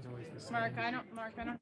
Mine's always the same. Mark, I don't.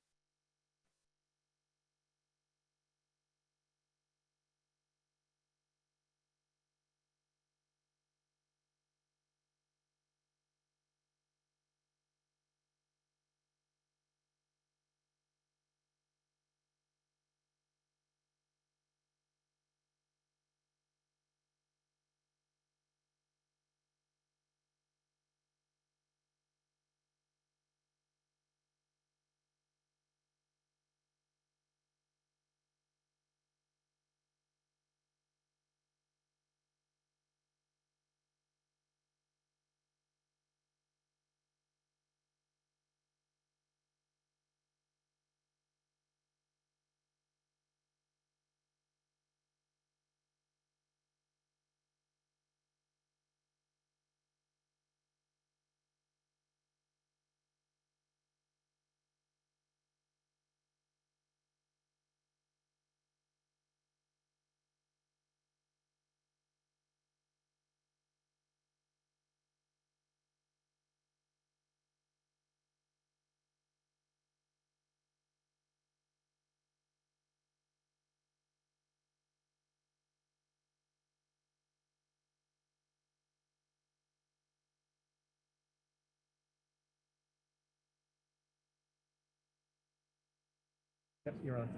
Yep, you're on.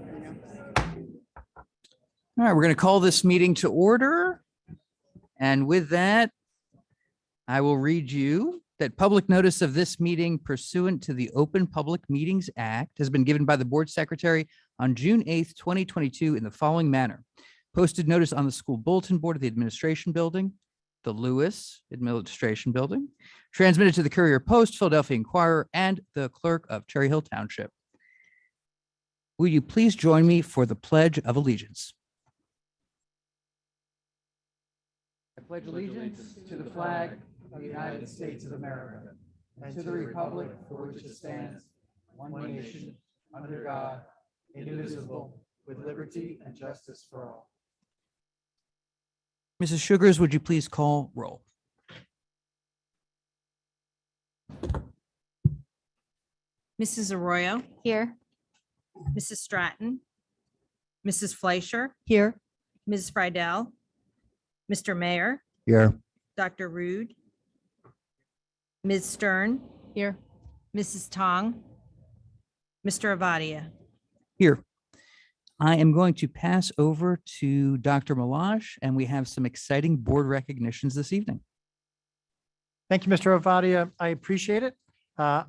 All right, we're going to call this meeting to order. And with that, I will read you that public notice of this meeting pursuant to the Open Public Meetings Act has been given by the board secretary on June 8th, 2022 in the following manner. Posted notice on the school bulletin board of the administration building, the Lewis Administration Building, transmitted to the Courier Post, Philadelphia Inquirer, and the clerk of Cherry Hill Township. Will you please join me for the Pledge of Allegiance? I pledge allegiance to the flag of the United States of America and to the republic for which it stands, one nation, under God, indivisible, with liberty and justice for all. Mrs. Sugars, would you please call roll? Mrs. Arroyo, Here. Mrs. Stratton, Mrs. Fleischer, Here. Ms. Friedel, Mr. Mayor, Here. Dr. Rude, Ms. Stern, Here. Mrs. Tong, Mr. Avadia. Here. I am going to pass over to Dr. Malash, and we have some exciting board recognitions this evening. Thank you, Mr. Ovadia. I appreciate it.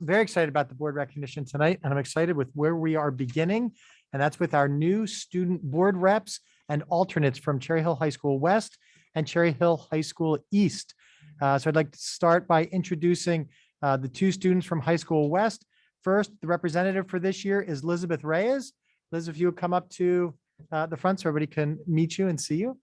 Very excited about the board recognition tonight, and I'm excited with where we are beginning, and that's with our new student board reps and alternates from Cherry Hill High School West and Cherry Hill High School East. So I'd like to start by introducing the two students from High School West. First, the representative for this year is Elizabeth Reyes. Liz, if you would come up to the front so everybody can meet you and see you.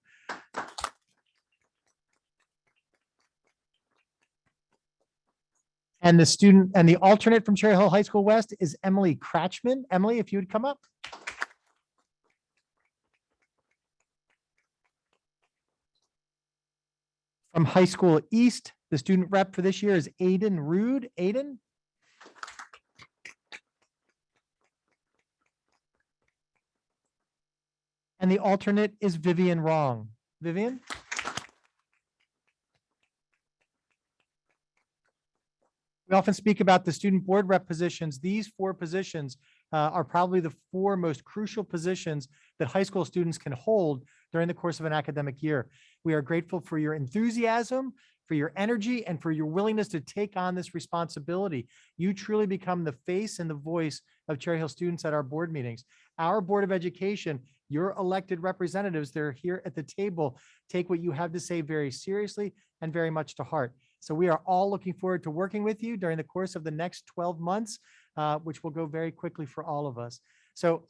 And the student and the alternate from Cherry Hill High School West is Emily Kratchman. Emily, if you would come up. From High School East, the student rep for this year is Aiden Rude. Aiden. And the alternate is Vivian Wrong. Vivian. We often speak about the student board rep positions. These four positions are probably the four most crucial positions that high school students can hold during the course of an academic year. We are grateful for your enthusiasm, for your energy, and for your willingness to take on this responsibility. You truly become the face and the voice of Cherry Hill students at our board meetings. Our Board of Education, your elected representatives, they're here at the table, take what you have to say very seriously and very much to heart. So we are all looking forward to working with you during the course of the next 12 months, which will go very quickly for all of us. So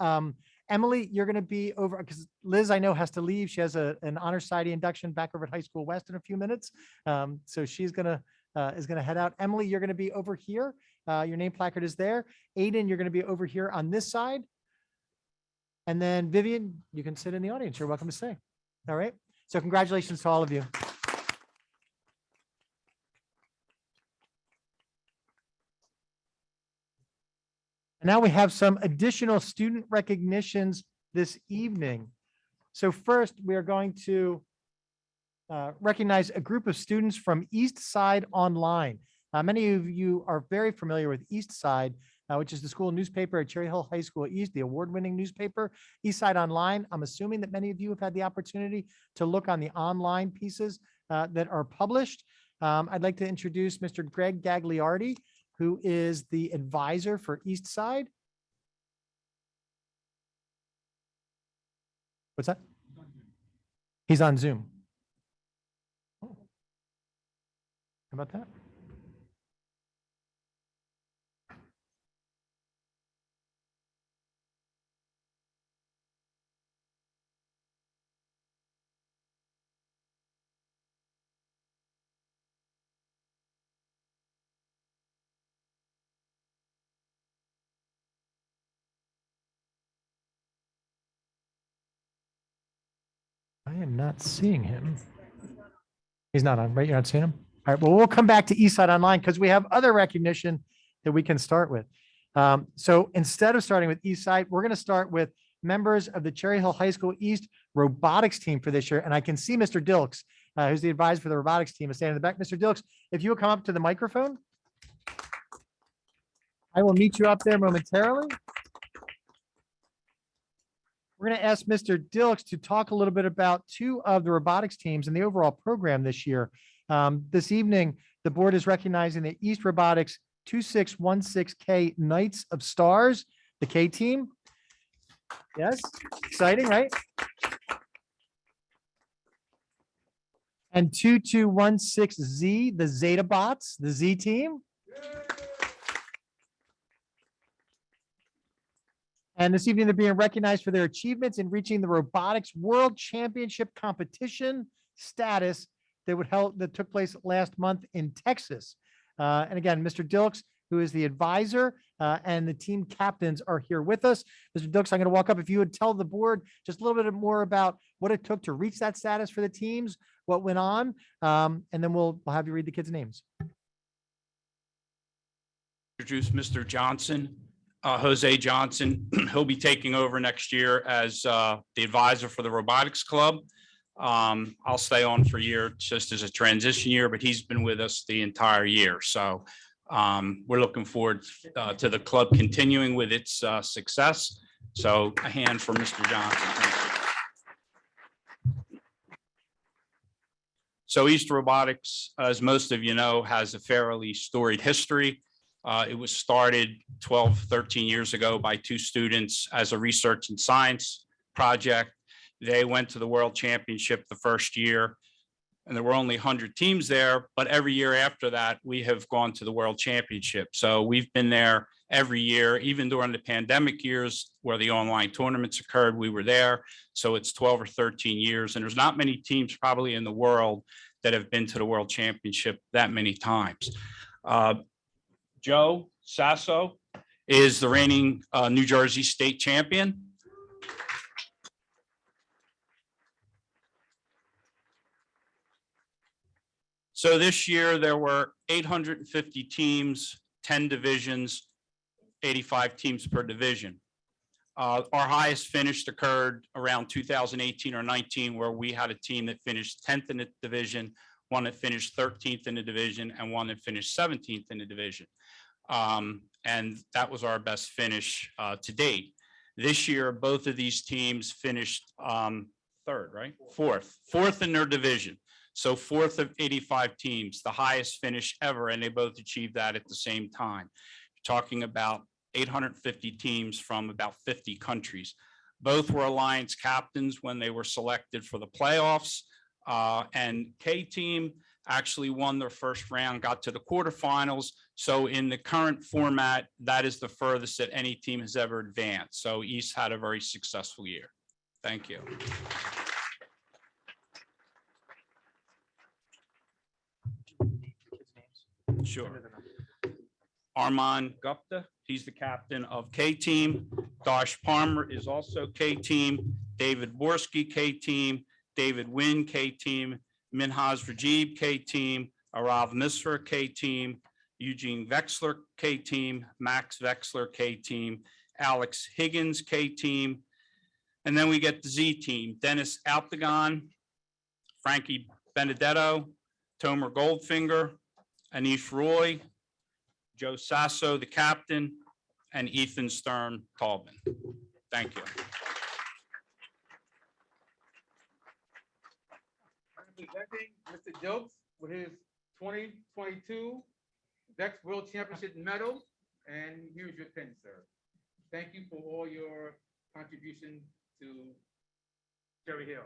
Emily, you're going to be over, because Liz, I know, has to leave. She has an Honor Society induction back over at High School West in a few minutes. So she's going to head out. Emily, you're going to be over here. Your name placard is there. Aiden, you're going to be over here on this side. And then Vivian, you can sit in the audience. You're welcome to stay. All right. So congratulations to all of you. And now we have some additional student recognitions this evening. So first, we are going to recognize a group of students from East Side Online. Many of you are very familiar with East Side, which is the school newspaper at Cherry Hill High School East, the award-winning newspaper. East Side Online, I'm assuming that many of you have had the opportunity to look on the online pieces that are published. I'd like to introduce Mr. Greg Gagliardi, who is the advisor for East Side. What's that? He's on Zoom. Oh. How about that? I am not seeing him. He's not on, right? You're not seeing him? All right, well, we'll come back to Eastside Online because we have other recognition that we can start with. So instead of starting with Eastside, we're going to start with members of the Cherry Hill High School East robotics team for this year. And I can see Mr. Dilks, who's the advisor for the robotics team, is standing in the back. Mr. Dilks, if you will come up to the microphone, I will meet you up there momentarily. We're going to ask Mr. Dilks to talk a little bit about two of the robotics teams and the overall program this year. This evening, the board is recognizing the East Robotics 2616K Knights of Stars, the K team. Yes, exciting, right? And 2216Z, the Zeta Bots, the Z team. And this evening, they're being recognized for their achievements in reaching the robotics world championship competition status that took place last month in Texas. And again, Mr. Dilks, who is the advisor, and the team captains are here with us. Mr. Dilks, I'm going to walk up. If you would tell the board just a little bit more about what it took to reach that status for the teams, what went on, and then we'll have you read the kids' names. Introduce Mr. Johnson, Jose Johnson. He'll be taking over next year as the advisor for the robotics club. I'll stay on for a year just as a transition year, but he's been with us the entire year. So we're looking forward to the club continuing with its success. So a hand for Mr. Johnson. Thank you. So East Robotics, as most of you know, has a fairly storied history. It was started 12, 13 years ago by two students as a research and science project. They went to the World Championship the first year, and there were only 100 teams there, but every year after that, we have gone to the World Championship. So we've been there every year, even during the pandemic years where the online tournaments occurred, we were there. So it's 12 or 13 years, and there's not many teams probably in the world that have been to the World Championship that many times. Joe Sasso is the reigning New Jersey state champion. So this year there were 850 teams, 10 divisions, 85 teams per division. Our highest finish occurred around 2018 or 19, where we had a team that finished 10th in the division, one that finished 13th in the division, and one that finished 17th in the division. And that was our best finish to date. This year, both of these teams finished third, right? Fourth in their division. So fourth of 85 teams, the highest finish ever, and they both achieved that at the same time. You're talking about 850 teams from about 50 countries. Both were Alliance captains when they were selected for the playoffs. And K team actually won their first round, got to the quarterfinals. So in the current format, that is the furthest that any team has ever advanced. So East had a very successful year. Thank you. Sure. Armand Gupta, he's the captain of K team. Dash Palmer is also K team. David Borski, K team. David Wynn, K team. Minhaz Rajib, K team. Arav Misra, K team. Eugene Vexler K-Team, Max Vexler K-Team, Alex Higgins K-Team. And then we get the Z-Team, Dennis Alptagon, Frankie Benedetto, Tomer Goldfinger, Anish Roy, Joe Sasso, the captain, and Ethan Stern Tallman. Thank you. Presenting Mr. Dilks with his 2022 Vex World Championship medal, and here's your pin, sir. Thank you for all your contribution to Cherry Hill.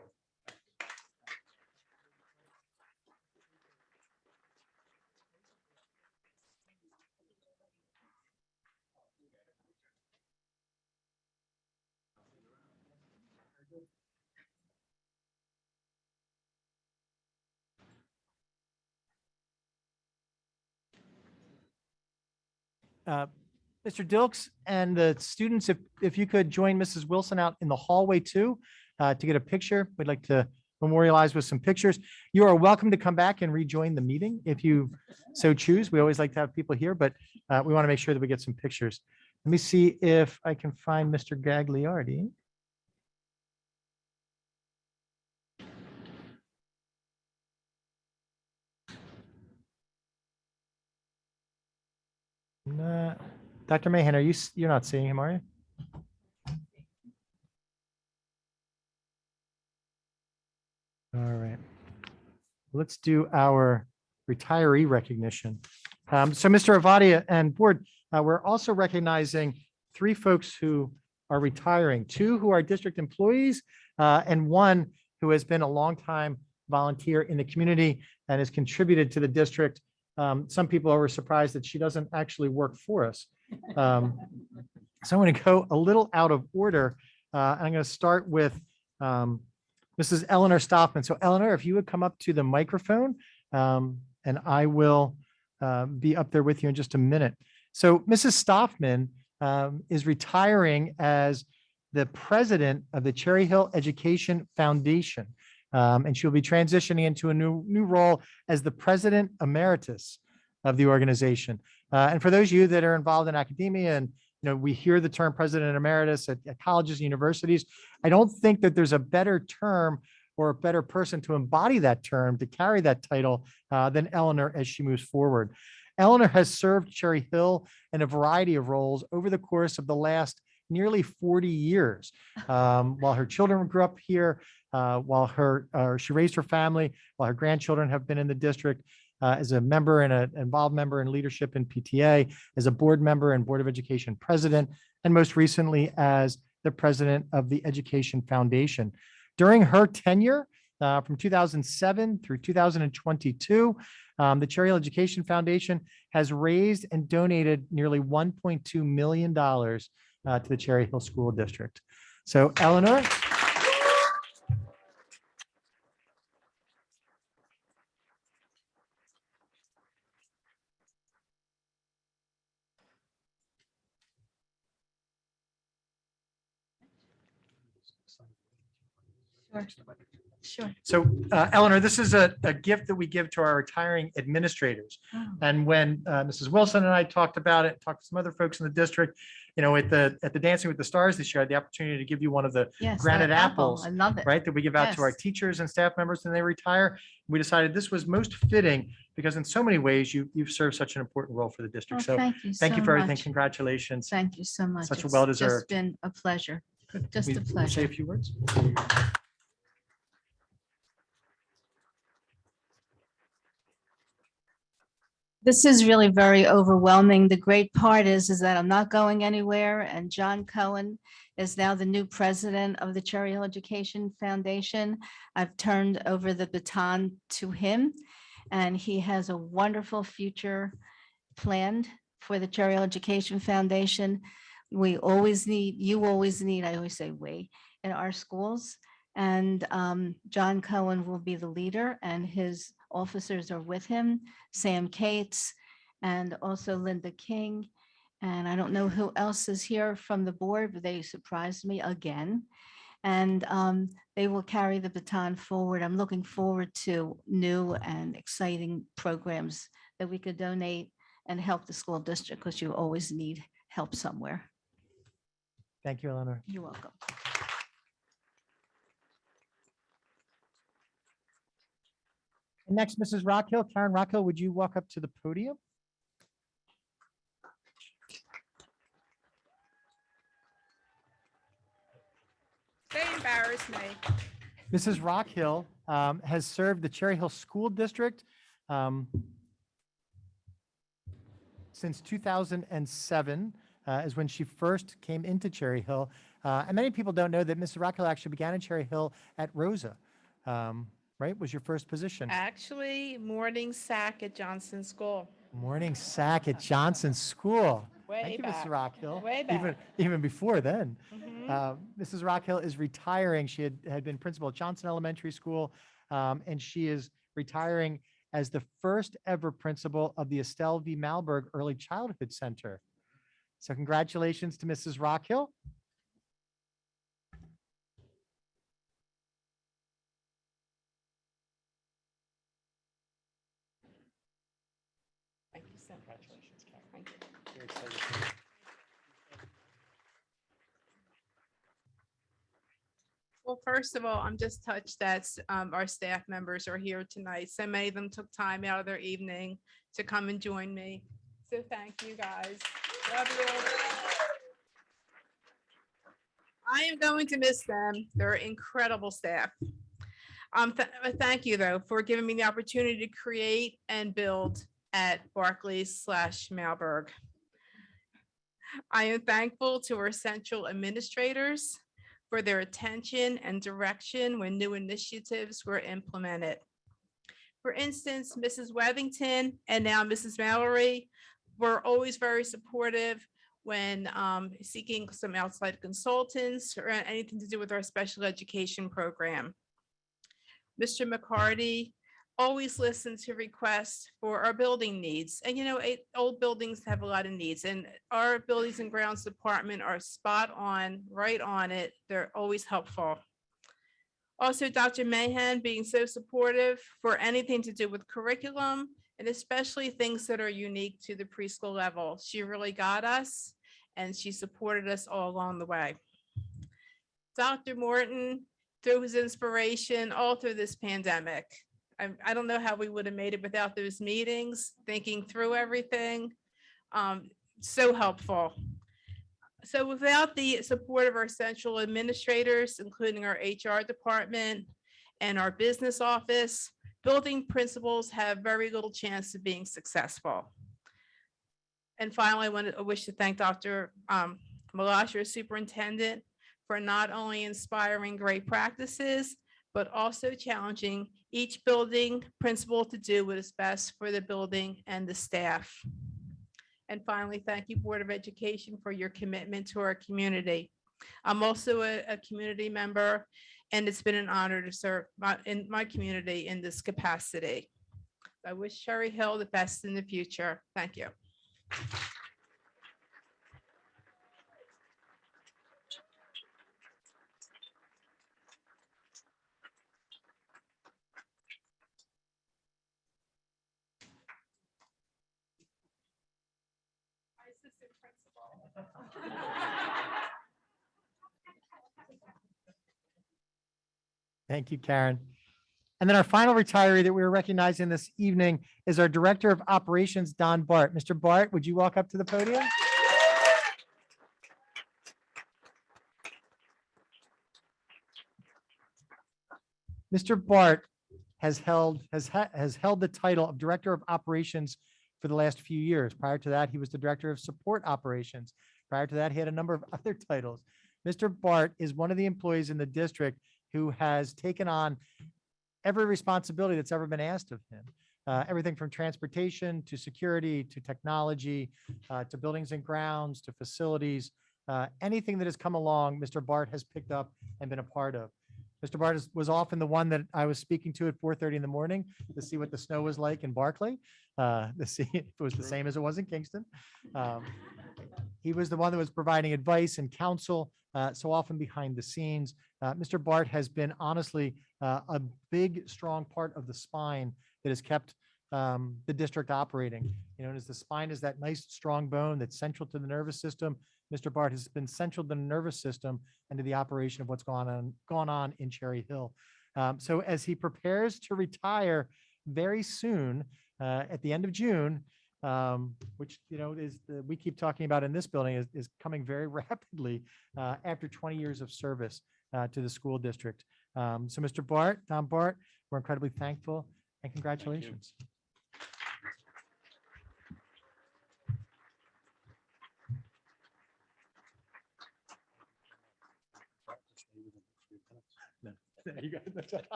Mr. Dilks and the students, if you could join Mrs. Wilson out in the hallway too, to get a picture. We'd like to memorialize with some pictures. You are welcome to come back and rejoin the meeting if you so choose. We always like to have people here, but we want to make sure that we get some pictures. Let me see if I can find Mr. Gagliardi. Dr. Mahan, you're not seeing him, are you? All right. Let's do our retiree recognition. So Mr. Avadia and board, we're also recognizing 3 folks who are retiring, 2 who are district employees, and 1 who has been a longtime volunteer in the community and has contributed to the district. Some people were surprised that she doesn't actually work for us. So I'm going to go a little out of order. I'm going to start with Mrs. Eleanor Stoffman. So Eleanor, if you would come up to the microphone, and I will be up there with you in just a minute. So Mrs. Stoffman is retiring as the president of the Cherry Hill Education Foundation. And she'll be transitioning into a new role as the president emeritus of the organization. And for those of you that are involved in academia, and we hear the term president emeritus at colleges and universities, I don't think that there's a better term or a better person to embody that term, to carry that title than Eleanor as she moves forward. Eleanor has served Cherry Hill in a variety of roles over the course of the last nearly 40 years. While her children grew up here, while she raised her family, while her grandchildren have been in the district, as a member and an involved member in leadership in PTA, as a board member and Board of Education president, and most recently as the president of the Education Foundation. During her tenure, from 2007 through 2022, the Cherry Hill Education Foundation has raised and donated nearly $1.2 million to the Cherry Hill School District. So Eleanor. Sure. So Eleanor, this is a gift that we give to our retiring administrators. Oh. And when Mrs. Wilson and I talked about it, talked to some other folks in the district, at the Dancing with the Stars this year, I had the opportunity to give you one of the Yes, granite that apple, apples, I love it. right, that we give out to our Yes. teachers and staff members when they retire. We decided this was most fitting because in so many ways you've served such an important role for the Well, district. So thank you thank you so for everything. much. Congratulations. Thank you so much. Such a It's well-deserved. Just been a pleasure. Good. Just a We'll say pleasure. a few words. This is really very overwhelming. The great part is that I'm not going anywhere, and John Cohen is now the new president of the Cherry Hill Education Foundation. I've turned over the baton to him, and he has a wonderful future planned for the Cherry Hill Education Foundation. You always need, I always say we, in our schools. And John Cohen will be the leader, and his officers are with him, Sam Cates, and also Linda King. And I don't know who else is here from the board, but they surprised me again. And they will carry the baton forward. I'm looking forward to new and exciting programs that we could donate and help the school district, because you always need help somewhere. Thank you, Eleanor. You're welcome. And next, Mrs. Rockhill. Karen Rockhill, would you walk up to the podium? They embarrass me. Mrs. Rockhill has served the Cherry Hill School District since 2007 is when she first came into Cherry Hill. And many people don't know that Mrs. Rockhill actually began in Cherry Hill at Rosa, right? Was your first position. Actually, morning sack at Johnson School. Morning sack at Johnson School. Way Thank you, back. Mrs. Rockhill. Way Even, back. even before then. Mhm. Mrs. Rockhill is retiring. She had been principal at Johnson Elementary School, and she is retiring as the first ever principal of the Estelle V. Malberg Early Childhood Center. So congratulations to Mrs. Rockhill. Thank you so much. Thank you. Very excited for you. Well, first of all, I'm just touched that our staff members are here tonight. So many of them took time out of their evening to come and join me. So thank you, guys. Love you. I am going to miss them. They're incredible staff. Thank you, though, for giving me the opportunity to create and build at Barclays/Malberg. I am thankful to our central administrators for their attention and direction when new initiatives were implemented. For instance, Mrs. Wethington and now Mrs. Mallory were always very supportive when seeking some outside consultants or anything to do with our special education program. Mr. McCarty always listened to requests for our building needs. And you know, old buildings have a lot of needs, and our buildings and grounds department are spot on, right on it. They're always helpful. Also, Dr. Mahan being so supportive for anything to do with curriculum, and especially things that are unique to the preschool level. She really got us, and she supported us all along the way. Dr. Morton, through his inspiration all through this pandemic. I don't know how we would have made it without those meetings, thinking through everything. So helpful. So without the support of our central administrators, including our HR department and our business office, building principals have very little chance of being successful. And finally, I wish to thank Dr. Malash, our superintendent, for not only inspiring great practices, but also challenging each building principal to do what is best for the building and the staff. And finally, thank you, Board of Education, for your commitment to our community. I'm also a community member, and it's been an honor to serve in my community in this capacity. I wish Cherry Hill the best in the future. Thank you. Assistant principal. Thank you, Karen. And then our final retiree that we were recognizing this evening is our Director of Operations, Don Bart. Mr. Bart, would you walk up to the podium? Mr. Bart has held the title of Director of Operations for the last few years. Prior to that, he was the Director of Support Operations. Prior to that, he had a number of other titles. Mr. Bart is one of the employees in the district who has taken on every responsibility that's ever been asked of him. Everything from transportation to security to technology to buildings and grounds to facilities. Anything that has come along, Mr. Bart has picked up and been a part of. Mr. Bart was often the one that I was speaking to at 4:30 in the morning to see what the snow was like in Barclay, to see if it was the same as it was in Kingston. He was the one that was providing advice and counsel so often behind the scenes. Mr. Bart has been honestly a big, strong part of the spine that has kept the district operating. You know, and as the spine is that nice, strong bone that's central to the nervous system, Mr. Bart has been central to the nervous system and to the operation of what's gone on in Cherry Hill. So as he prepares to retire very soon, at the end of June, which, you know, we keep talking about in this building is coming very rapidly after 20 years of service to the school district. So Mr. Bart, Tom Bart, we're incredibly thankful and congratulations.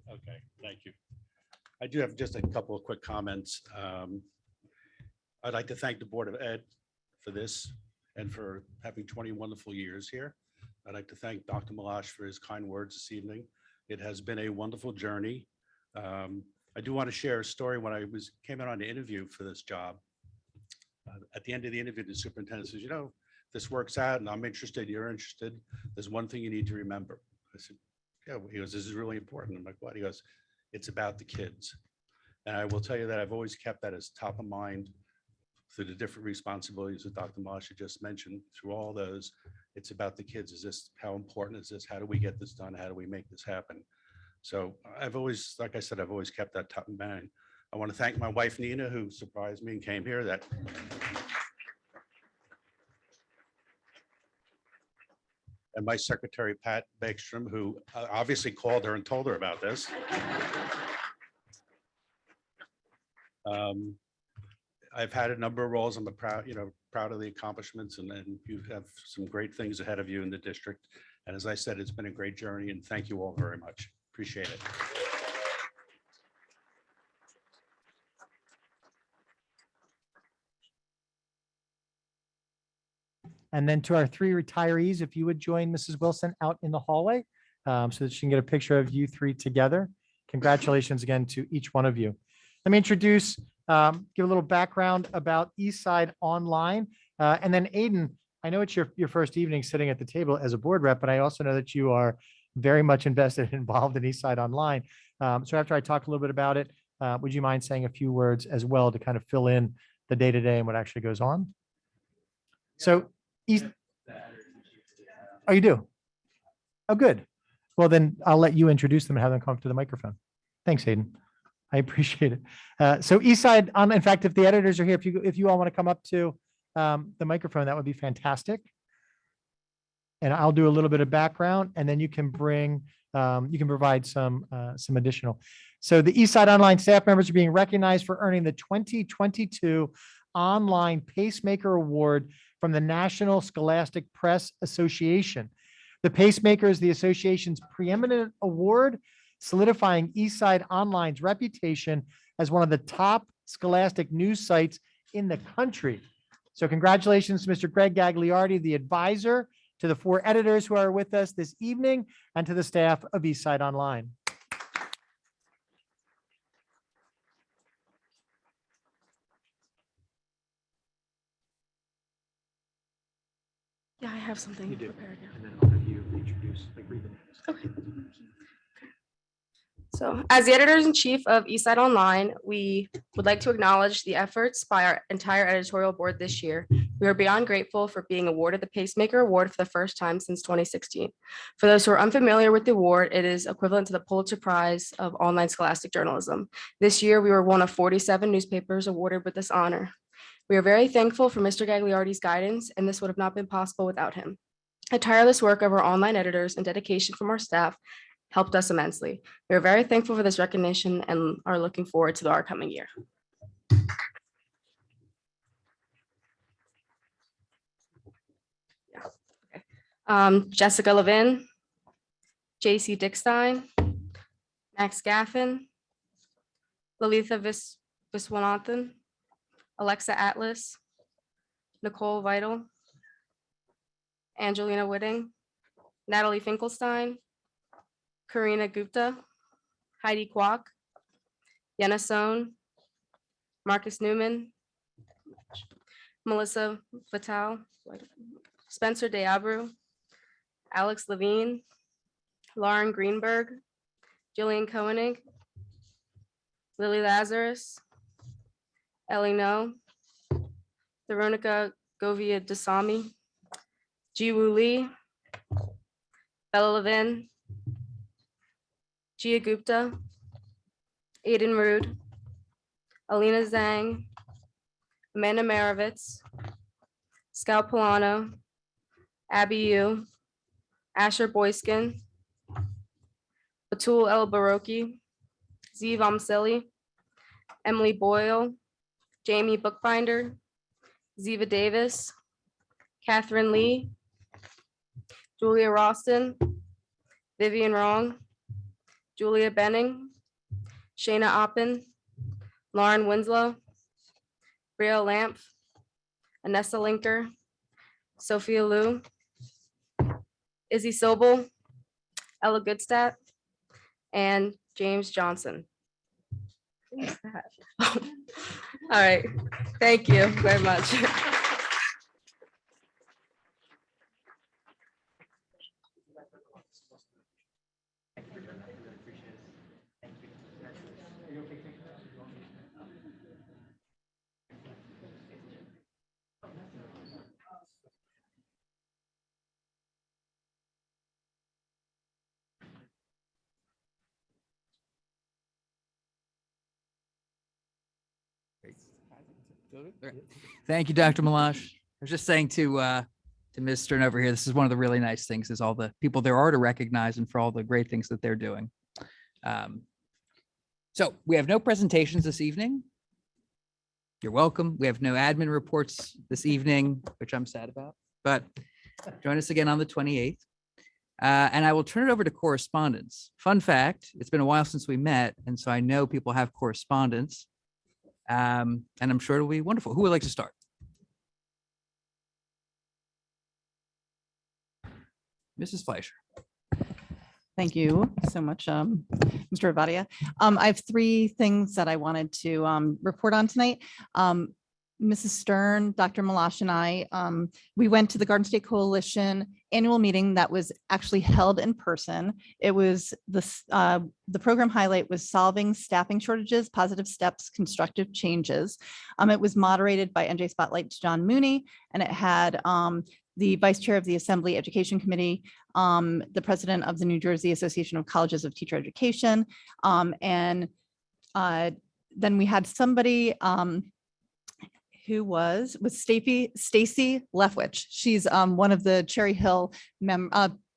Okay, thank you. I do have just a couple of quick comments. I'd like to thank the Board of Ed for this and for having 20 wonderful years here. I'd like to thank Dr. Malash for his kind words this evening. It has been a wonderful journey. I do want to share a story. When I came out on the interview for this job, at the end of the interview, the superintendent says, you know, this works out and I'm interested, you're interested. There's one thing you need to remember. I said, yeah, he goes, this is really important. I'm like, what? He goes, it's about the kids. And I will tell you that I've always kept that as top of mind through the different responsibilities that Dr. Masha just mentioned. Through all those, it's about the kids. Is this, how important is this? How do we get this done? How do we make this happen? So I've always, like I said, I've always kept that top of mind. I want to thank my wife, Nina, who surprised me and came here. And my secretary, Pat Beckstrom, who obviously called her and told her about this. I've had a number of roles. I'm proud of the accomplishments, and you have some great things ahead of you in the district. And as I said, it's been a great journey, and thank you all very much. Appreciate it. And then to our three retirees, if you would join Mrs. Wilson out in the hallway so that she can get a picture of you three together. Congratulations again to each one of you. Let me introduce, give a little background about Eastside Online. And then Aiden, I know it's your first evening sitting at the table as a board rep, but I also know that you are very much invested and involved in Eastside Online. So after I talk a little bit about it, would you mind saying a few words as well to kind of fill in the day-to-day and what actually goes on? So Oh, you do? Oh, good. Well, then I'll let you introduce them and have them come up to the microphone. Thanks, Hayden. I appreciate it. So Eastside, in fact, if the editors are here, if you all want to come up to the microphone, that would be fantastic. And I'll do a little bit of background, and then you can provide some additional. So the Eastside Online staff members are being recognized for earning the 2022 Online Pacemaker Award from the National Scholastic Press Association. The Pacemaker is the association's preeminent award, solidifying Eastside Online's reputation as one of the top scholastic news sites in the country. So congratulations to Mr. Greg Gagliardi, the advisor, to the four editors who are with us this evening, and to the staff of Eastside Online. Yeah, I have something prepared now. And then I'll have you introduce, read the names. Okay. So as the editors-in-chief of Eastside Online, we would like to acknowledge the efforts by our entire editorial board this year. We are beyond grateful for being awarded the Pacemaker Award for the first time since 2016. For those who are unfamiliar with the award, it is equivalent to the Pulitzer Prize of online scholastic journalism. This year, we were one of 47 newspapers awarded with this honor. We are very thankful for Mr. Gagliardi's guidance, and this would have not been possible without him. The tireless work of our online editors and dedication from our staff helped us immensely. We are very thankful for this recognition and are looking forward to our coming year. Jessica Levin, JC Dickstein, Max Gaffin, Lalitha Viswanathan, Alexa Atlas, Nicole Vital, Angelina Whitting, Natalie Finkelstein, Karina Gupta, Heidi Kwok, Yenna Sohn, Marcus Newman, Melissa Vital, Spencer Deabru, Alex Levine, Lauren Greenberg, Jillian Koenig, Lily Lazarus, Ellie No, Veronica Govia Dasami, Jiwoo Lee, Bella Levin, Gia Gupta, Aiden Rude, Alina Zhang, Amanda Maravitz, Scout Polano, Abby Yu, Asher Boyskin, Batul El Baroki, Zeev Amseli, Emily Boyle, Jamie Bookbinder, Ziva Davis, Catherine Lee, Julia Roston, Vivian Wrong, Julia Benning, Shayna Oppen, Lauren Winslow, Bria Lamp, Anessa Linker, Sophia Liu, Izzy Sobel, Ella Goodstadt, and James Johnson. All right, thank you very much. Thank you, Dr. Malash. I was just saying to Ms. Stern over here, this is one of the really nice things is all the people there are to recognize and for all the great things that they're doing. So we have no presentations this evening. You're welcome. We have no admin reports this evening, which I'm sad about, but join us again on the 28th. And I will turn it over to correspondence. Fun fact, it's been a while since we met, and so I know people have correspondence. And I'm sure it'll be wonderful. Who would like to start? Mrs. Fleischer. Thank you so much, Mr. Avadia. I have three things that I wanted to report on tonight. Mrs. Stern, Dr. Malash, and I, we went to the Garden State Coalition annual meeting that was actually held in person. It was the program highlight was solving staffing shortages, positive steps, constructive changes. It was moderated by NJ Spotlight's John Mooney, and it had the vice chair of the Assembly Education Committee, the president of the New Jersey Association of Colleges of Teacher Education, and then we had somebody who was Stacy Lefwich. She's one of the Cherry Hill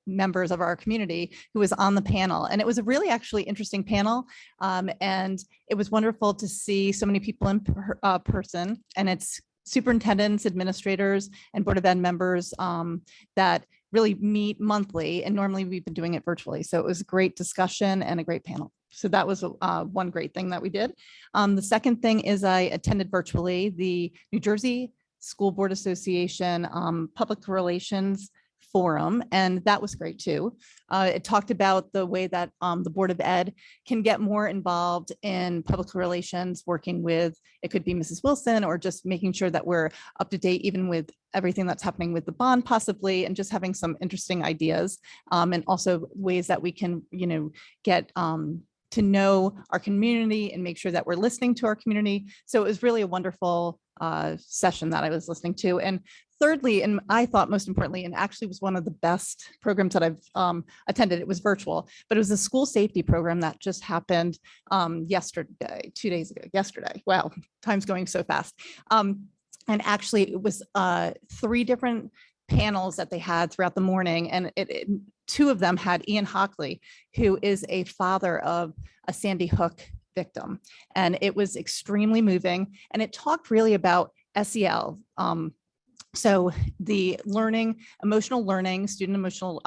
members of our community who was on the panel. And it was a really actually interesting panel. And it was wonderful to see so many people in person, and it's superintendents, administrators, and Board of Ed members that really meet monthly. And normally we've been doing it virtually. So it was a great discussion and a great panel. So that was one great thing that we did. The second thing is I attended virtually the New Jersey School Board Association Public Relations Forum, and that was great too. It talked about the way that the Board of Ed can get more involved in public relations, working with, it could be Mrs. Wilson, or just making sure that we're up to date even with everything that's happening with the bond possibly, and just having some interesting ideas, and also ways that we can, get to know our community and make sure that we're listening to our community. So it was really a wonderful session that I was listening to. And thirdly, and I thought most importantly, and actually was one of the best programs that I've attended, it was virtual, but it was a school safety program that just happened yesterday, 2 days ago, yesterday. Wow, time's going so fast. And actually it was 3 different panels that they had throughout the morning. And two of them had Ian Hockley, who is a father of a Sandy Hook victim. And it was extremely moving. And it talked really about SEL. So the emotional learning, student emotional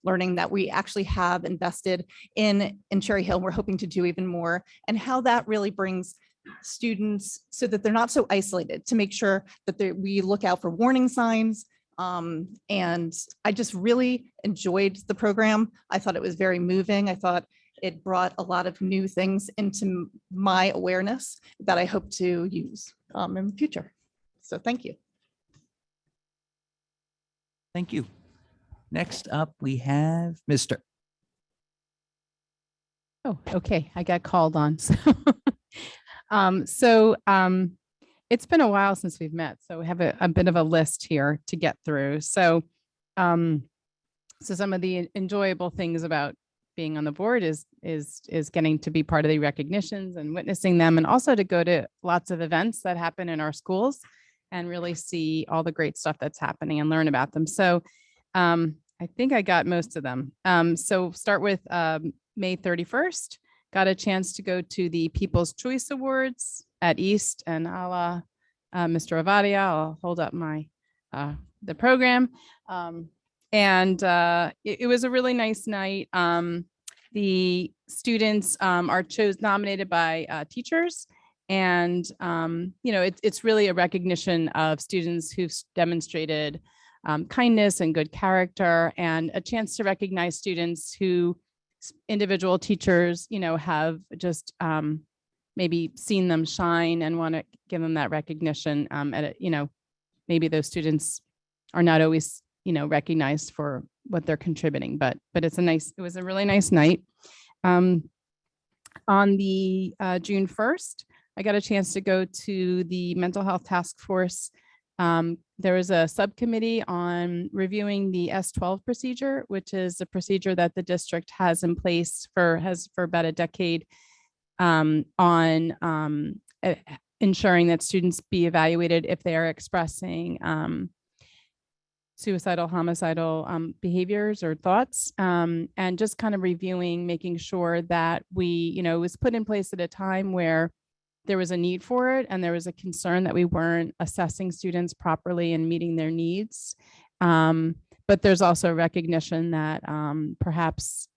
learning that we actually have invested in Cherry Hill, we're hoping to do even more, and how that really brings students so that they're not so isolated, to make sure that we look out for warning signs. And I just really enjoyed the program. I thought it was very moving. I thought it brought a lot of new things into my awareness that I hope to use in the future. So thank you. Thank you. Next up, we have Mr. Oh, okay. I got called on. So It's been a while since we've met, so we have a bit of a list here to get through. So some of the enjoyable things about being on the board is getting to be part of the recognitions and witnessing them, and also to go to lots of events that happen in our schools and really see all the great stuff that's happening and learn about them. So I think I got most of them. So start with May 31st. Got a chance to go to the People's Choice Awards at East, and Mr. Avadia, I'll hold up my the program. It was a really nice night. The students are nominated by teachers, and it's really a recognition of students who've demonstrated kindness and good character, and a chance to recognize students who individual teachers, have just maybe seen them shine and want to give them that recognition. Maybe those students are not always, recognized for what they're contributing, but it was a really nice night. On the June 1st, I got a chance to go to the Mental Health Task Force. There was a subcommittee on reviewing the S-12 procedure, which is a procedure that the district has in place for about a decade, on ensuring that students be evaluated if they are expressing suicidal, homicidal behaviors or thoughts, and just kind of reviewing, making sure that it was put in place at a time where there was a need for it, and there was a concern that we weren't assessing students properly and meeting their needs. But there's also recognition that perhaps,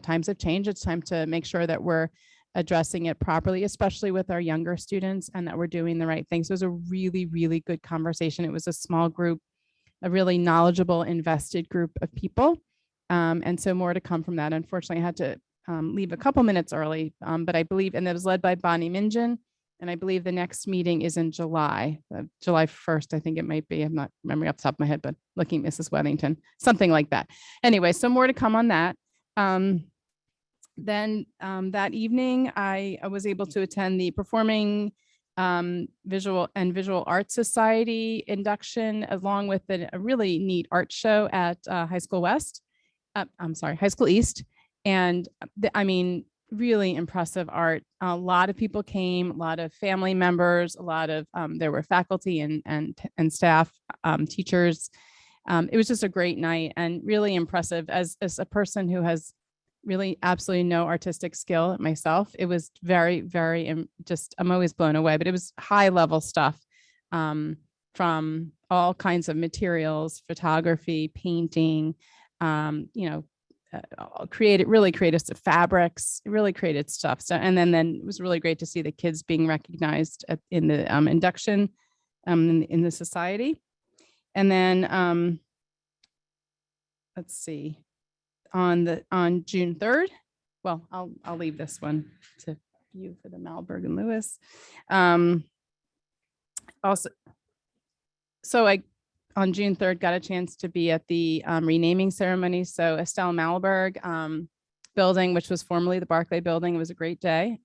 times have changed. It's time to make sure that we're addressing it properly, especially with our younger students, and that we're doing the right things. So it was a really, really good conversation. It was a small group, a really knowledgeable, invested group of people. And so more to come from that. Unfortunately, I had to leave a couple minutes early, but I believe, and it was led by Bonnie Minjin. And I believe the next meeting is in July 1st, I think it might be. I'm not remembering off the top of my head, but looking at Mrs. Weddington, something like that. Anyway, so more to come on that. Then that evening, I was able to attend the Performing Visual Arts Society induction, along with a really neat art show at High School East. And really impressive art. A lot of people came, a lot of family members, there were faculty and staff, teachers. It was just a great night and really impressive. As a person who has really absolutely no artistic skill myself, it was very, very, I'm always blown away, but it was high level stuff, from all kinds of materials, photography, painting, really creative fabrics, really created stuff. So, and then it was really great to see the kids being recognized in the induction in the society. And then let's see, on June 3rd, well, I'll leave this one to you for the Malberg and Lewis. Also, so on June 3rd, got a chance to be at the renaming ceremony. So Estelle Malberg building, which was formerly the Barclay building. It was a great day.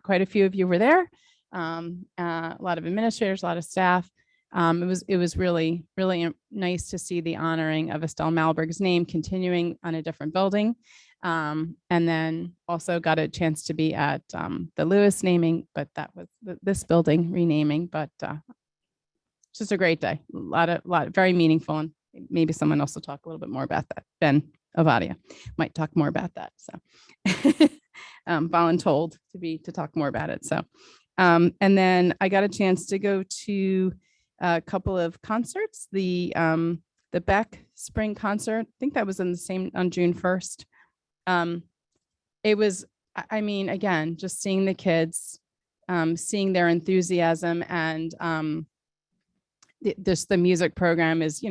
Quite a few of you were there. A lot of administrators, a lot of staff. It was really, really nice to see the honoring of Estelle Malberg's name continuing on a different building. And then also got a chance to be at the Lewis naming, but that was this building renaming, but just a great day. A lot, very meaningful. And maybe someone else will talk a little bit more about that. Ben Ovadia might talk more about that. So voluntold to talk more about it. So, and then I got a chance to go to a couple of concerts, the Beck Spring Concert. I think that was on June 1st. It was, again, just seeing the kids, seeing their enthusiasm, and the music program is,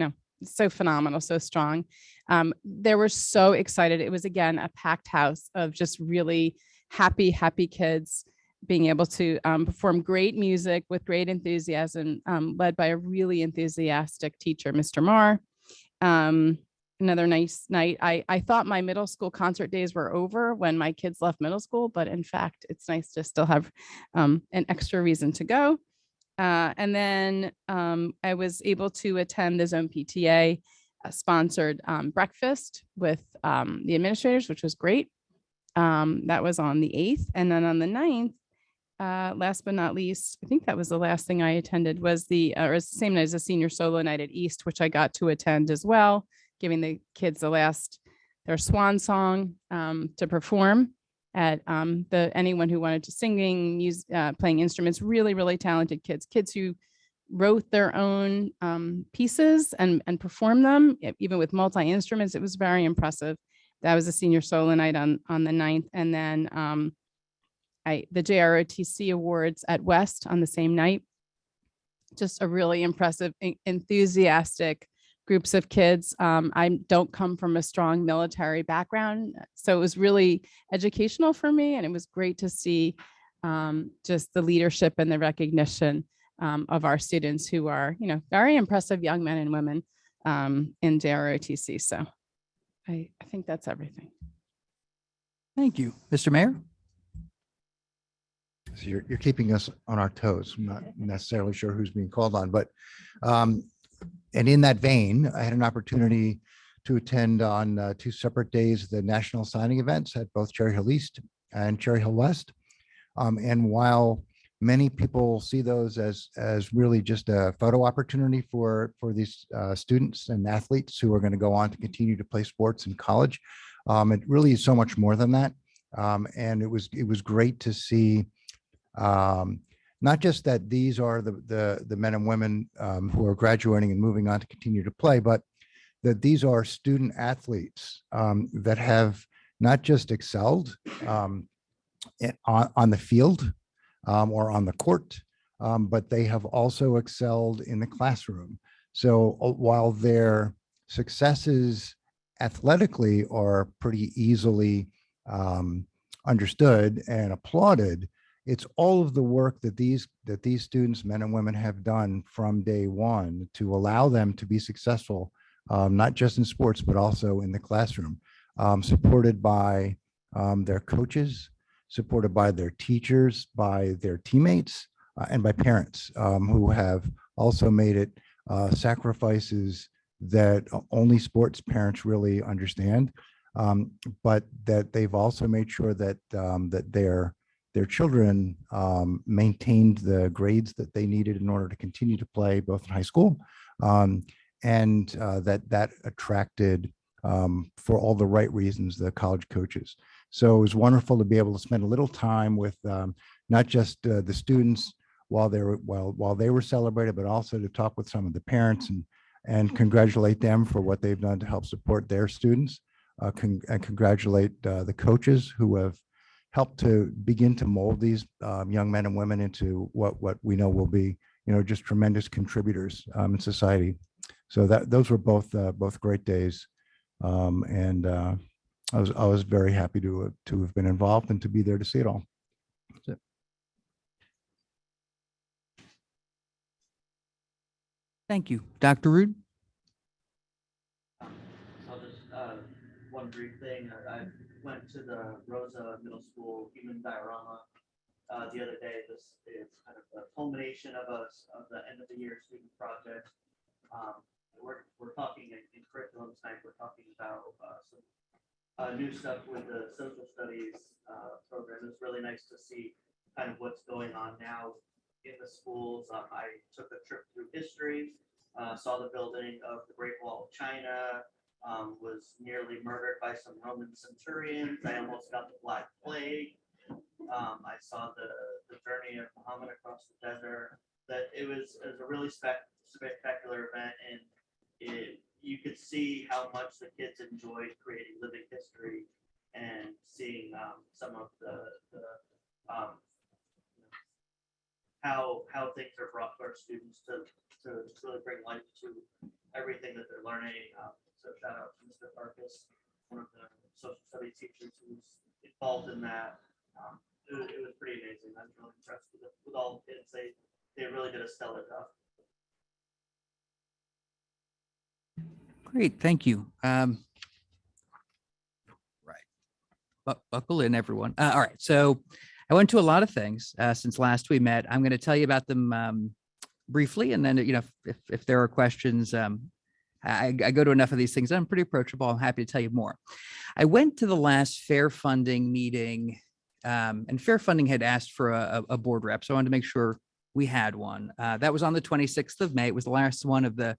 so phenomenal, so strong. They were so excited. It was, again, a packed house of just really happy kids being able to perform great music with great enthusiasm, led by a really enthusiastic teacher, Mr. Marr. another nice night. I thought my middle school concert days were over when my kids left middle school, but in fact, it's nice to still have an extra reason to go. And then I was able to attend the Zone PTA sponsored breakfast with the administrators, which was great. That was on the 8th. And then on the 9th, last but not least, I think that was the last thing I attended was or it's the same night as the senior solo night at East, which I got to attend as well, giving the kids their swan song to perform at anyone who wanted to singing, music, playing instruments, really, really talented kids who wrote their own pieces and performed them, even with multi-instruments. It was very impressive. That was a senior solo night on the 9th. And then the JROTC Awards at West on the same night. Just a really impressive, enthusiastic groups of kids. I don't come from a strong military background, so it was really educational for me, and it was great to see just the leadership and the recognition of our students who are, very impressive young men and women in JROTC. So I think that's everything. Thank you. Mr. Mayor? So you're keeping us on our toes. I'm not necessarily sure who's being called on, but and in that vein, I had an opportunity to attend on 2 separate days the national signing events at both Cherry Hill East and Cherry Hill West. And while many people see those as really just a photo opportunity for these students and athletes who are going to go on to continue to play sports in college, it really is so much more than that. And it was great to see not just that these are the men and women who are graduating and moving on to continue to play, but that these are student athletes that have not just excelled on the field or on the court, but they have also excelled in the classroom. So while their successes athletically are pretty easily understood and applauded, it's all of the work that these students, men and women, have done from day one to allow them to be successful, not just in sports, but also in the classroom, supported by their coaches, supported by their teachers, by their teammates, and by parents who have also made it sacrifices that only sports parents really understand, but that they've also made sure that that their children maintained the grades that they needed in order to continue to play both in high school, and that attracted, for all the right reasons, the college coaches. So it was wonderful to be able to spend a little time with not just the students while they were celebrated, but also to talk with some of the parents and congratulate them for what they've done to help support their students, and congratulate the coaches who have helped to begin to mold these young men and women into what we know will be, just tremendous contributors in society. So those were both great days, and I was very happy to have been involved and to be there to see it all. That's it. Thank you. Dr. Rude? I'll just, one brief thing. I went to the Rosa Middle School Human Diorama the other day. This is kind of a culmination of the end of the year student project. We're talking in curriculum tonight. We're talking about some new stuff with the social studies program. It's really nice to see kind of what's going on now in the schools. I took a trip through history, saw the building of the Great Wall of China, was nearly murdered by some Roman centurions. I almost got the Black Plague. I saw the journey of Muhammad across the desert. That it was a really spectacular event, and you could see how much the kids enjoyed creating living history and seeing some of the how things are brought to our students to really bring life to everything that they're learning. So shout out to Mr. Farkas, one of the social studies teachers who's involved in that. It was pretty amazing. I was really impressed with all the kids. They really did a stellar job. Great, thank you. Right. Buckle in, everyone. All right, so I went to a lot of things since last we met. I'm going to tell you about them briefly, and then, if there are questions, I go to enough of these things. I'm pretty approachable. I'm happy to tell you more. I went to the last Fair Funding meeting, and Fair Funding had asked for a board rep, so I wanted to make sure we had one. That was on the 26th of May. It was the last one of the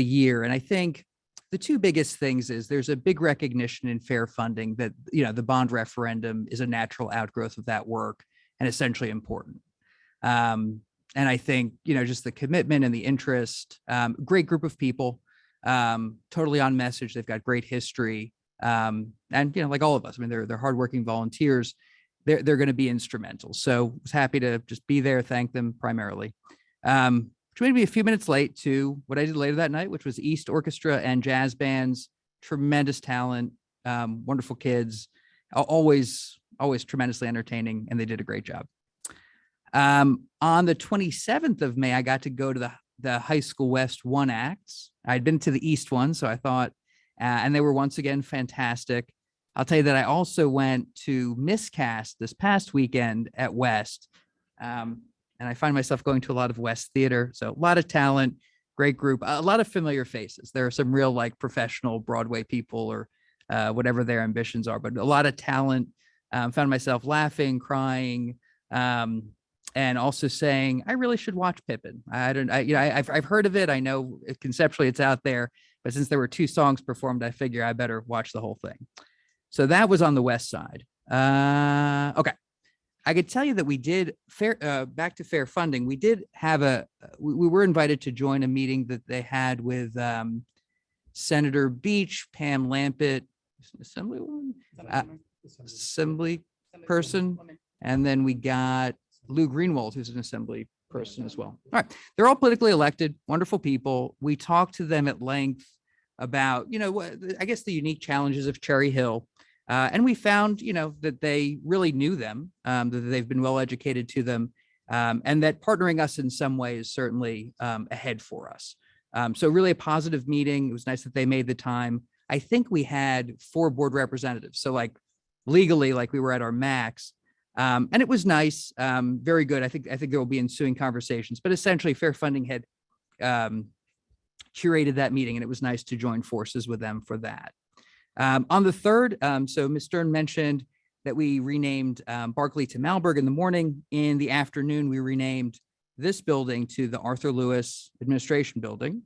year, and I think the two biggest things is there's a big recognition in Fair Funding that the bond referendum is a natural outgrowth of that work and essentially important. And I think, just the commitment and the interest, great group of people, totally on message. They've got great history. And, like all of us, I mean, they're hardworking volunteers. They're going to be instrumental. So I was happy to just be there, thank them primarily. Which made me a few minutes late to what I did later that night, which was East Orchestra and Jazz Bands, tremendous talent, wonderful kids, always tremendously entertaining, and they did a great job. On the 27th of May, I got to go to the High School West one acts. I'd been to the East one, so I thought, and they were once again fantastic. I'll tell you that I also went to Miscast this past weekend at West. And I find myself going to a lot of West theater. So a lot of talent, great group, a lot of familiar faces. There are some real professional Broadway people or whatever their ambitions are, but a lot of talent. Found myself laughing, crying, and also saying, I really should watch Pippin. I've heard of it. I know conceptually it's out there, but since there were 2 songs performed, I figure I better watch the whole thing. So that was on the West side. Okay. I could tell you that we did back to Fair Funding. We did have we were invited to join a meeting that they had with Senator Beach, Pam Lampett, assembly person. And then we got Lou Greenwald, who's an assembly person as well. All right. They're all politically elected, wonderful people. We talked to them at length about, I guess the unique challenges of Cherry Hill. And we found, that they really knew them, that they've been well educated to them, and that partnering us in some way is certainly ahead for us. So really a positive meeting. It was nice that they made the time. I think we had 4 board representatives. So legally, we were at our max. And it was nice, very good. I think there will be ensuing conversations, but essentially Fair Funding had curated that meeting, and it was nice to join forces with them for that. On the 3rd, so Ms. Stern mentioned that we renamed Barclay to Malberg in the morning. In the afternoon, we renamed this building to the Arthur Lewis Administration Building.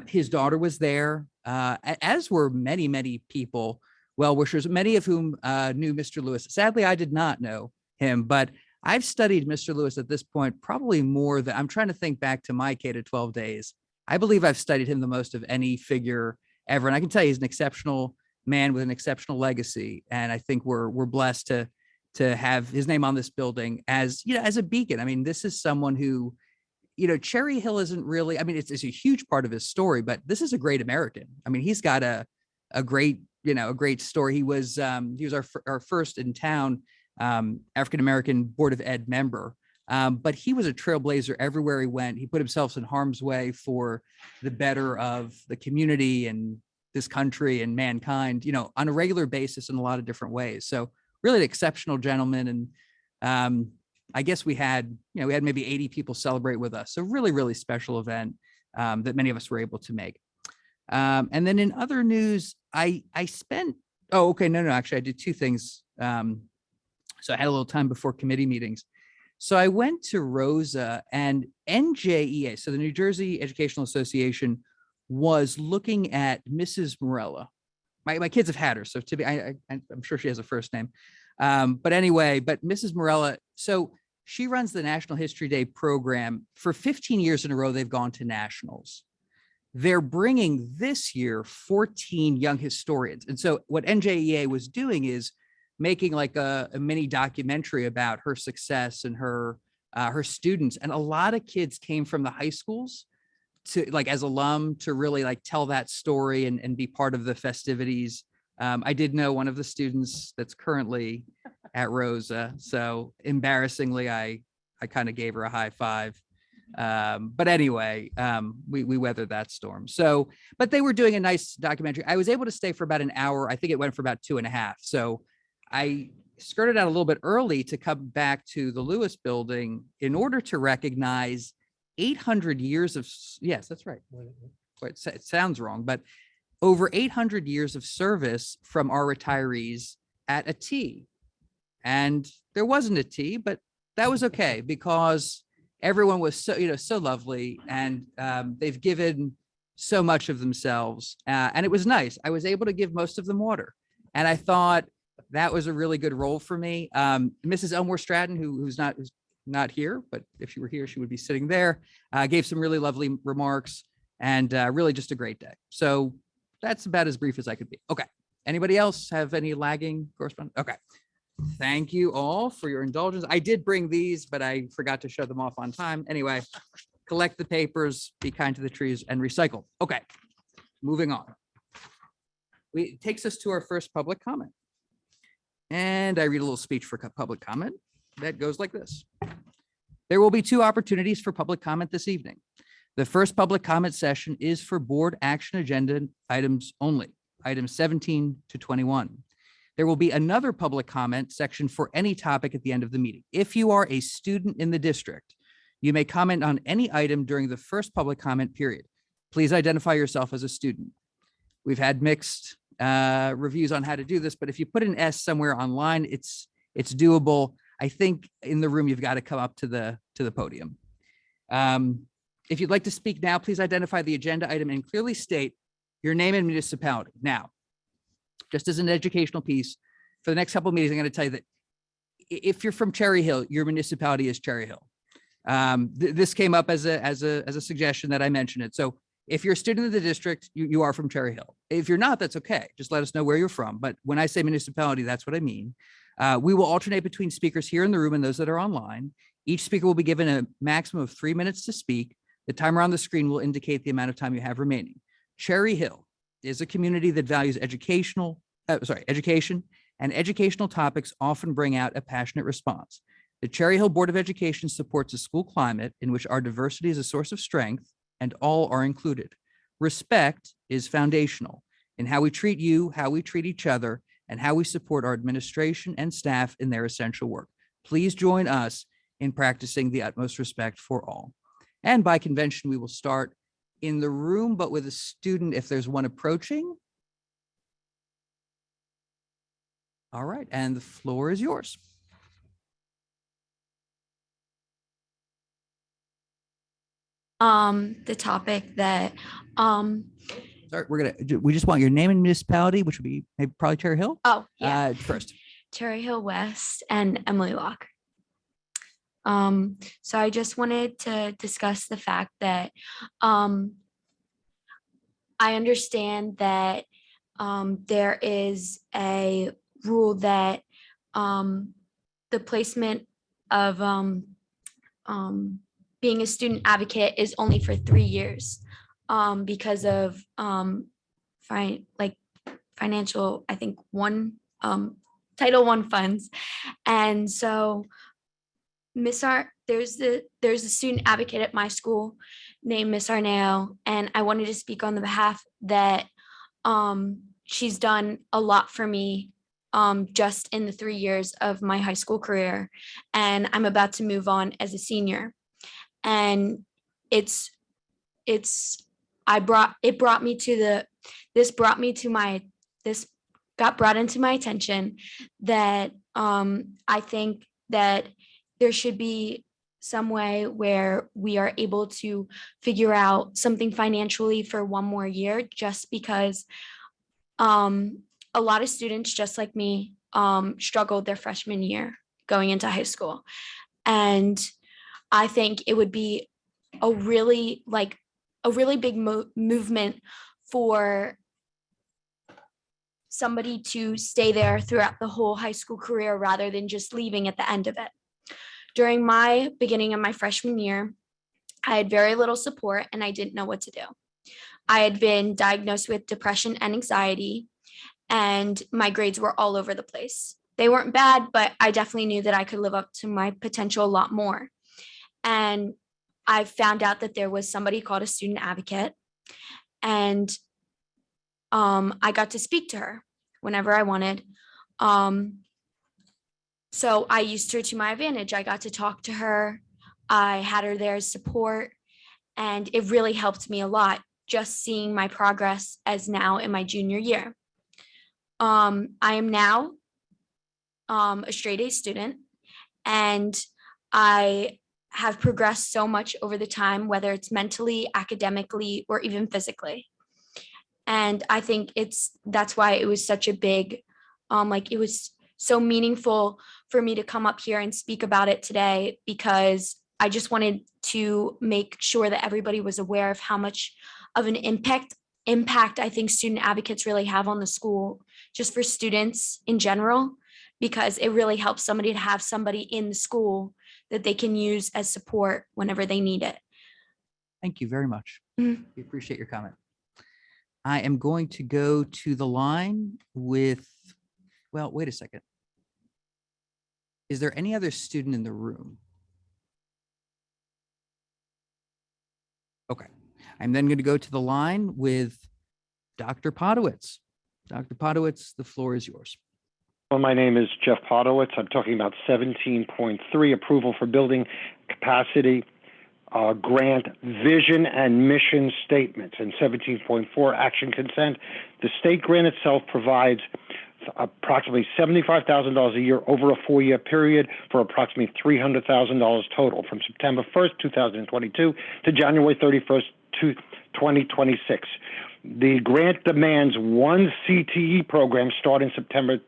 His daughter was there, as were many, many people, well-wishers, many of whom knew Mr. Lewis. Sadly, I did not know him, but I've studied Mr. Lewis at this point probably more than, I'm trying to think back to my K-12 days. I believe I've studied him the most of any figure ever. And I can tell you he's an exceptional man with an exceptional legacy. And I think we're blessed to have his name on this building as, as a beacon. I mean, this is someone who, Cherry Hill isn't really, I mean, it's a huge part of his story, but this is a great American. I mean, he's got a great, a great story. He was our first in town African-American Board of Ed member. But he was a trailblazer everywhere he went. He put himself in harm's way for the better of the community and this country and mankind, on a regular basis in a lot of different ways. So really an exceptional gentleman. And I guess we had maybe 80 people celebrate with us. So really, really special event that many of us were able to make. And then in other news, I spent, actually I did 2 things. So I had a little time before committee meetings. So I went to Rosa, and NJEA, so the New Jersey Educational Association, was looking at Mrs. Morella. My kids have had her, so I'm sure she has a first name. But Mrs. Morella, so she runs the National History Day program. For 15 years in a row, they've gone to nationals. They're bringing this year 14 young historians. And so what NJEA was doing is making a mini documentary about her success and her students. And a lot of kids came from the high schools to as alum to really tell that story and be part of the festivities. I did know one of the students that's currently at Rosa. So embarrassingly, I kind of gave her a high five. But anyway, we weathered that storm. So, but they were doing a nice documentary. I was able to stay for about an hour. I think it went for about 2.5. So I skirted out a little bit early to come back to the Lewis building in order to recognize 800 years of, yes, that's right. It sounds wrong, but over 800 years of service from our retirees at a T. And there wasn't a T, but that was okay because everyone was so, so lovely, and they've given so much of themselves. And it was nice. I was able to give most of them water. And I thought that was a really good role for me. Mrs. Elmore Stratton, who's not here, but if she were here, she would be sitting there, gave some really lovely remarks, and really just a great day. So that's about as brief as I could be. Okay. Anybody else have any lagging correspondence? Okay. Thank you all for your indulgence. I did bring these, but I forgot to show them off on time. Anyway, collect the papers, be kind to the trees, and recycle. Okay, moving on. It takes us to our first public comment. And I read a little speech for public comment that goes like this. There will be 2 opportunities for public comment this evening. The first public comment session is for board action agenda items only, items 17 to 21. There will be another public comment section for any topic at the end of the meeting. If you are a student in the district, you may comment on any item during the first public comment period. Please identify yourself as a student. We've had mixed reviews on how to do this, but if you put an S somewhere online, it's doable. I think in the room, you've got to come up to the podium. If you'd like to speak now, please identify the agenda item and clearly state your name and municipality. Now, just as an educational piece, for the next couple of meetings, I'm going to tell you that if you're from Cherry Hill, your municipality is Cherry Hill. This came up as a suggestion that I mentioned it. So if you're a student of the district, you are from Cherry Hill. If you're not, that's okay. Just let us know where you're from. But when I say municipality, that's what I mean. We will alternate between speakers here in the room and those that are online. Each speaker will be given a maximum of 3 minutes to speak. The timer on the screen will indicate the amount of time you have remaining. Cherry Hill is a community that values education, and educational topics often bring out a passionate response. The Cherry Hill Board of Education supports a school climate in which our diversity is a source of strength and all are included. Respect is foundational in how we treat you, how we treat each other, and how we support our administration and staff in their essential work. Please join us in practicing the utmost respect for all. And by convention, we will start in the room, but with a student if there's one approaching. All right, and the floor is yours. The topic that Sorry, we just want your name and municipality, which would be maybe probably Cherry Hill. oh yeah, First. Cherry Hill West and Emily Locke. So I just wanted to discuss the fact that I understand that there is a rule that the placement of being a student advocate is only for 3 years because of financial, I think Title I funds. And so there's a student advocate at my school named Miss Arnao, and I wanted to speak on the behalf that she's done a lot for me just in the 3 years of my high school career, and I'm about to move on as a senior. And this got brought into my attention that I think that there should be some way where we are able to figure out something financially for 1 more year, just because a lot of students just like me struggled their freshman year going into high school. And I think it would be a really big movement for somebody to stay there throughout the whole high school career rather than just leaving at the end of it. During my beginning of my freshman year, I had very little support and I didn't know what to do. I had been diagnosed with depression and anxiety, and my grades were all over the place. They weren't bad, but I definitely knew that I could live up to my potential a lot more. And I found out that there was somebody called a student advocate, and I got to speak to her whenever I wanted. So I used her to my advantage. I got to talk to her. I had her there as support, and it really helped me a lot just seeing my progress as now in my junior year. I am now a straight A student, and I have progressed so much over the time, whether it's mentally, academically, or even physically. And I think that's why it was such a big, it was so meaningful for me to come up here and speak about it today, because I just wanted to make sure that everybody was aware of how much of an impact I think student advocates really have on the school, just for students in general, because it really helps somebody to have somebody in the school that they can use as support whenever they need it. Thank you very much. Mhm. We appreciate your comment. I am going to go to the line with, well, wait a second. Is there any other student in the room? Okay, I'm then going to go to the line with Dr. Podowitz. Dr. Podowitz, the floor is yours. Well, my name is Jeff Podowitz. I'm talking about 17.3, approval for building capacity grant vision and mission statements, and 17.4, action consent. The state grant itself provides approximately $75,000 a year over a 4-year period for approximately $300,000 total from September 1st, 2022 to January 31st, 2026. The grant demands one CTE program start in September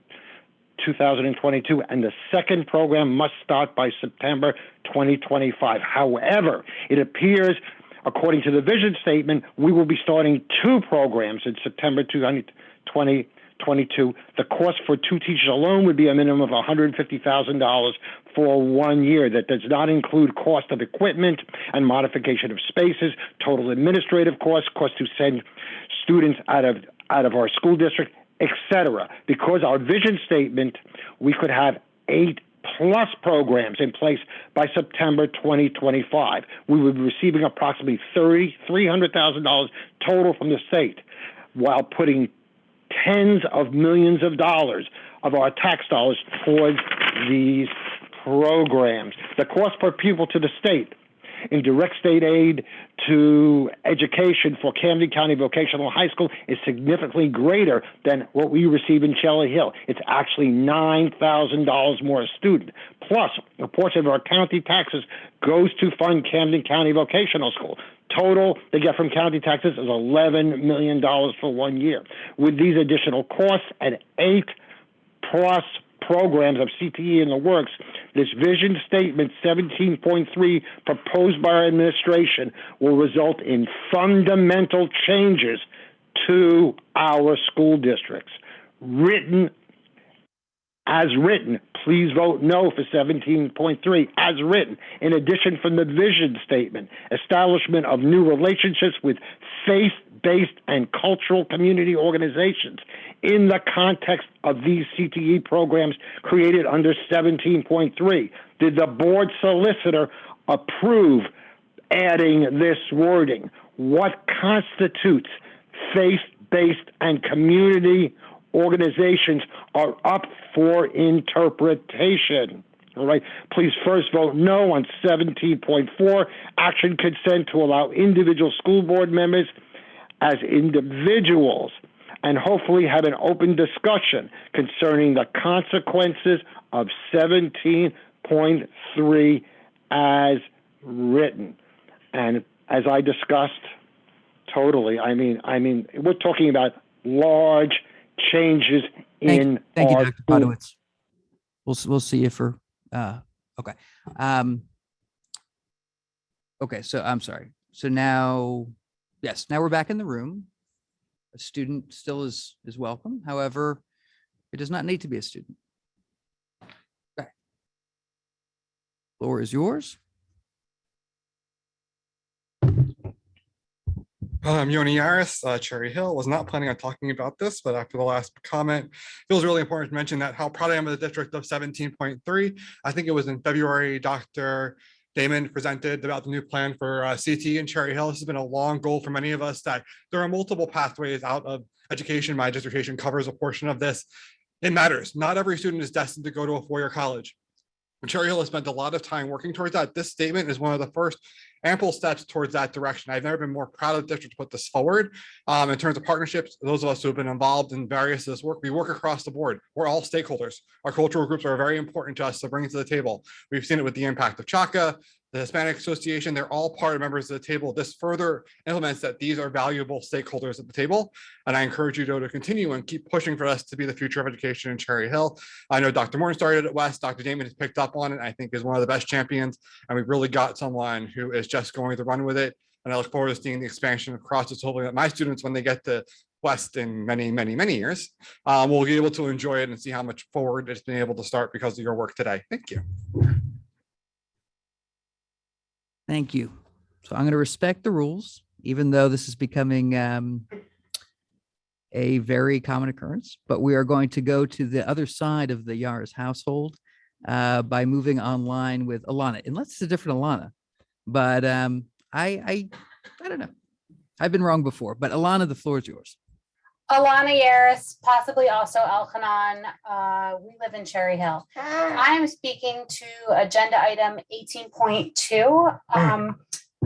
2022, and the second program must start by September 2025. However, it appears, according to the vision statement, we will be starting 2 programs in September 2022. The cost for 2 teachers alone would be a minimum of $150,000 for 1 year. That does not include cost of equipment and modification of spaces, total administrative costs, cost to send students out of our school district, etc. Because our vision statement, we could have 8+ programs in place by September 2025. We would be receiving approximately $300,000 total from the state, while putting tens of millions of dollars of our tax dollars towards these programs. The cost per pupil to the state in direct state aid to education for Camden County Vocational High School is significantly greater than what we receive in Cherry Hill. It's actually $9,000 more a student. Plus, a portion of our county taxes goes to fund Camden County Vocational School. Total they get from county taxes is $11 million for 1 year. With these additional costs and 8+ programs of CTE in the works, this vision statement 17.3 proposed by our administration will result in fundamental changes to our school districts. As written, please vote no for 17.3, as written. In addition, from the vision statement, establishment of new relationships with faith-based and cultural community organizations in the context of these CTE programs created under 17.3. Did the board solicitor approve adding this wording? What constitutes faith-based and community organizations are up for interpretation. All right, please first vote no on 17.4, action consent to allow individual school board members as individuals, and hopefully have an open discussion concerning the consequences of 17.3 as written. And as I discussed, totally, I mean, we're talking about large changes in Thank you, our Dr. school. Podowitz. We'll see you for, okay. Okay, so I'm sorry. So now, yes, now we're back in the room. A student still is welcome. However, it does not need to be a student. Okay. Floor is yours. Yoni Yaris, Cherry Hill. Was not planning on talking about this, but after the last comment, feels really important to mention that how proud I am of the district of 17.3. I think it was in February, Dr. Damon presented about the new plan for CT in Cherry Hill. This has been a long goal for many of us, that there are multiple pathways out of education. My dissertation covers a portion of this. It matters. Not every student is destined to go to a four-year college. Cherry Hill has spent a lot of time working towards that. This statement is one of the first ample steps towards that direction. I've never been more proud of the district to put this forward. In terms of partnerships, those of us who have been involved in various of this work, we work across the board. We're all stakeholders. Our cultural groups are very important to us to bring to the table. We've seen it with the impact of Chaka, the Hispanic Association. They're all part of members of the table. This further implements that these are valuable stakeholders at the table. And I encourage you to continue and keep pushing for us to be the future of education in Cherry Hill. I know Dr. Morton started at West. Dr. Damon has picked up on it. I think is one of the best champions. And we've really got someone who is just going to run with it. And I look forward to seeing the expansion across this, hopefully that my students, when they get to West in many, many, many years, will be able to enjoy it and see how much forward it's been able to start because of your work today. Thank you. Thank you. So I'm going to respect the rules, even though this is becoming a very common occurrence, but we are going to go to the other side of the Yaris household by moving online with Alana, unless it's a different Alana. But I don't know. I've been wrong before, but Alana, the floor is yours. Alana Yaris, possibly also Elkanon. We live in Cherry Hill. I am speaking to agenda item 18.2.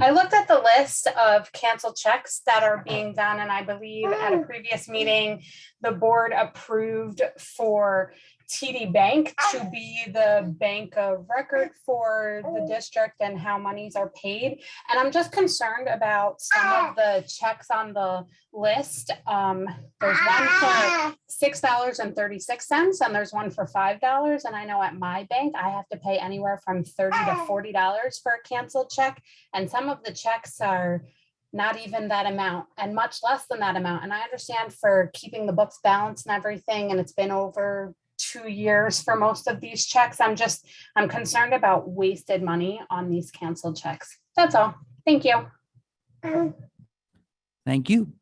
I looked at the list of canceled checks that are being done, and I believe at a previous meeting, the board approved for TD Bank to be the bank of record for the district and how monies are paid. And I'm just concerned about some of the checks on the list. There's one for $6.36 and there's one for $5. And I know at my bank, I have to pay anywhere from $30 to $40 for a canceled check. And some of the checks are not even that amount and much less than that amount. And I understand for keeping the books balanced and everything, and it's been over 2 years for most of these checks. I'm concerned about wasted money on these canceled checks. That's all. Thank you. Thank you.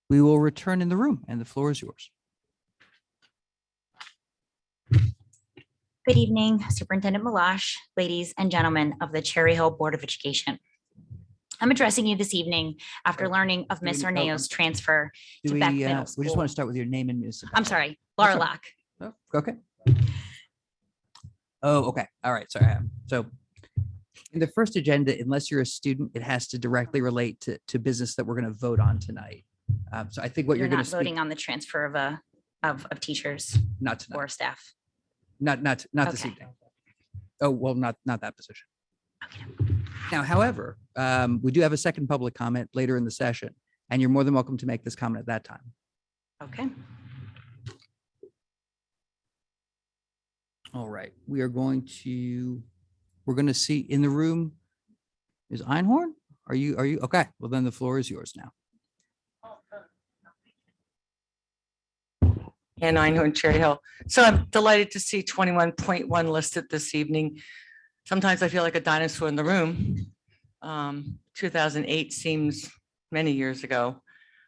We will return in the room and the floor is yours. Good evening, Superintendent Malash, ladies and gentlemen of the Cherry Hill Board of Education. I'm addressing you this evening after learning of Ms. Arneo's transfer to Beck Middle School. We just want to start with your name and municipality. I'm sorry, Laura That's Locke. Oh, okay. Oh, okay. All right. Sorry. So in the first agenda, unless you're a student, it has to directly relate to business that we're going to vote on tonight. So I think what you're going not to voting on the transfer of teachers not tonight. or staff. Not this Okay. evening. Oh, well, not that position. Now, however, we do have a second public comment later in the session, and you're more than welcome to make this comment at that time. Okay. All right, we're going to see in the room. Is Einhorn? Are you okay? Well, then the floor is yours now. And Einhorn, Cherry Hill. So I'm delighted to see 21.1 listed this evening. Sometimes I feel like a dinosaur in the room. 2008 seems many years ago.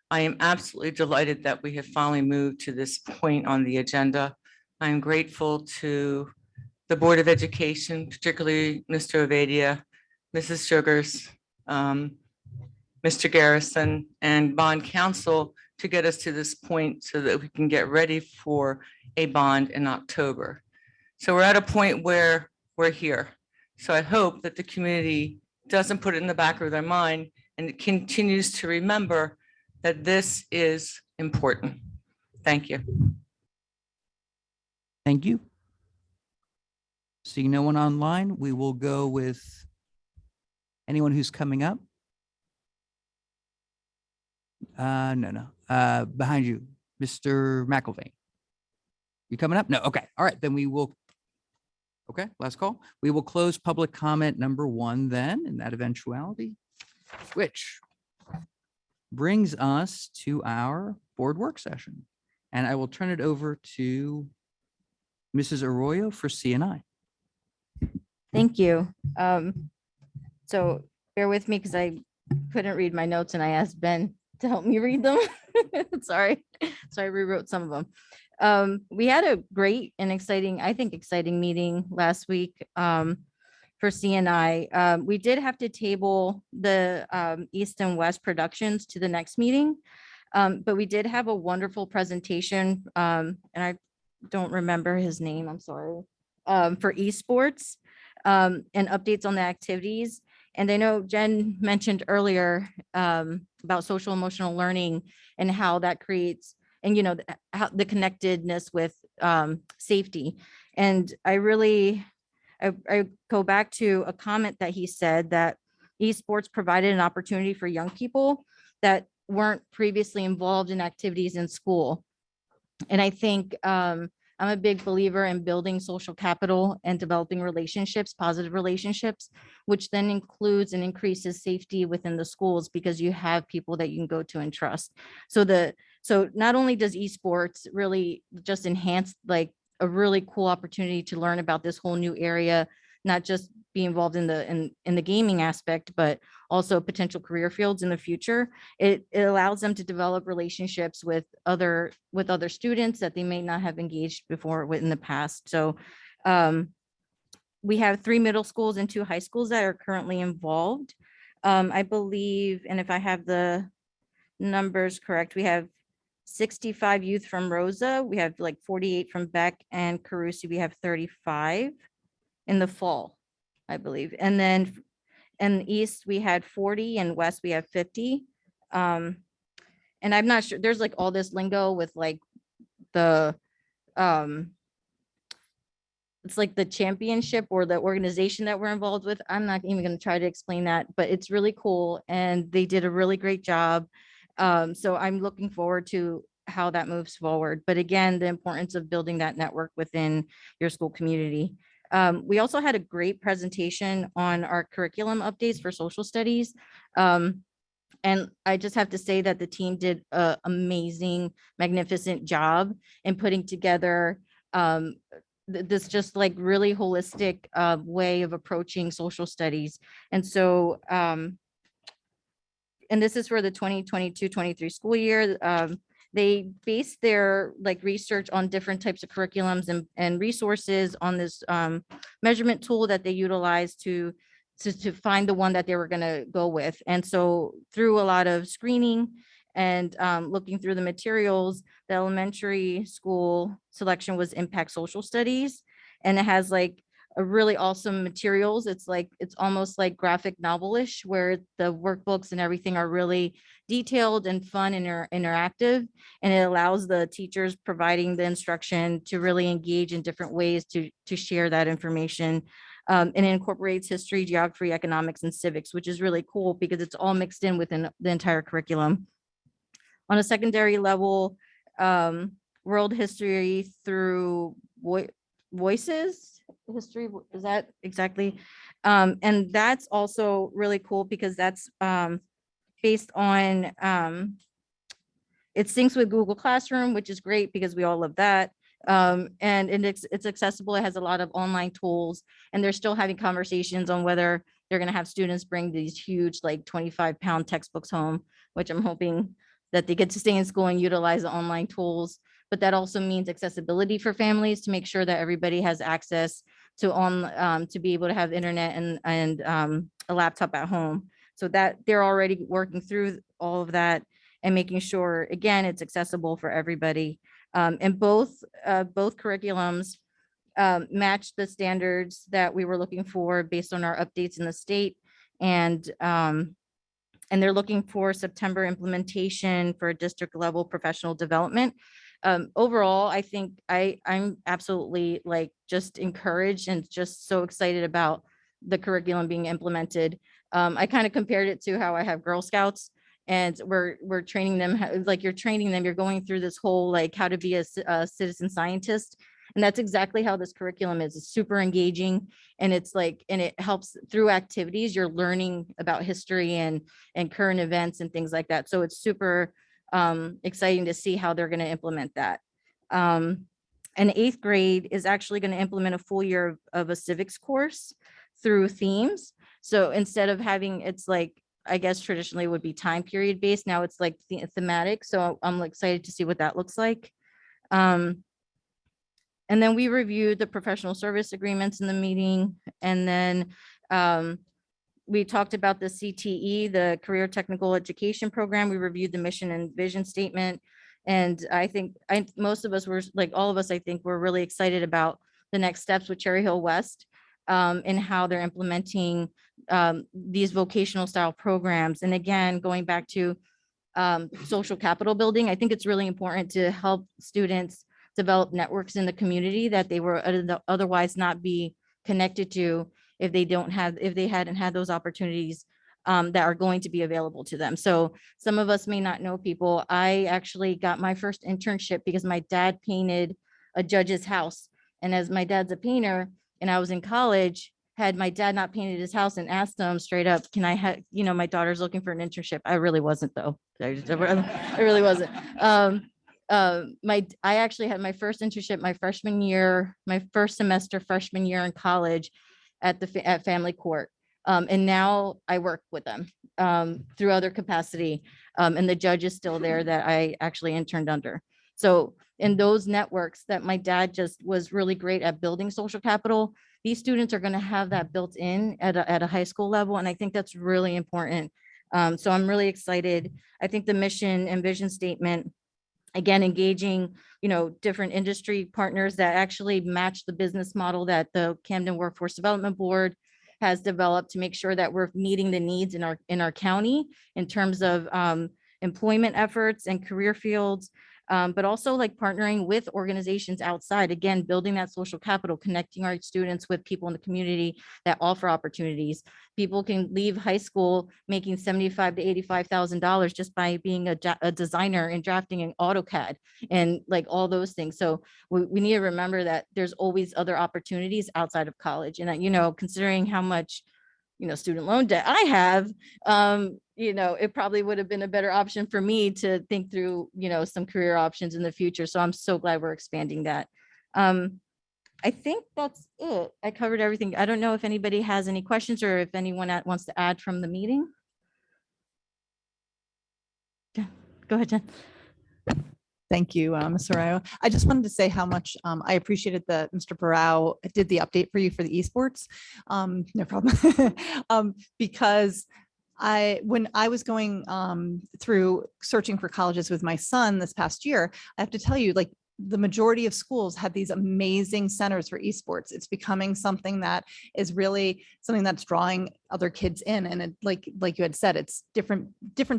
I am absolutely delighted that we have finally moved to this point on the agenda. I'm grateful to the Board of Education, particularly Mr. Ovadia, Mrs. Sugars, Mr. Garrison, and Bond Council to get us to this point so that we can get ready for a bond in October. So we're at a point where we're here. So I hope that the community doesn't put it in the back of their mind and it continues to remember that this is important. Thank you. Thank you. Seeing no one online, we will go with anyone who's coming up. No. Behind you, Mr. McIlvain. You coming up? No. Okay. All right. Then we will. Okay. Last call. We will close public comment number 1 then in that eventuality, which brings us to our board work session. And I will turn it over to Mrs. Arroyo for CNI. Thank you. So bear with me because I couldn't read my notes and I asked Ben to help me read them. Sorry. So I rewrote some of them. We had a great and exciting, I think exciting meeting last week. for CNI. We did have to table the East and West productions to the next meeting. But we did have a wonderful presentation, and I don't remember his name, I'm sorry, for esports, and updates on the activities. And I know Jen mentioned earlier about social emotional learning and how that creates, and how the connectedness with safety. And I go back to a comment that he said that esports provided an opportunity for young people that weren't previously involved in activities in school. And I think I'm a big believer in building social capital and developing relationships, positive relationships, which then includes and increases safety within the schools because you have people that you can go to and trust. So not only does esports really just enhance like a really cool opportunity to learn about this whole new area, not just be involved in the gaming aspect, but also potential career fields in the future. It allows them to develop relationships with other students that they may not have engaged before with in the past. So we have 3 middle schools and 2 high schools that are currently involved. I believe, and if I have the numbers correct, we have 65 youth from Rosa. We have like 48 from Beck, and Carusi, we have 35 in the fall, I believe. And then in East, we had 40, and West, we have 50. And I'm not sure, there's like all this lingo with like the, it's like the championship or the organization that we're involved with. I'm not even going to try to explain that, but it's really cool. And they did a really great job. So I'm looking forward to how that moves forward. But again, the importance of building that network within your school community. We also had a great presentation on our curriculum updates for social studies. And I just have to say that the team did an amazing, magnificent job in putting together this just like really holistic way of approaching social studies. And so, and this is for the 2022-23 school year. They based their like research on different types of curriculums and resources on this measurement tool that they utilize to find the one that they were going to go with. And so through a lot of screening and looking through the materials, the elementary school selection was impact social studies. And it has like a really awesome materials. It's almost like graphic novelish, where the workbooks and everything are really detailed and fun and interactive. And it allows the teachers providing the instruction to really engage in different ways to share that information. And it incorporates history, geography, economics, and civics, which is really cool because it's all mixed in within the entire curriculum. On a secondary level, world history through voices. History, is that exactly? And that's also really cool because that's based on, it syncs with Google Classroom, which is great because we all love that. And it's accessible. It has a lot of online tools, and they're still having conversations on whether they're going to have students bring these huge, like 25-pound textbooks home, which I'm hoping that they get to stay in school and utilize the online tools. But that also means accessibility for families to make sure that everybody has access to be able to have internet and a laptop at home. So that they're already working through all of that and making sure, again, it's accessible for everybody. And both curriculums match the standards that we were looking for based on our updates in the state. And they're looking for September implementation for district level professional development. Overall, I think I'm absolutely like just encouraged and just so excited about the curriculum being implemented. I kind of compared it to how I have Girl Scouts, and we're training them, like you're training them, you're going through this whole like how to be a citizen scientist. And that's exactly how this curriculum is. It's super engaging, and it's like, and it helps through activities. You're learning about history and current events and things like that. So it's super exciting to see how they're going to implement that. And 8th grade is actually going to implement a full year of a civics course through themes. So instead of having, it's like, I guess traditionally would be time period based. Now it's like thematic. So I'm excited to see what that looks like. And And then we reviewed the professional service agreements in the meeting. And then we talked about the CTE, the Career Technical Education Program. We reviewed the mission and vision statement. And I think most of us were, like all of us, I think, were really excited about the next steps with Cherry Hill West and how they're implementing these vocational style programs. And again, going back to social capital building, I think it's really important to help students develop networks in the community that they were otherwise not be connected to if they hadn't had those opportunities that are going to be available to them. So some of us may not know people. I actually got my first internship because my dad painted a judge's house. And as my dad's a painter and I was in college, had my dad not painted his house and asked him straight up, can I have, my daughter's looking for an internship. I really wasn't though. I really wasn't. I actually had my first internship my freshman year, my first semester freshman year in college at Family Court. And now I work with them through other capacity. And the judge is still there that I actually interned under. So in those networks that my dad just was really great at building social capital, these students are going to have that built in at a high school level. And I think that's really important. So I'm really excited. I think the mission and vision statement, again, engaging, different industry partners that actually match the business model that the Camden Workforce Development Board has developed to make sure that we're meeting the needs in our county in terms of employment efforts and career fields, but also like partnering with organizations outside, again, building that social capital, connecting our students with people in the community that offer opportunities. People can leave high school making $75,000 to $85,000 just by being a designer and drafting in AutoCAD and like all those things. So we need to remember that there's always other opportunities outside of college. And, considering how much student loan debt I have, it probably would have been a better option for me to think through, some career options in the future. So I'm so glad we're expanding that. I think that's it. I covered everything. I don't know if anybody has any questions or if anyone wants to add from the meeting. Yeah, go ahead, Jen. Thank you, Ms. Arroyo. I just wanted to say how much I appreciated that Mr. Barrow did the update for you for the esports. No problem. Because when I was going through searching for colleges with my son this past year, I have to tell you, like, the majority of schools have these amazing centers for esports. It's becoming something that is really something that's drawing other kids in. And it, like you had said, it's different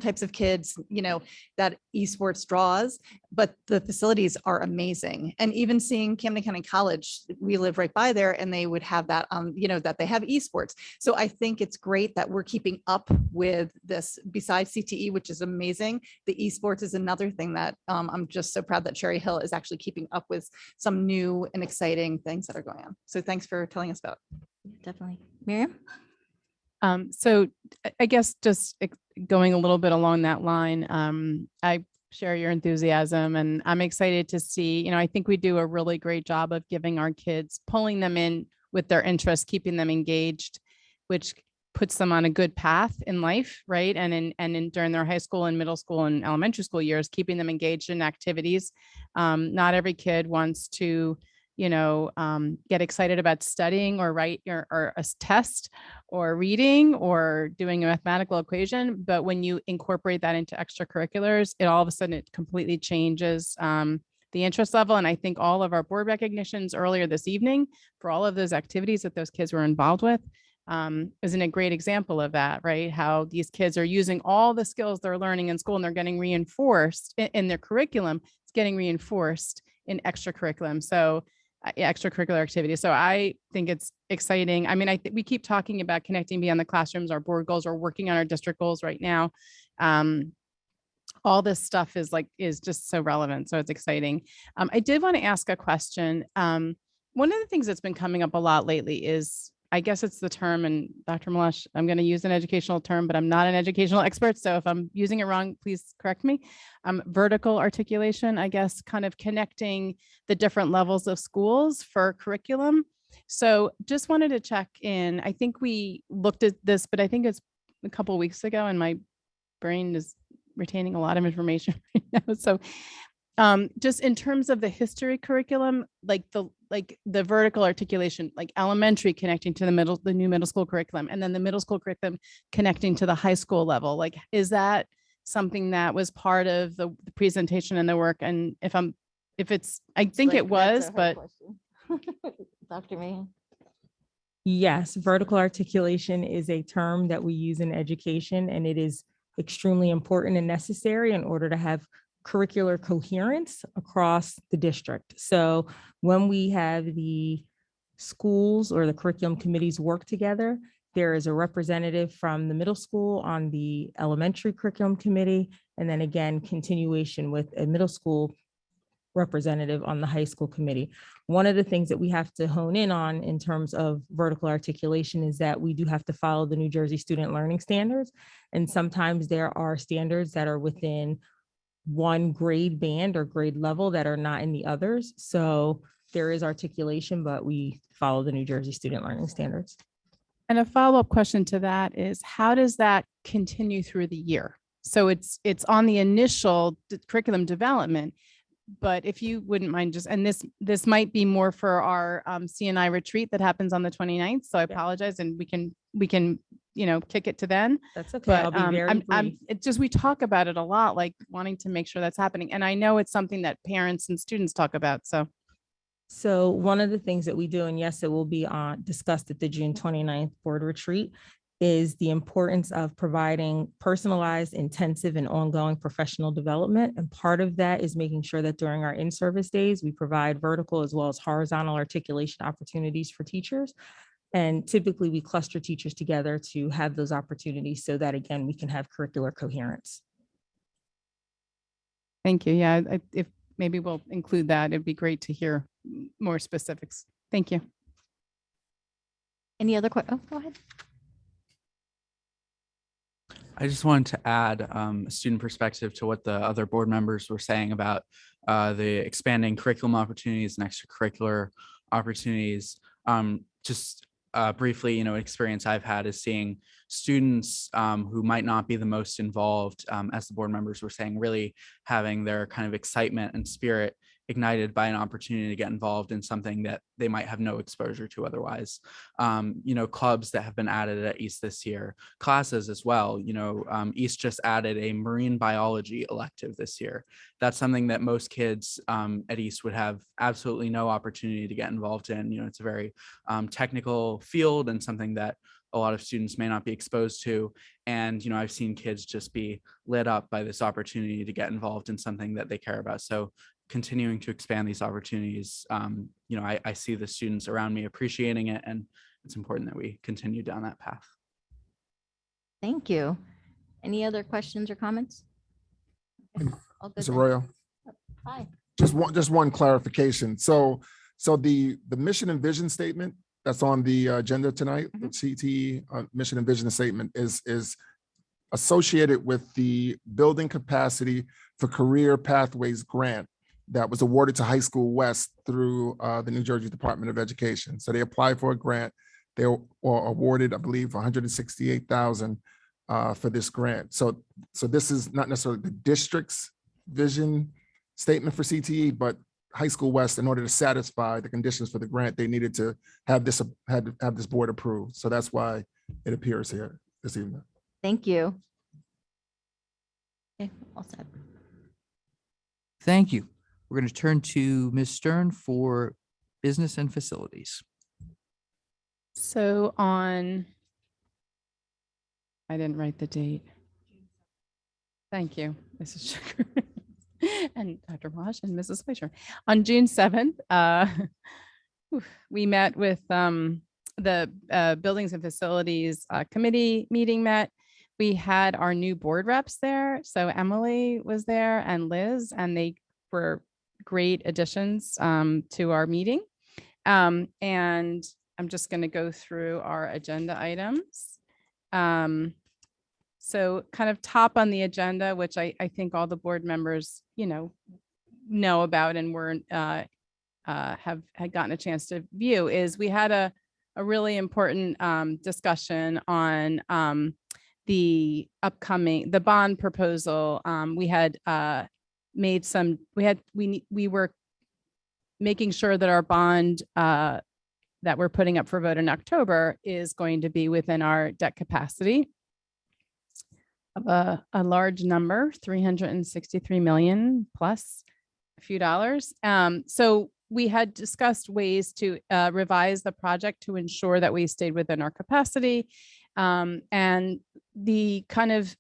types of kids, that esports draws, but the facilities are amazing. And even seeing Camden County College, we live right by there, and they would have that, that they have esports. So I think it's great that we're keeping up with this. Besides CTE, which is amazing, the esports is another thing that I'm just so proud that Cherry Hill is actually keeping up with some new and exciting things that are going on. So thanks for telling us about. Definitely. Miriam? So I guess just going a little bit along that line, I share your enthusiasm, and I'm excited to see, I think we do a really great job of giving our kids, pulling them in with their interests, keeping them engaged, which puts them on a good path in life, right? And during their high school and middle school and elementary school years, keeping them engaged in activities. Not every kid wants to, get excited about studying or write or a test or reading or doing a mathematical equation. But when you incorporate that into extracurriculars, it all of a sudden, it completely changes the interest level. And I think all of our board recognitions earlier this evening for all of those activities that those kids were involved with isn't a great example of that, right? How these kids are using all the skills they're learning in school and they're getting reinforced in their curriculum. It's getting reinforced in extracurriculum. So extracurricular activities. So I think it's exciting. I mean, we keep talking about connecting beyond the classrooms, our board goals, are working on our district goals right now. All this stuff is just so relevant. So it's exciting. I did want to ask a question. One of the things that's been coming up a lot lately is, I guess it's the term, and Dr. Malash, I'm going to use an educational term, but I'm not an educational expert. So if I'm using it wrong, please correct me. Vertical articulation, I guess, kind of connecting the different levels of schools for curriculum. So just wanted to check in. I think we looked at this, but I think it's a couple of weeks ago, and my brain is retaining a lot of information right now. So Just in terms of the history curriculum, like the vertical articulation, like elementary connecting to the new middle school curriculum, and then the middle school curriculum connecting to the high school level, like, is that something that was part of the presentation and the work? And if it's, I think it was, but Dr. Mahan. Yes, vertical articulation is a term that we use in education, and it is extremely important and necessary in order to have curricular coherence across the district. So when we have the schools or the curriculum committees work together, there is a representative from the middle school on the elementary curriculum committee, and then again, continuation with a middle school representative on the high school committee. One of the things that we have to hone in on in terms of vertical articulation is that we do have to follow the New Jersey Student Learning Standards. And sometimes there are standards that are within one grade band or grade level that are not in the others. So there is articulation, but we follow the New Jersey Student Learning Standards. And a follow-up question to that is, how does that continue through the year? So it's on the initial curriculum development, but if you wouldn't mind just, and this might be more for our CNI retreat that happens on the 29th. So I apologize, and we can, kick it to then. That's okay. But I'll be very brief. it's just, we talk about it a lot, like wanting to make sure that's happening. And I know it's something that parents and students talk about. So one of the things that we do, and yes, it will be discussed at the June 29th board retreat, is the importance of providing personalized, intensive, and ongoing professional development. And part of that is making sure that during our in-service days, we provide vertical as well as horizontal articulation opportunities for teachers. And typically we cluster teachers together to have those opportunities so that, again, we can have curricular coherence. Thank you. Yeah, if maybe we'll include that, it'd be great to hear more specifics. Thank you. Any other questions? Oh, go ahead. I just wanted to add a student perspective to what the other board members were saying about the expanding curriculum opportunities and extracurricular opportunities. Just briefly, experience I've had is seeing students who might not be the most involved, as the board members were saying, really having their kind of excitement and spirit ignited by an opportunity to get involved in something that they might have no exposure to otherwise. Clubs that have been added at East this year, classes as well. East just added a marine biology elective this year. That's something that most kids at East would have absolutely no opportunity to get involved in. It's a very technical field and something that a lot of students may not be exposed to. And, I've seen kids just be lit up by this opportunity to get involved in something that they care about. So continuing to expand these opportunities, I see the students around me appreciating it, and it's important that we continue down that path. Thank you. Any other questions or comments? All good Mr. then. Royal, Hi. just one clarification. So the mission and vision statement that's on the agenda tonight, the CTE mission and vision statement is associated with the building capacity for career pathways grant that was awarded to High School West through the New Jersey Department of Education. So they applied for a grant. They were awarded, I believe, $168,000 for this grant. So this is not necessarily the district's vision statement for CTE, but High School West, in order to satisfy the conditions for the grant, they needed to have this board approved. So that's why it appears here this evening. Thank you. Okay, all set. Thank you. We're going to turn to Ms. Stern for business and facilities. So I didn't write the date. Thank you, Mrs. Sugar and Dr. Wash and Mrs. Fleischer. On June 7th, we met with the Buildings and Facilities Committee meeting met. We had our new board reps there. So Emily was there and Liz, and they were great additions to our meeting. And I'm just going to go through our agenda items. So kind of top on the agenda, which I think all the board members, know about and have had gotten a chance to view, is we had a really important discussion on the bond proposal. We had made some, we were making sure that our bond that we're putting up for vote in October is going to be within our debt capacity of a large number, 363 million plus a few dollars. So we had discussed ways to revise the project to ensure that we stayed within our capacity. And the kind of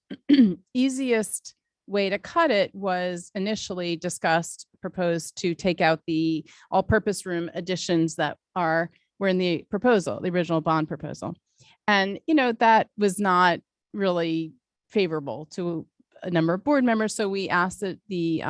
easiest way to cut it was initially proposed to take out the all-purpose room additions that were in the proposal, the original bond proposal. And, that was not really favorable to a number of board members. So we asked that the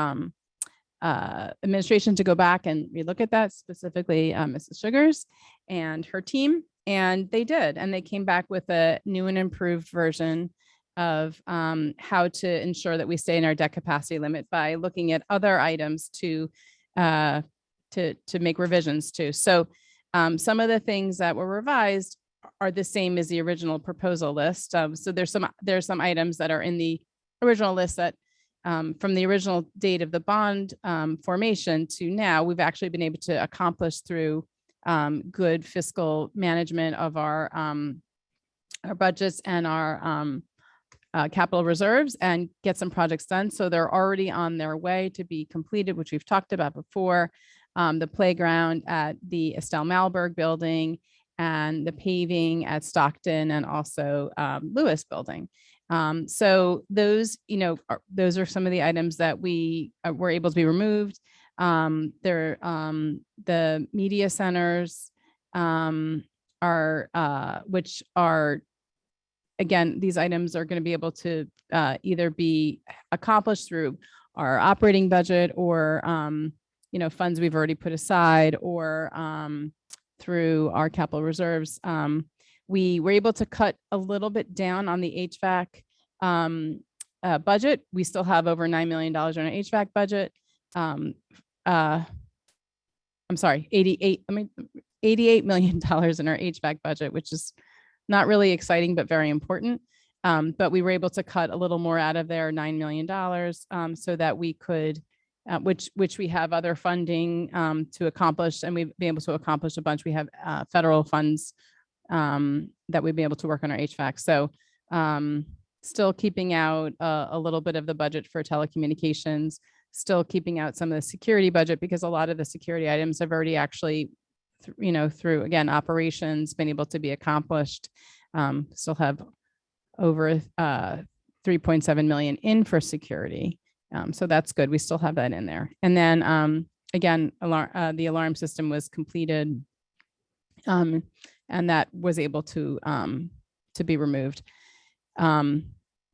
administration to go back and relook at that, specifically Mrs. Sugars and her team. And they did. And they came back with a new and improved version of how to ensure that we stay in our debt capacity limit by looking at other items to make revisions to. So some of the things that were revised are the same as the original proposal list. So there's some items that are in the original list that from the original date of the bond formation to now, we've actually been able to accomplish through good fiscal management of our budgets and our capital reserves and get some projects done. So they're already on their way to be completed, which we've talked about before. The playground at the Estelle Malberg building and the paving at Stockton and also Lewis building. So those, those are some of the items that we were able to be removed. The media centers which are, again, these items are going to be able to either be accomplished through our operating budget or, funds we've already put aside or through our capital reserves. We were able to cut a little bit down on the HVAC budget. We still have over $9 million on our HVAC budget. I'm sorry, $88 million in our HVAC budget, which is not really exciting, but very important. But we were able to cut a little more out of there, $9 million, so that we could, which we have other funding to accomplish, and we've been able to accomplish a bunch. We have federal funds that we'd be able to work on our HVAC. So still keeping out a little bit of the budget for telecommunications, still keeping out some of the security budget because a lot of the security items have already actually, through, again, operations, been able to be accomplished. Still have over 3.7 million in for security. So that's good. We still have that in there. And then again, the alarm system was completed and that was able to be removed.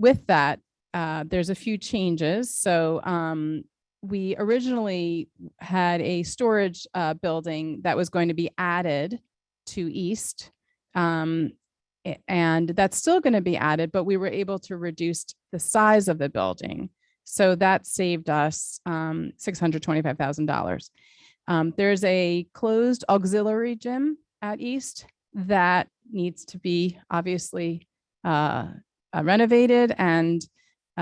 With that, there's a few changes. So we originally had a storage building that was going to be added to East. And that's still going to be added, but we were able to reduce the size of the building. So that saved us $625,000. There's a closed auxiliary gym at East that needs to be obviously renovated and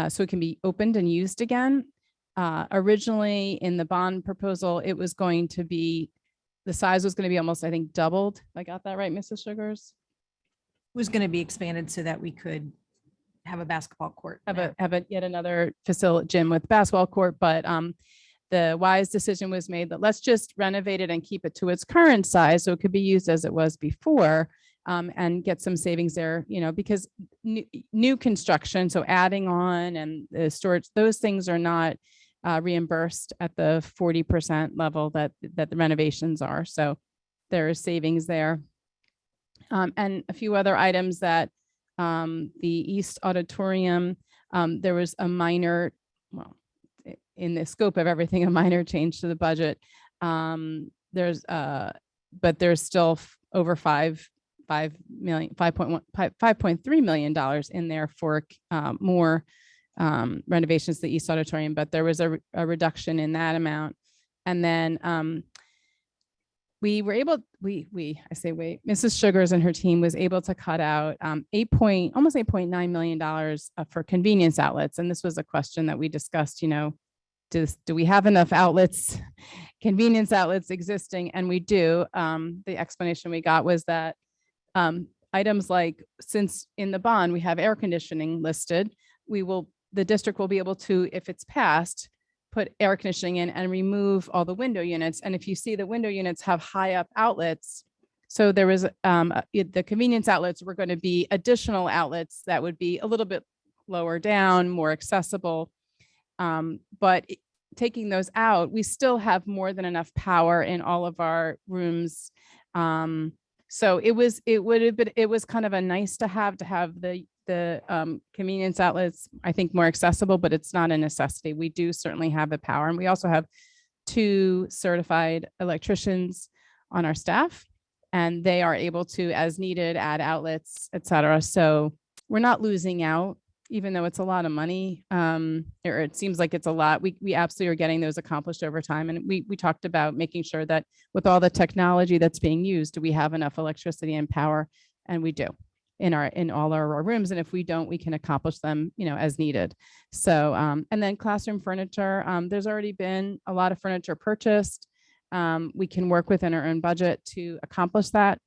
so it can be opened and used again. Originally in the bond proposal, it was going to be, the size was going to be almost, I think, doubled. I got that right, Mrs. Sugars? Was going to be expanded so that we could have a basketball court. Have yet another facility gym with basketball court, but the wise decision was made that let's just renovate it and keep it to its current size so it could be used as it was before, and get some savings there, because new construction, so adding on and the storage, those things are not reimbursed at the 40% level that the renovations are. So there is savings there. And a few other items that the East Auditorium, there was a minor, in the scope of everything, a minor change to the budget. But there's still over $5.3 million in there for more renovations to the East Auditorium, but there was a reduction in that amount. And then we were able, Mrs. Sugars and her team was able to cut out almost $8.9 million for convenience outlets. And this was a question that we discussed, do we have enough outlets, convenience outlets existing? And we do. The explanation we got was that items like, since in the bond, we have air conditioning listed, the district will be able to, if it's passed, put air conditioning in and remove all the window units. And if you see, the window units have high up outlets. So there was the convenience outlets were going to be additional outlets that would be a little bit lower down, more accessible. But taking those out, we still have more than enough power in all of our rooms. So it was kind of a nice to have the convenience outlets, I think, more accessible, but it's not a necessity. We do certainly have the power. And we also have 2 certified electricians on our staff, and they are able to, as needed, add outlets, et cetera. So we're not losing out, even though it's a lot of money, or it seems like it's a lot. We absolutely are getting those accomplished over time. And we talked about making sure that with all the technology that's being used, do we have enough electricity and power? And we do in all our rooms. And if we don't, we can accomplish them, as needed. So, and then classroom furniture, there's already been a lot of furniture purchased. We can work within our own budget to accomplish that.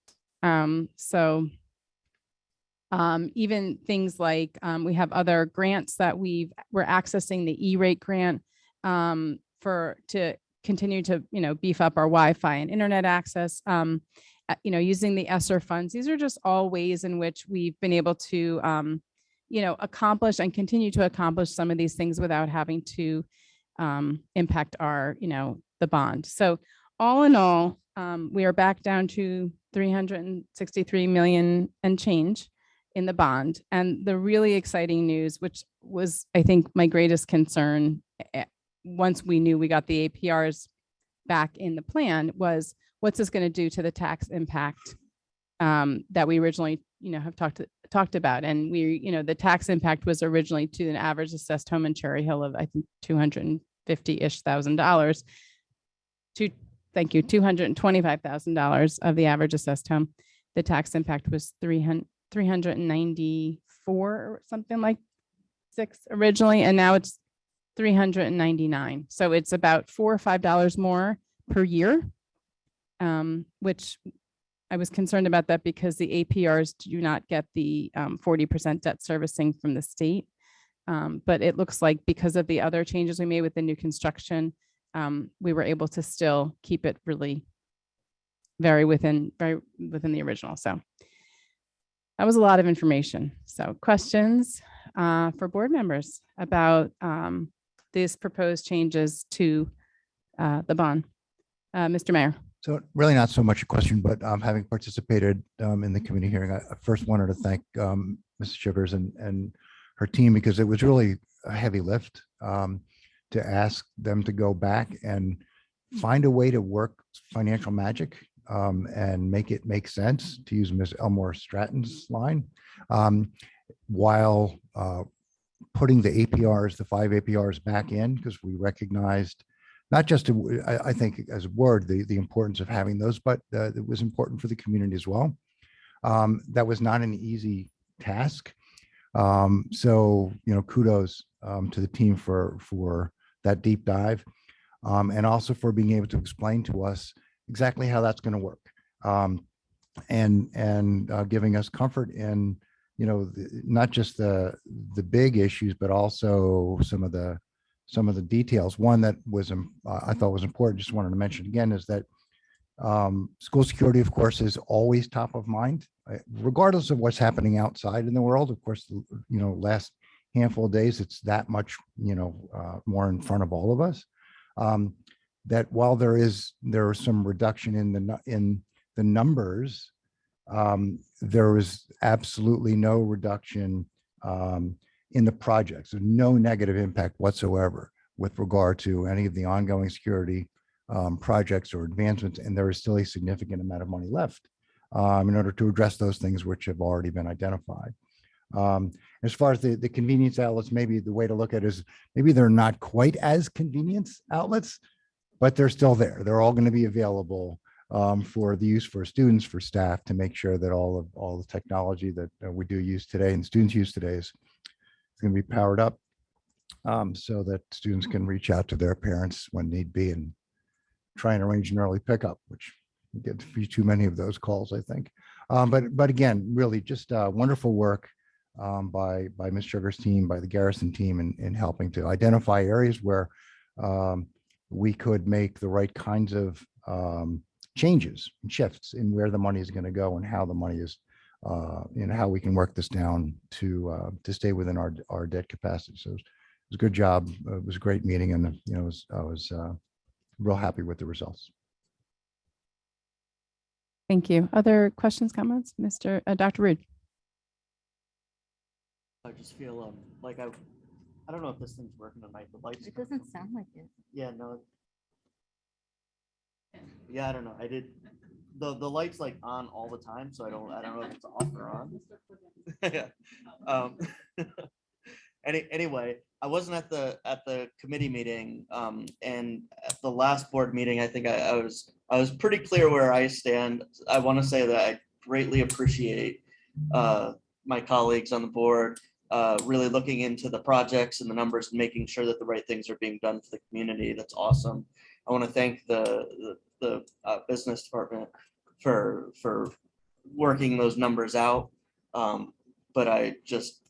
Even things like we have other grants that we're accessing, the E-rate grant to continue to beef up our Wi-Fi and internet access. Using the ESSER funds. These are just all ways in which we've been able to accomplish and continue to accomplish some of these things without having to impact our the bond. So all in all, we are back down to 363 million and change in the bond. And the really exciting news, which was, I think, my greatest concern once we knew we got the APRs back in the plan, was what's this going to do to the tax impact that we originally, have talked about. And the tax impact was originally to an average assessed home in Cherry Hill of, I think, $250,000-ish. $225,000 of the average assessed home. The tax impact was 394 or something like 6 originally, and now it's 399. So it's about $4 or $5 more per year, which I was concerned about that because the APRs do not get the 40% debt servicing from the state. But it looks like because of the other changes we made with the new construction, we were able to still keep it really very within the original. So that was a lot of information. So questions for board members about these proposed changes to the bond? Mr. Mayor. So really not so much a question, but having participated in the committee hearing, I first wanted to thank Mrs. Shivers and her team, because it was really a heavy lift to ask them to go back and find a way to work financial magic and make it make sense, to use Ms. Elmore Stratton's line, while putting the APRs, the 5 APRs back in, because we recognized not just, I think, as a board, the importance of having those, but it was important for the community as well. That was not an easy task. So, kudos to the team for that deep dive, and also for being able to explain to us exactly how that's going to work, and giving us comfort in, not just the big issues, but also some of the details. One that was I thought was important, just wanted to mention again, is that school security, of course, is always top of mind, regardless of what's happening outside in the world. Of course, last handful of days, it's that much, more in front of all of us. That while there is some reduction in the numbers, there was absolutely no reduction in the projects, no negative impact whatsoever with regard to any of the ongoing security projects or advancements. And there is still a significant amount of money left in order to address those things which have already been identified. As far as the convenience outlets, maybe the way to look at it is maybe they're not quite as convenience outlets, but they're still there. They're all going to be available for the use for students, for staff, to make sure that all the technology that we do use today and students use today is going to be powered up. so that students can reach out to their parents when need be and try and arrange an early pickup, which we get too many of those calls, I think. But again, really just wonderful work by Ms. Sugar's team, by the Garrison team in helping to identify areas where we could make the right kinds of changes and shifts in where the money is going to go and how the money is, how we can work this down to stay within our debt capacity. So it was a good job. It was a great meeting, and I was real happy with the results. Thank you. Other questions, comments, Dr. Rude? I just feel like I don't know if this thing's working tonight. The lights. It doesn't sound like it. Yeah, no. Yeah, I don't know. I did the lights like on all the time, so I don't know if it's off or on. Yeah. Anyway, I wasn't at the committee meeting, and at the last board meeting, I think I was pretty clear where I stand. I want to say that I greatly appreciate my colleagues on the board really looking into the projects and the numbers and making sure that the right things are being done for the community. That's awesome. I want to thank the business department for working those numbers out. But I just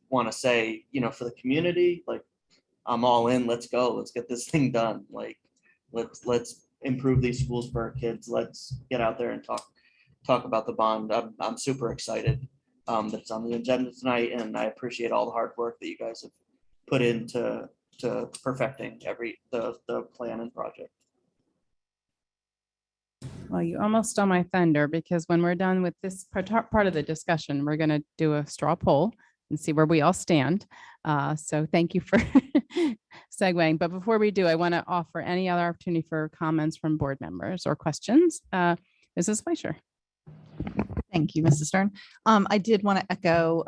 want to say, for the community, like, I'm all in. Let's go. Let's get this thing done. Like, let's improve these schools for our kids. Let's get out there and talk about the bond. I'm super excited that it's on the agenda tonight, and I appreciate all the hard work that you guys have put into perfecting the plan and project. Well, you almost stole my thunder, because when we're done with this part of the discussion, we're going to do a straw poll and see where we all stand. So thank you for segueing. But before we do, I want to offer any other opportunity for comments from board members or questions. Mrs. Fleischer. Thank you, Mrs. Stern. I did want to echo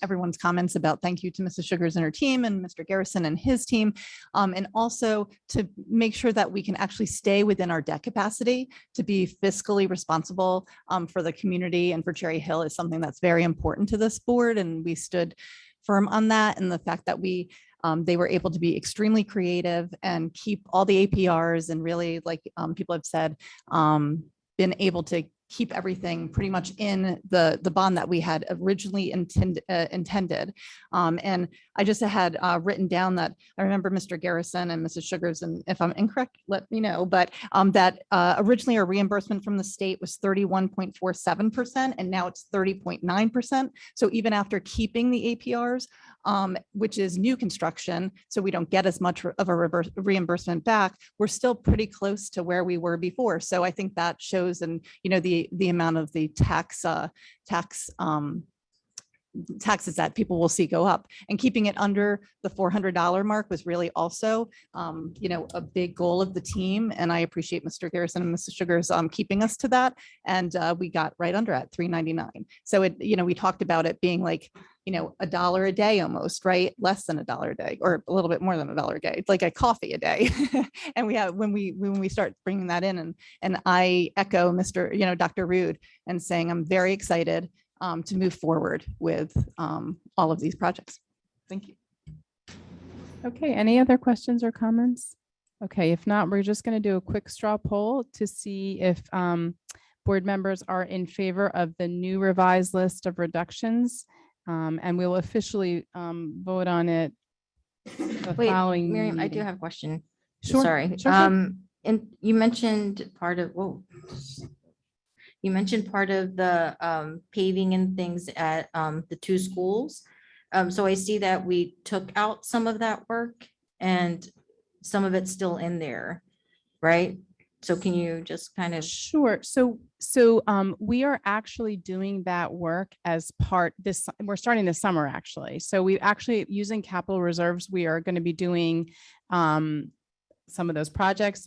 everyone's comments about thank you to Mrs. Sugars and her team and Mr. Garrison and his team, and also to make sure that we can actually stay within our debt capacity to be fiscally responsible for the community and for Cherry Hill is something that's very important to this board, and we stood firm on that. And the fact that they were able to be extremely creative and keep all the APRs and really, like people have said, been able to keep everything pretty much in the bond that we had originally intended. And I just had written down that I remember Mr. Garrison and Mrs. Sugars, and if I'm incorrect, let me know, but that originally our reimbursement from the state was 31.47%, and now it's 30.9%. So even after keeping the APRs, which is new construction, so we don't get as much of a reimbursement back, we're still pretty close to where we were before. So I think that shows, and the amount of the taxes that people will see go up, and keeping it under the $400 mark was really also, a big goal of the team. And I appreciate Mr. Garrison and Mrs. Sugars keeping us to that. And we got right under at $3.99. So we talked about it being like, $1 a day almost, right? Less than $1 a day, or a little bit more than $1 a day. It's like a coffee a day. And we have, when we start bringing that in, and I echo Dr. Rude and saying, I'm very excited to move forward with all of these projects. Thank you. Okay, any other questions or comments? Okay, if not, we're just going to do a quick straw poll to see if board members are in favor of the new revised list of reductions. And we'll officially vote on it the Wait, following Miriam, I do meeting. have a question. Sure, Sorry. sure. And you mentioned part of, the paving and things at the two schools. So I see that we took out some of that work and some of it's still in there, right? So can you just kind of? Sure. So we are actually doing that work as we're starting this summer, actually. So we actually, using capital reserves, we are going to be doing some of those projects.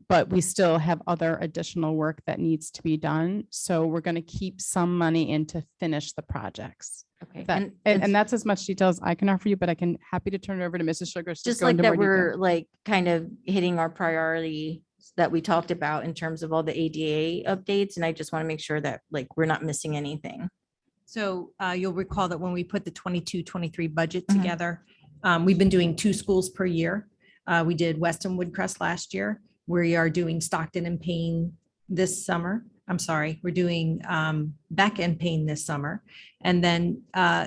But we still have other additional work that needs to be done. So we're going to keep some money in to finish the projects. Okay. And that's as much detail as I can offer you, but I can happy to turn it over to Mrs. Sugars. Just like that, we're like kind of hitting our priority that we talked about in terms of all the ADA updates. And I just want to make sure that like we're not missing anything. So you'll recall that when we put the 22-23 budget together, We've been doing 2 schools per year. We did Weston Woodcrest last year. We are doing Stockton and Payne this summer. I'm sorry, we're doing Beck and Payne this summer. And then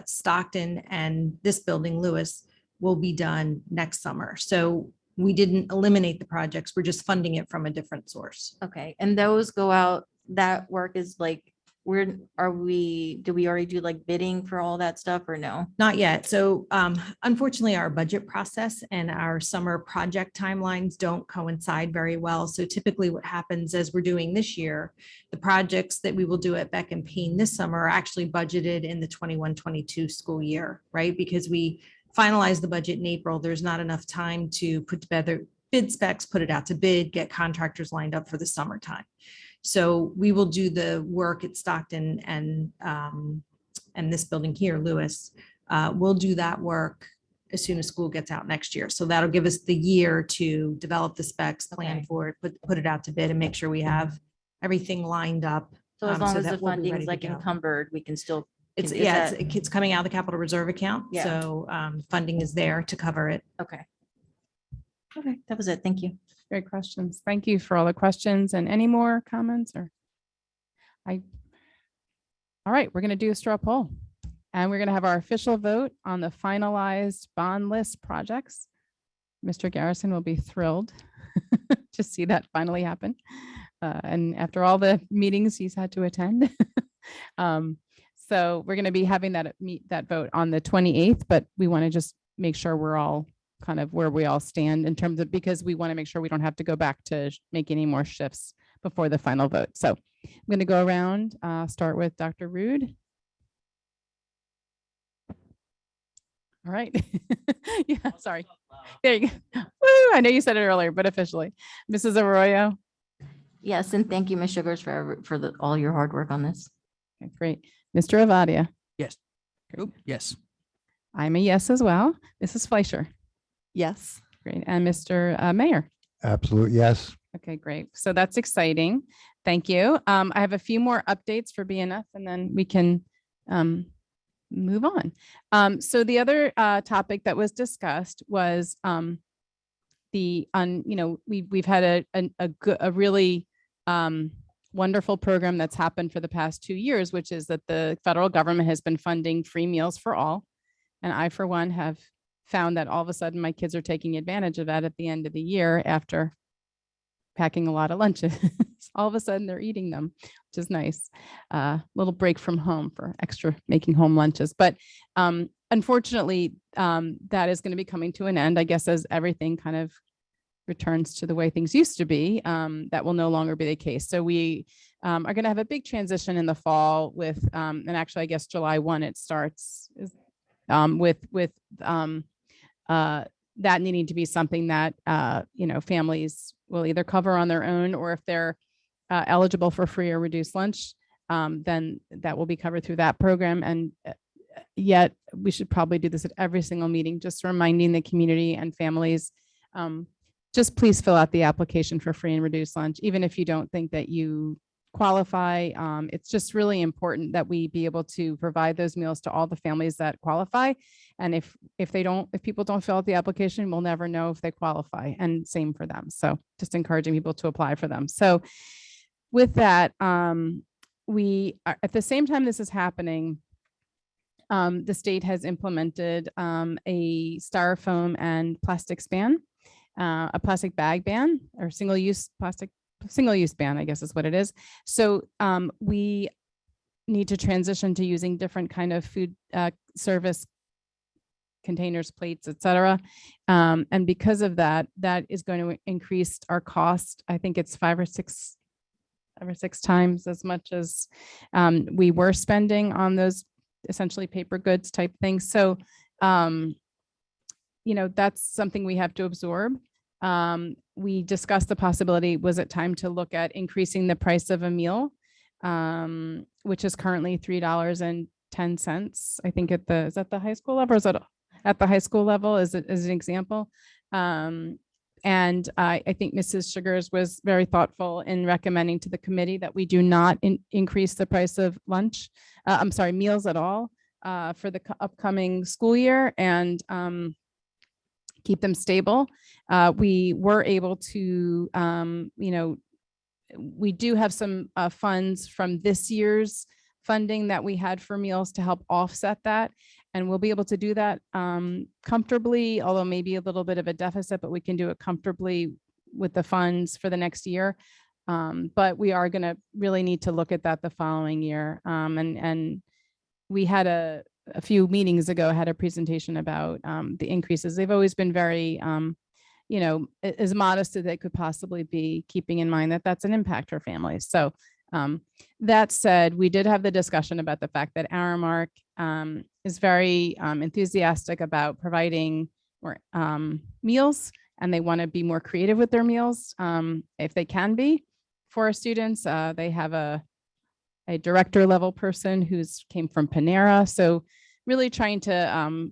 Stockton and this building, Lewis, will be done next summer. So we didn't eliminate the projects. We're just funding it from a different source. Okay, and those go out, that work is like, do we already do like bidding for all that stuff or no? Not yet. So unfortunately, our budget process and our summer project timelines don't coincide very well. So typically what happens as we're doing this year, the projects that we will do at Beck and Payne this summer are actually budgeted in the 21-22 school year, right? Because we finalize the budget in April. There's not enough time to put together bid specs, put it out to bid, get contractors lined up for the summertime. So we will do the work at Stockton and this building here, Lewis. We'll do that work as soon as school gets out next year. So that'll give us the year to develop the specs, plan for it, put it out to bid and make sure we have everything lined up. So as long as the that we'll be funding ready is to like go. encumbered, we can still. It's, is yeah, that- it's coming out of the capital reserve account. Yeah. So funding is there to cover it. Okay. Okay, that was it. Thank you. Great questions. Thank you for all the questions. And any more comments or? All right, we're going to do a straw poll. And we're going to have our official vote on the finalized Bondless projects. Mr. Garrison will be thrilled to see that finally happen. And after all the meetings he's had to attend. So we're going to be having that vote on the 28th, but we want to just make sure we're all kind of where we all stand in terms of, because we want to make sure we don't have to go back to make any more shifts before the final vote. So I'm going to go around, start with Dr. Rude. All right. Yeah, sorry. There you go. Woo, I know you said it earlier, but officially. Mrs. Arroyo. Yes, and thank you, Ms. Sugars, for all your hard work on this. Okay, great. Mr. Avadia. Yes. Yes. I'm a yes as well. Mrs. Fleischer. Yes. Great. And Mr. Mayor. Absolute yes. Okay, great. So that's exciting. Thank you. I have a few more updates for BNF and then we can move on. So the other topic that was discussed was we've had a really wonderful program that's happened for the past 2 years, which is that the federal government has been funding free meals for all. And I, for one, have found that all of a sudden my kids are taking advantage of that at the end of the year after packing a lot of lunches. All of a sudden they're eating them, which is nice. Little break from home for extra making home lunches. But unfortunately, that is going to be coming to an end, I guess, as everything kind of returns to the way things used to be. That will no longer be the case. So we are going to have a big transition in the fall with, and actually, I guess July 1 it starts with that needing to be something that families will either cover on their own, or if they're eligible for free or reduced lunch, then that will be covered through that program. And yet we should probably do this at every single meeting, just reminding the community and families, just please fill out the application for free and reduced lunch, even if you don't think that you qualify. It's just really important that we be able to provide those meals to all the families that qualify. And if people don't fill out the application, we'll never know if they qualify, and same for them. So just encouraging people to apply for them. So with that, we are, at the same time this is happening, the state has implemented a styrofoam and plastics ban, a plastic bag ban, or single-use ban, I guess is what it is. So we need to transition to using different kind of food service containers, plates, etc. And because of that, that is going to increase our cost. I think it's 5 or 6 times as much as we were spending on those essentially paper goods type things. So, that's something we have to absorb. We discussed the possibility, was it time to look at increasing the price of a meal, which is currently $3.10. I think is that the high school level, or is it at the high school level as an example? And I think Mrs. Sugars was very thoughtful in recommending to the committee that we do not increase the price of meals at all for the upcoming school year. And keep them stable. We were able to, we do have some funds from this year's funding that we had for meals to help offset that. And we'll be able to do that comfortably, although maybe a little bit of a deficit, but we can do it comfortably with the funds for the next year. But we are going to really need to look at that the following year. And we had a few meetings ago, had a presentation about the increases. They've always been very, as modest as they could possibly be, keeping in mind that that's an impact for families. So that said, we did have the discussion about the fact that Aramark is very enthusiastic about providing more meals, and they want to be more creative with their meals if they can be for our students. They have a director level person who's came from Panera. So really trying to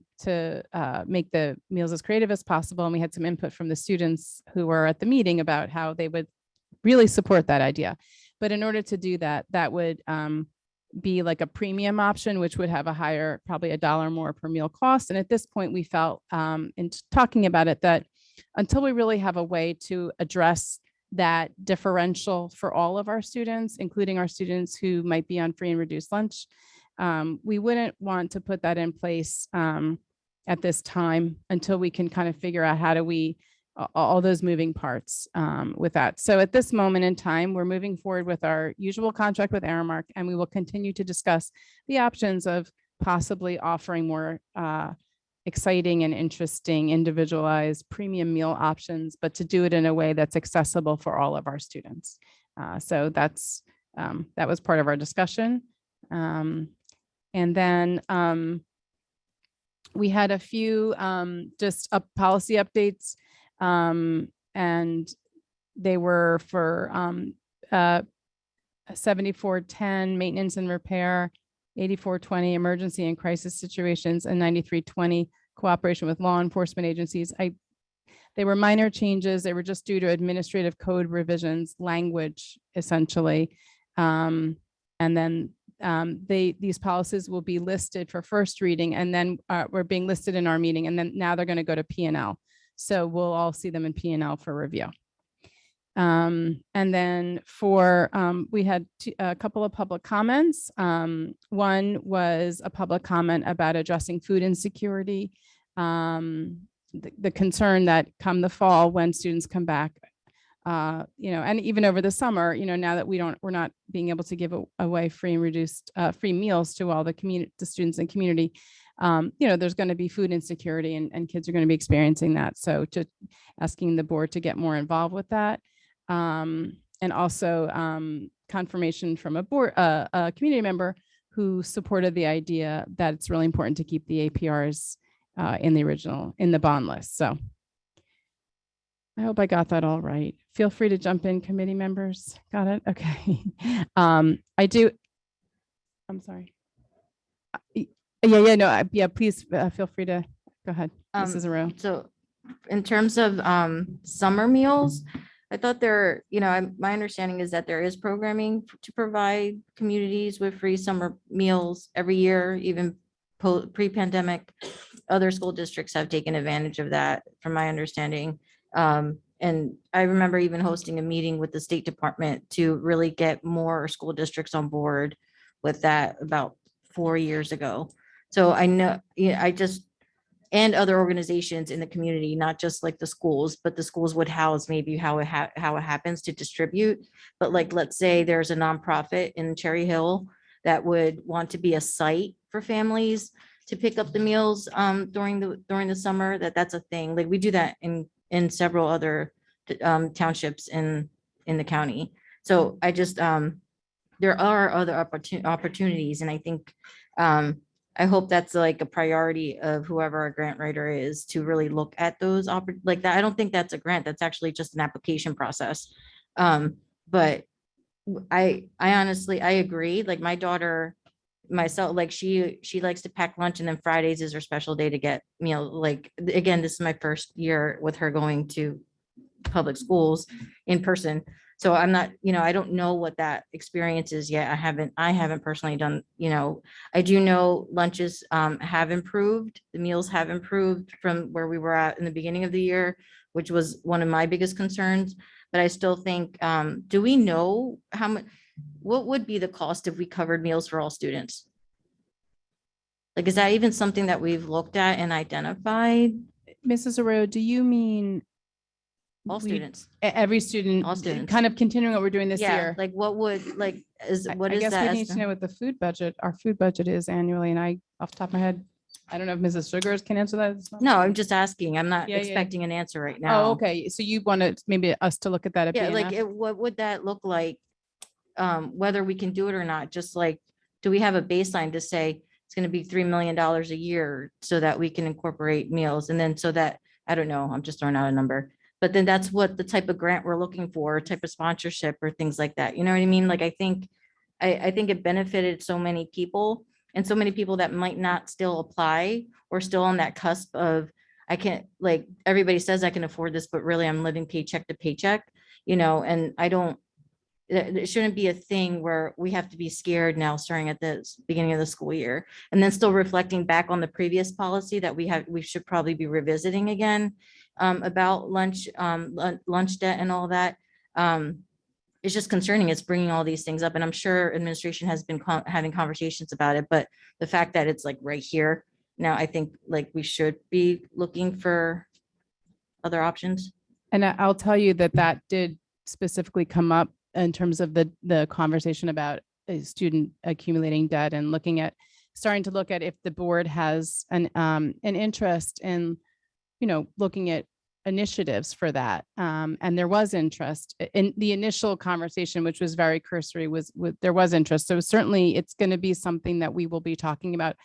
make the meals as creative as possible. And we had some input from the students who were at the meeting about how they would really support that idea. But in order to do that, that would be like a premium option, which would have a higher, probably $1 more per meal cost. And at this point, we felt in talking about it that until we really have a way to address that differential for all of our students, including our students who might be on free and reduced lunch, we wouldn't want to put that in place at this time until we can kind of figure out how do we all those moving parts with that. So at this moment in time, we're moving forward with our usual contract with Aramark, and we will continue to discuss the options of possibly offering more exciting and interesting individualized premium meal options, but to do it in a way that's accessible for all of our students. So that's that was part of our discussion. And then we had a few just policy updates, and they were for 7410 maintenance and repair, 8420 emergency and crisis situations, and 9320 cooperation with law enforcement agencies. They were minor changes. They were just due to administrative code revisions, language essentially. And then these policies will be listed for first reading, and then we're being listed in our meeting, and then now they're going to go to P&L. So we'll all see them in P&L for review. And then for, we had a couple of public comments. One was a public comment about addressing food insecurity. The concern that come the fall when students come back, and even over the summer, now that we're not being able to give away free and reduced free meals to all the students and community, there's going to be food insecurity, and kids are going to be experiencing that. So to asking the board to get more involved with that. And also confirmation from a community member who supported the idea that it's really important to keep the APRs in the Bondless. So I hope I got that all right. Feel free to jump in, committee members. Got it? Okay. I'm sorry. Yeah, please feel free to go ahead. Mrs. Aroux. So in terms of summer meals, I thought my understanding is that there is programming to provide communities with free summer meals every year, even pre-pandemic. Other school districts have taken advantage of that, from my understanding. And I remember even hosting a meeting with the State Department to really get more school districts on board with that about 4 years ago. So I know, and other organizations in the community, not just like the schools, but the schools would house maybe how it happens to distribute. But like, let's say there's a nonprofit in Cherry Hill that would want to be a site for families to pick up the meals during the summer. That's a thing. Like we do that in several other townships in the county. So I just there are other opportunities, and I think I hope that's like a priority of whoever our grant writer is, to really look at those like that. I don't think that's a grant. That's actually just an application process. But I honestly, I agree. Like my daughter, myself, like she likes to pack lunch, and then Fridays is her special day to get meal. Like, again, this is my first year with her going to public schools in person. So I'm not, I don't know what that experience is yet. I haven't personally done, I do know lunches have improved. The meals have improved from where we were at in the beginning of the year, which was one of my biggest concerns. But I still think, do we know how much, what would be the cost if we covered meals for all students? Like, is that even something that we've looked at and identified? Mrs. Arroyo, do you mean All students. Every student, All students. kind of continuing what we're doing this Yeah, year? like what would, like, what I is guess that? we need to know what the food budget, our food budget is annually, and I, off the top of my head, I don't know if Mrs. Sugars can answer that. It's not- No, I'm just asking. I'm not Yeah, yeah. expecting an answer right now. Oh, okay. So you wanted maybe us to look at that at Yeah, like BNF? what would that look like? Whether we can do it or not, just like, do we have a baseline to say it's gonna be $3 million a year so that we can incorporate meals? And then so that, I don't know, I'm just throwing out a number. But then that's what the type of grant we're looking for, type of sponsorship or things like that. You know what I mean? Like, I think it benefited so many people and so many people that might not still apply or still on that cusp of, I can't, like, everybody says I can afford this, but really I'm living paycheck to paycheck, and I don't, it shouldn't be a thing where we have to be scared now starting at the beginning of the school year. And then still reflecting back on the previous policy that we should probably be revisiting again about lunch debt and all that. It's just concerning. It's bringing all these things up. And I'm sure administration has been having conversations about it, but the fact that it's like right here now, I think like we should be looking for other options. And I'll tell you that did specifically come up in terms of the conversation about a student accumulating debt and starting to look at if the board has an interest in, looking at initiatives for that. And there was interest in the initial conversation, which was very cursory, there was interest. So certainly it's going to be something that we will be talking about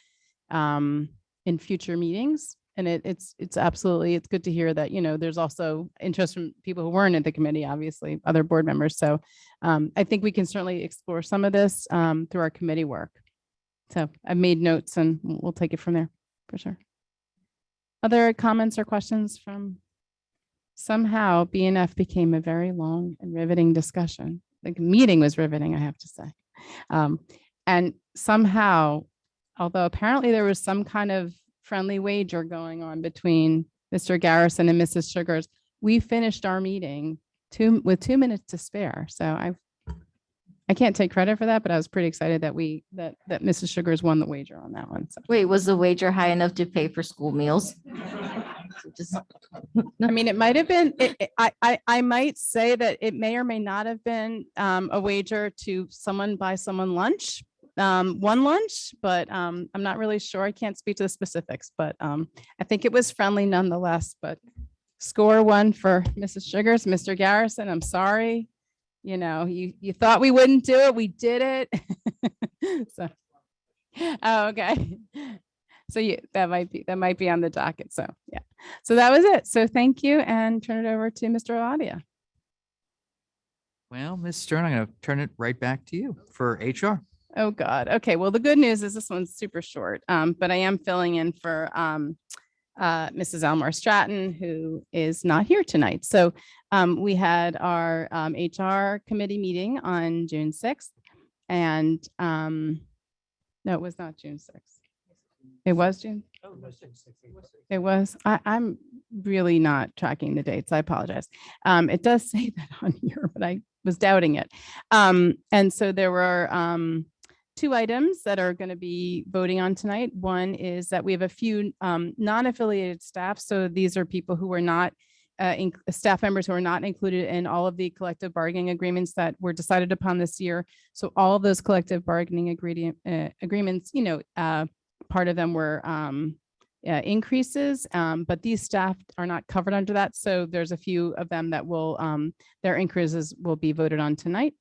in future meetings. And it's absolutely, it's good to hear that, there's also interest from people who weren't at the committee, obviously, other board members. So I think we can certainly explore some of this through our committee work. So I've made notes and we'll take it from there for sure. Other comments or questions from? Somehow BNF became a very long and riveting discussion. The meeting was riveting, I have to say. And somehow, although apparently there was some kind of friendly wager going on between Mr. Garrison and Mrs. Sugars, we finished our meeting with 2 minutes to spare. So I can't take credit for that, but I was pretty excited that that Mrs. Sugars won the wager on that one. So. Wait, was the wager high enough to pay for school meals? I mean, it might have been, I might say that it may or may not have been a wager to buy someone lunch, one lunch, but I'm not really sure. I can't speak to the specifics, but I think it was friendly nonetheless. But score one for Mrs. Sugars, Mr. Garrison. I'm sorry. You thought we wouldn't do it. We did it. So, oh, okay. So that might be on the docket. So yeah. So that was it. So thank you, and turn it over to Mr. Ovadia. Well, Ms. Stern, I'm going to turn it right back to you for HR. Oh God. Okay. Well, the good news is this one's super short, but I am filling in for Mrs. Elmore Stratton, who is not here tonight. So we had our HR committee meeting on June 6th, and no, it was not June 6th. It was June. It was. I'm really not tracking the dates. I apologize. It does say that on here, but I was doubting it. And so there were 2 items that are going to be voting on tonight. One is that we have a few non-affiliated staff. So these are people who are not staff members who are not included in all of the collective bargaining agreements that were decided upon this year. So all of those collective bargaining agreements, part of them were increases, but these staff are not covered under that. So there's a few of them that will, their increases will be voted on tonight.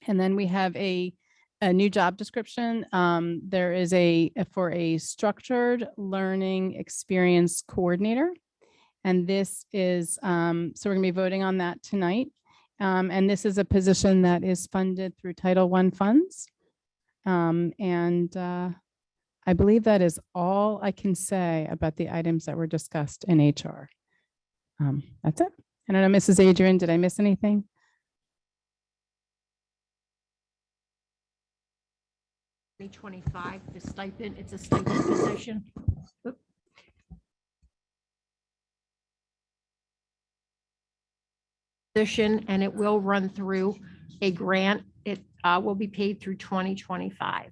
And then we have a new job description. There is for a structured learning experience coordinator. And this is, so we're gonna be voting on that tonight. And this is a position that is funded through Title I funds. I believe that is all I can say about the items that were discussed in HR. That's it. I don't know, Mrs. Adrian, did I miss anything? 2025, the stipend, it's a stipend position. Position, and it will run through a grant. It will be paid through 2025.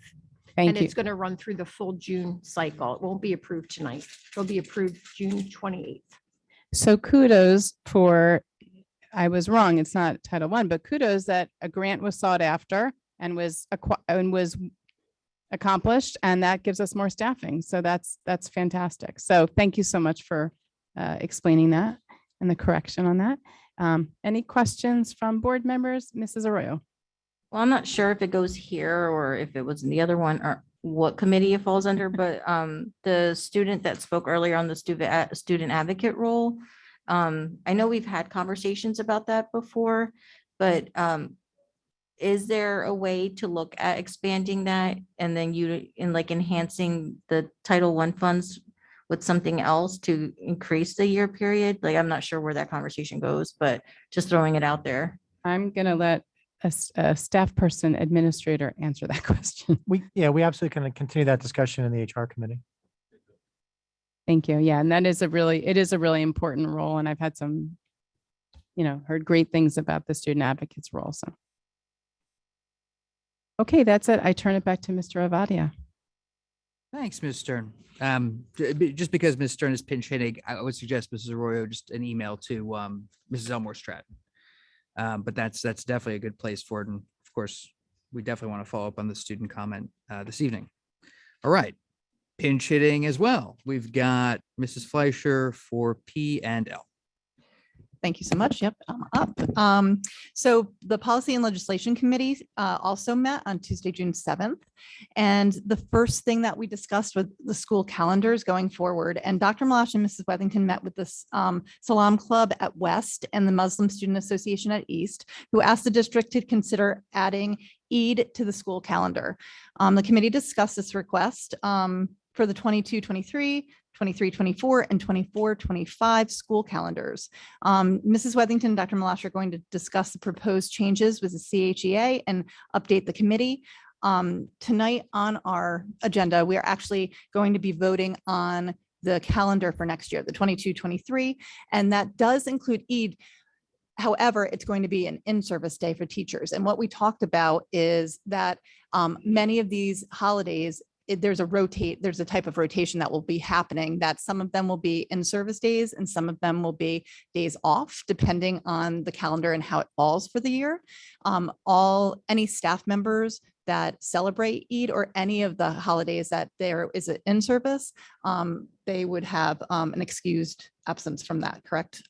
Thank And you. it's going to run through the full June cycle. It won't be approved tonight. It'll be approved June 28th. So kudos for, I was wrong, it's not Title I, but kudos that a grant was sought after and was accomplished, and that gives us more staffing. So that's fantastic. So thank you so much for explaining that and the correction on that. Any questions from board members? Mrs. Arroyo? Well, I'm not sure if it goes here or if it was in the other one or what committee it falls under, but the student that spoke earlier on the student advocate role, I know we've had conversations about that before, but is there a way to look at expanding that and then like enhancing the Title I funds with something else to increase the year period? Like, I'm not sure where that conversation goes, but just throwing it out there. I'm going to let a staff person administrator answer that question. We absolutely can continue that discussion in the HR committee. Thank you. Yeah, and it is a really important role. And I've had some, heard great things about the student advocates role. So. Okay, that's it. I turn it back to Mr. Avadia. Thanks, Ms. Stern. Just because Ms. Stern is pinch hitting, I would suggest Mrs. Arroyo just an email to Mrs. Elmore Stratton. But that's definitely a good place for it. And of course, we definitely want to follow up on the student comment this evening. All right, pinch hitting as well. We've got Mrs. Fleischer for P and L. Thank you so much. Yep, I'm up. So the Policy and Legislation Committee also met on Tuesday, June 7th. And the first thing that we discussed was the school calendars going forward. And Dr. Malash and Mrs. Wethington met with the Salam Club at West and the Muslim Student Association at East, who asked the district to consider adding Eid to the school calendar. The committee discussed this request for the 22-23, 23-24, and 24-25 school calendars. Mrs. Wethington and Dr. Malash are going to discuss the proposed changes with the CHEA and update the committee. Tonight on our agenda, we are actually going to be voting on the calendar for next year, the 22-23, and that does include Eid. However, it's going to be an in-service day for teachers. And what we talked about is that many of these holidays, there's a type of rotation that will be happening, that some of them will be in service days and some of them will be days off, depending on the calendar and how it falls for the year. Any staff members that celebrate Eid or any of the holidays that there is an in service, they would have an excused absence from that, correct?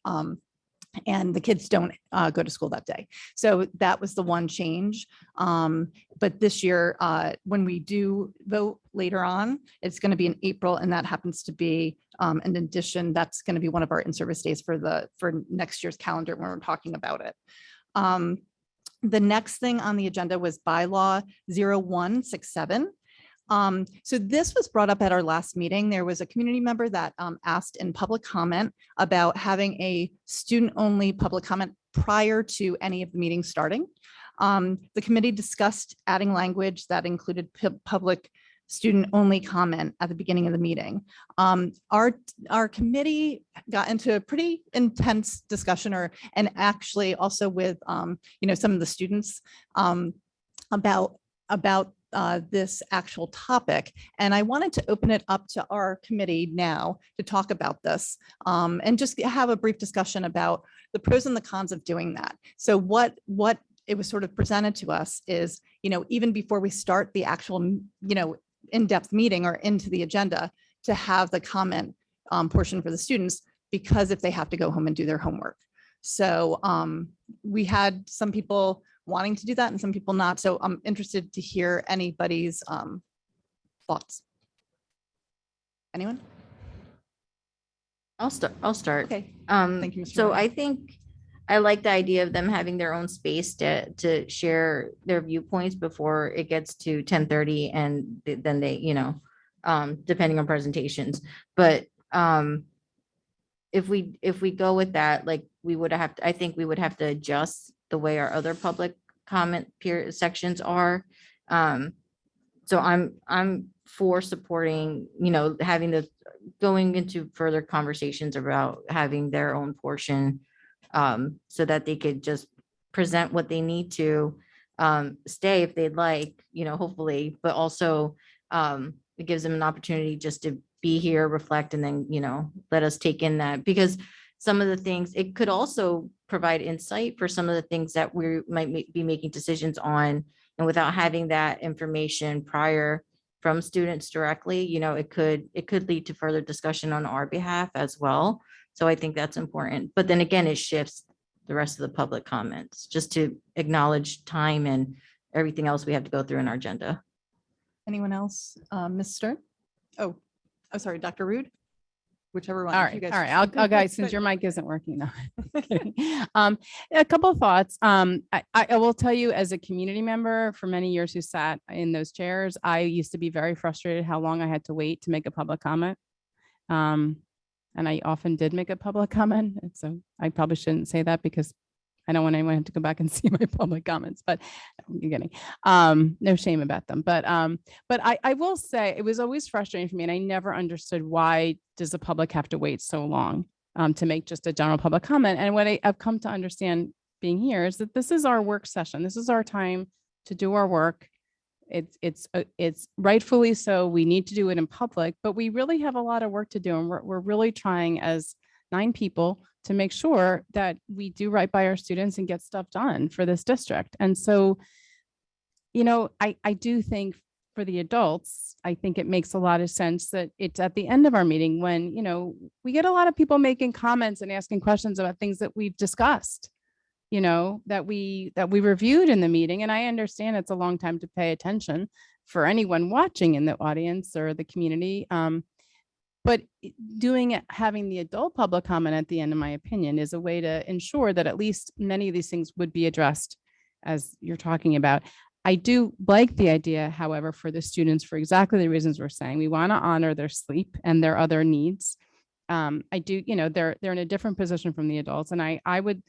And the kids don't go to school that day. So that was the one change. But this year, when we do vote later on, it's going to be in April, and that happens to be, in addition, that's going to be one of our in-service days for next year's calendar when we're talking about it. The next thing on the agenda was bylaw 0167. So this was brought up at our last meeting. There was a community member that asked in public comment about having a student-only public comment prior to any of the meetings starting. The committee discussed adding language that included public student-only comment at the beginning of the meeting. Our committee got into a pretty intense discussion, and actually also with some of the students about this actual topic. And I wanted to open it up to our committee now to talk about this and just have a brief discussion about the pros and the cons of doing that. So what it was sort of presented to us is, even before we start the actual, in-depth meeting or into the agenda, to have the comment portion for the students, because if they have to go home and do their homework. So we had some people wanting to do that and some people not. So I'm interested to hear anybody's thoughts. Anyone? I'll start. Okay. Thank you, Mr. So I think I like the idea of them having their own space to share their viewpoints before it gets to 10:30, and then they, depending on presentations. But if we go with that, like I think we would have to adjust the way our other public comment sections are. So I'm for supporting, having going into further conversations about having their own portion, so that they could just present what they need to, stay if they'd like, hopefully, but also, it gives them an opportunity just to be here, reflect, and then, let us take in that, because some of the things, it could also provide insight for some of the things that we might be making decisions on. And without having that information prior from students directly, it could lead to further discussion on our behalf as well. So I think that's important. But then again, it shifts the rest of the public comments, just to acknowledge time and everything else we have to go through in our agenda. Anyone else? Ms. Stern? Oh, sorry, Dr. Rude? Whichever one. All if you right, guys- all right. I'll guys, since your mic isn't working now. A couple of thoughts. I will tell you, as a community member for many years who sat in those chairs, I used to be very frustrated how long I had to wait to make a public comment. And I often did make a public comment. And so I probably shouldn't say that, because I don't want anyone to go back and see my public comments, but you're getting, no shame about them. But I will say it was always frustrating for me, and I never understood, why does the public have to wait so long to make just a general public comment? And what I've come to understand being here is that this is our work session. This is our time to do our work. It's rightfully so. We need to do it in public, but we really have a lot of work to do. And we're really trying as 9 people to make sure that we do right by our students and get stuff done for this district. And so, I do think for the adults, I think it makes a lot of sense that it's at the end of our meeting when, we get a lot of people making comments and asking questions about things that we've discussed, that we reviewed in the meeting. And I understand it's a long time to pay attention for anyone watching in the audience or the community. But having the adult public comment at the end, in my opinion, is a way to ensure that at least many of these things would be addressed as you're talking about. I do like the idea, however, for the students, for exactly the reasons we're saying. We want to honor their sleep and their other needs. I do, they're in a different position from the adults. And I would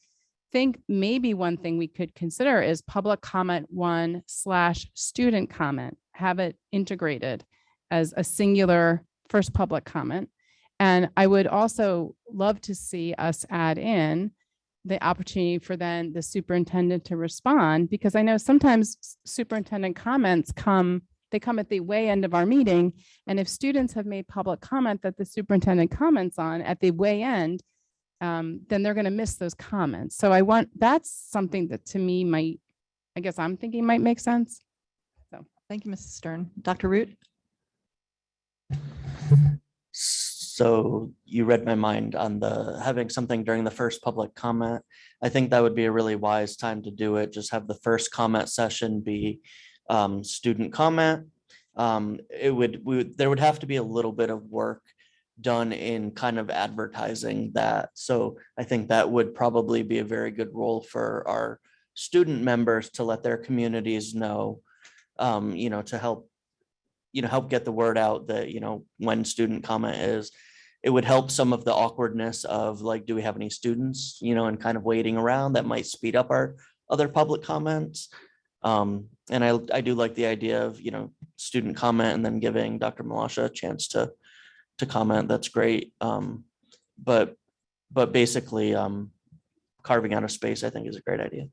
think maybe one thing we could consider is public comment 1/student comment, have it integrated as a singular first public comment. And I would also love to see us add in the opportunity for then the superintendent to respond, because I know sometimes superintendent comments come at the way end of our meeting. And if students have made public comment that the superintendent comments on at the way end, then they're going to miss those comments. So that's something that to me I'm thinking might make sense. So thank you, Mrs. Stern. Dr. Root? So you read my mind on having something during the first public comment. I think that would be a really wise time to do it. Just have the first comment session be student comment. There would have to be a little bit of work done in kind of advertising that. So I think that would probably be a very good role for our student members to let their communities know, to help get the word out that, when student comment is. It would help some of the awkwardness of like, do we have any students, and kind of waiting around. That might speed up our other public comments. And I do like the idea of, student comment and then giving Dr. Malasha a chance to comment. That's great. But basically carving out a space, I think, is a great idea.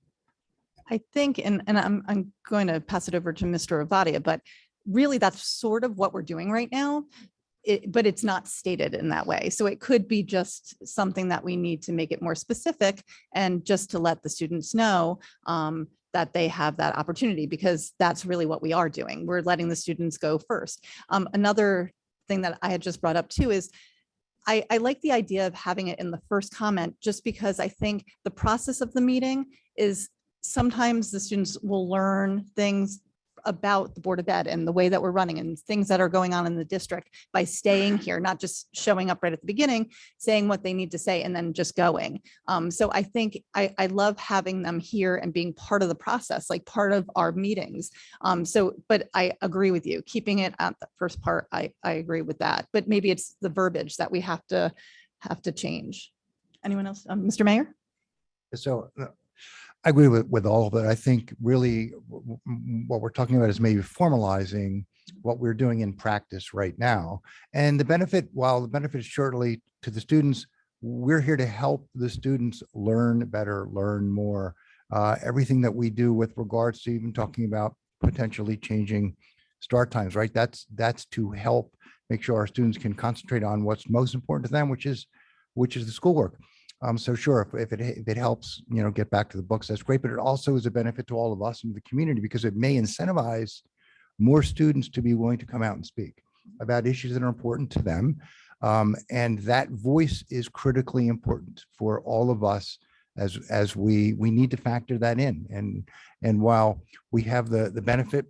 I think, and I'm going to pass it over to Mr. Avadia, but really that's sort of what we're doing right now. But it's not stated in that way. So it could be just something that we need to make it more specific and just to let the students know that they have that opportunity, because that's really what we are doing. We're letting the students go first. Another thing that I had just brought up too is I like the idea of having it in the first comment, just because I think the process of the meeting is sometimes the students will learn things about the Board of Ed and the way that we're running and things that are going on in the district by staying here, not just showing up right at the beginning, saying what they need to say and then just going. So I think I love having them here and being part of the process, like part of our meetings. But I agree with you, keeping it at the first part. I agree with that, but maybe it's the verbiage that we have to change. Anyone else? Mr. Mayor? So I agree with all of it. I think really what we're talking about is maybe formalizing what we're doing in practice right now. And the benefit, while the benefit is surely to the students, we're here to help the students learn better, learn more. Everything that we do with regards to even talking about potentially changing start times, right? That's to help make sure our students can concentrate on what's most important to them, which is the schoolwork. So sure, if it helps, get back to the books, that's great. But it also is a benefit to all of us in the community because it may incentivize more students to be willing to come out and speak about issues that are important to them. And that voice is critically important for all of us as we need to factor that in. And while we have the benefit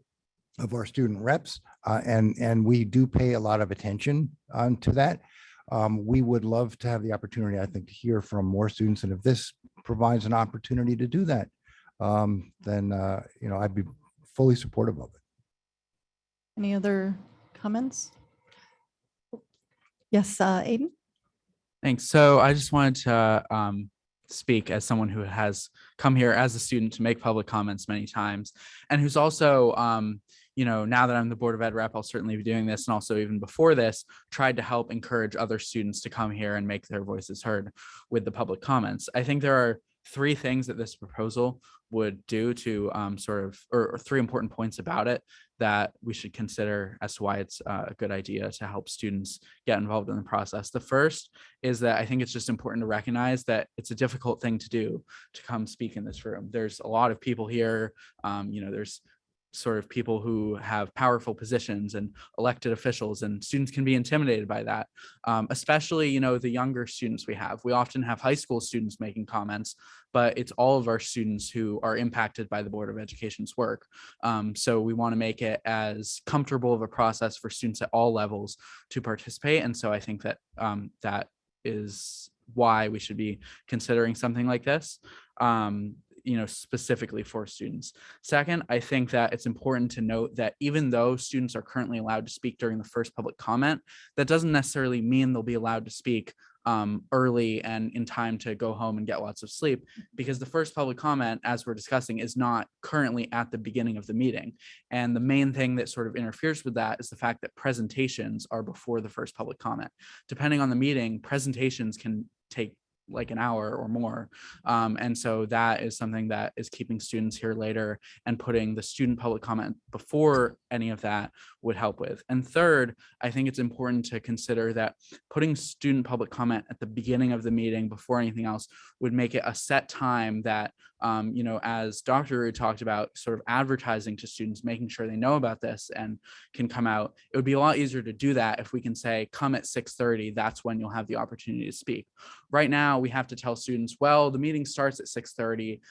of our student reps and we do pay a lot of attention to that, we would love to have the opportunity, I think, to hear from more students. And if this provides an opportunity to do that, then I'd be fully supportive of it. Any other comments? Yes, Aiden? Thanks. So I just wanted to speak as someone who has come here as a student to make public comments many times, and who's also, now that I'm the Board of Ed rep, I'll certainly be doing this, and also even before this, tried to help encourage other students to come here and make their voices heard with the public comments. I think there are three things that this proposal would do to or three important points about it that we should consider as to why it's a good idea to help students get involved in the process. The first is that I think it's just important to recognize that it's a difficult thing to do to come speak in this room. There's a lot of people here, there's sort of people who have powerful positions and elected officials, and students can be intimidated by that, especially, the younger students we have. We often have high school students making comments, but it's all of our students who are impacted by the Board of Education's work. So we want to make it as comfortable of a process for students at all levels to participate. And so I think that that is why we should be considering something like this. Specifically for students. Second, I think that it's important to note that even though students are currently allowed to speak during the first public comment, that doesn't necessarily mean they'll be allowed to speak early and in time to go home and get lots of sleep, because the first public comment, as we're discussing, is not currently at the beginning of the meeting. And the main thing that sort of interferes with that is the fact that presentations are before the first public comment. Depending on the meeting, presentations can take like an hour or more. And so that is something that is keeping students here later, and putting the student public comment before any of that would help with. And third, I think it's important to consider that putting student public comment at the beginning of the meeting before anything else would make it a set time that, as Dr. Ru talked about, sort of advertising to students, making sure they know about this and can come out. It would be a lot easier to do that if we can say, come at 6:30, that's when you'll have the opportunity to speak. Right now, we have to tell students, well, the meeting starts at 6:30,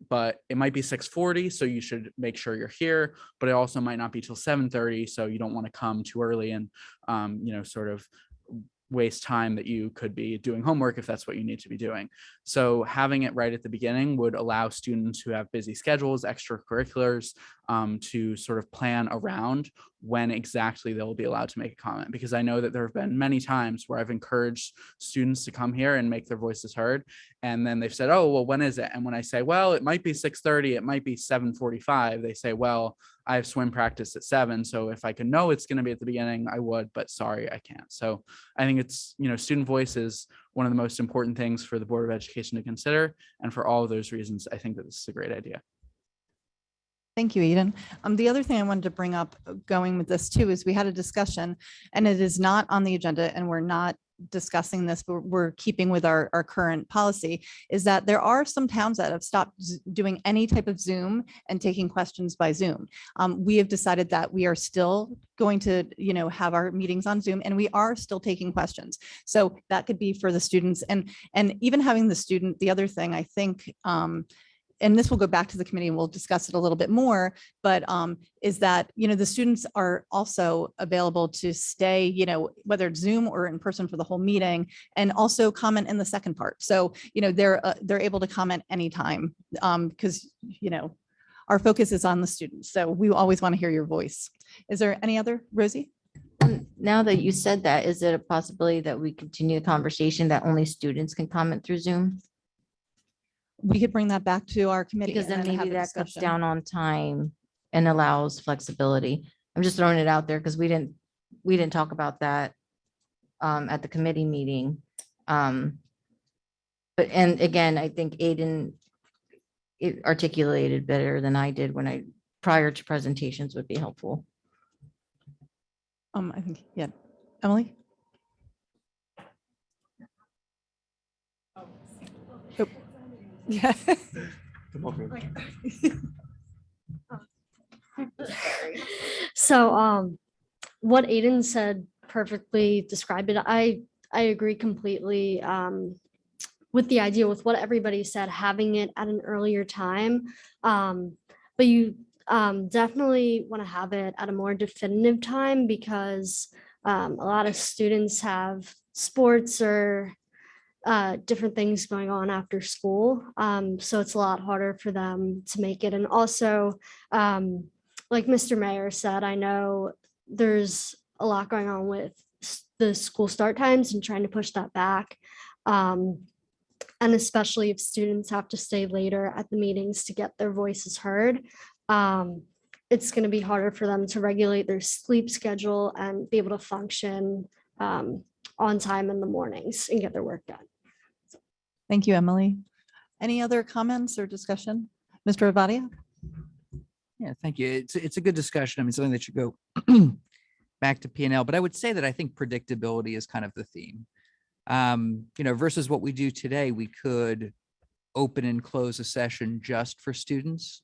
but it might be 6:40, so you should make sure you're here, but it also might not be till 7:30, so you don't want to come too early and, sort of waste time that you could be doing homework if that's what you need to be doing. So having it right at the beginning would allow students who have busy schedules, extracurriculars, to sort of plan around when exactly they'll be allowed to make a comment. Because I know that there have been many times where I've encouraged students to come here and make their voices heard. And then they've said, oh, well, when is it? And when I say, well, it might be 6:30, it might be 7:45, they say, well, I have swim practice at 7. So if I could know it's going to be at the beginning, I would, but sorry, I can't. So I think it's, student voice is one of the most important things for the Board of Education to consider. And for all of those reasons, I think that this is a great idea. Thank you, Eden. The other thing I wanted to bring up going with this too, is we had a discussion, and it is not on the agenda, and we're not discussing this, but we're keeping with our current policy, is that there are some towns that have stopped doing any type of Zoom and taking questions by Zoom. We have decided that we are still going to, have our meetings on Zoom, and we are still taking questions. So that could be for the students, and even having the student. The other thing I think, and this will go back to the committee and we'll discuss it a little bit more, but is that, the students are also available to stay, whether it's Zoom or in person for the whole meeting, and also comment in the second part. So, they're able to comment anytime, because, our focus is on the students. So we always want to hear your voice. Is there any other, Rosie? Now that you said that, is it a possibility that we continue the conversation that only students can comment through Zoom? We could bring that back to our committee. Because and then have maybe a that cuts discussion. down on time and allows flexibility. I'm just throwing it out there because we didn't talk about that at the committee meeting. But, and again, I think Aiden it articulated better than I did when prior to presentations would be helpful. I think, yeah. Emily? Oh. Yeah. So what Aiden said perfectly described it. I agree completely with the idea with what everybody said, having it at an earlier time. But you definitely want to have it at a more definitive time because a lot of students have sports or different things going on after school. So it's a lot harder for them to make it. And also, like Mr. Mayor said, I know there's a lot going on with the school start times and trying to push that back. And especially if students have to stay later at the meetings to get their voices heard, it's going to be harder for them to regulate their sleep schedule and be able to function on time in the mornings and get their work done. Thank you, Emily. Any other comments or discussion? Mr. Avadia? Yeah, thank you. It's a good discussion. I mean, something that should go back to P&L, but I would say that I think predictability is kind of the theme. Versus what we do today, we could open and close a session just for students.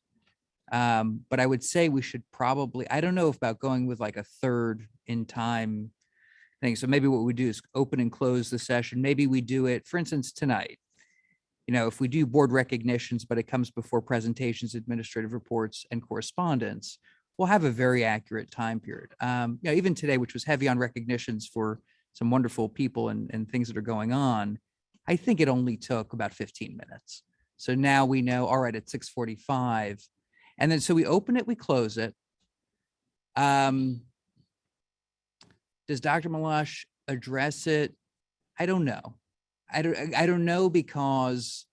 But I would say we should probably, I don't know about going with like a third in time thing. So maybe what we do is open and close the session. Maybe we do it, for instance, tonight. If we do board recognitions, but it comes before presentations, administrative reports, and correspondence, we'll have a very accurate time period. Even today, which was heavy on recognitions for some wonderful people and things that are going on, I think it only took about 15 minutes. So now we know, all right, at 6:45. And then, so we open it, we close it. Does Dr. Malash address it? I don't know. I don't know, because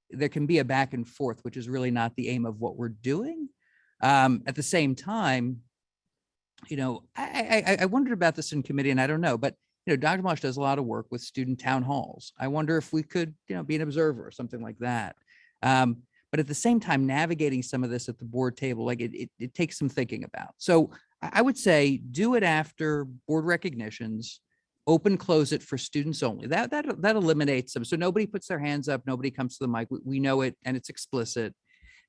there can be a back and forth, which is really not the aim of what we're doing. At the same time, I wondered about this in committee, and I don't know, but Dr. Malash does a lot of work with student town halls. I wonder if we could, be an observer or something like that. But at the same time, navigating some of this at the board table, like it takes some thinking about. So I would say do it after board recognitions, open, close it for students only. That eliminates them. So nobody puts their hands up, nobody comes to the mic. We know it and it's explicit.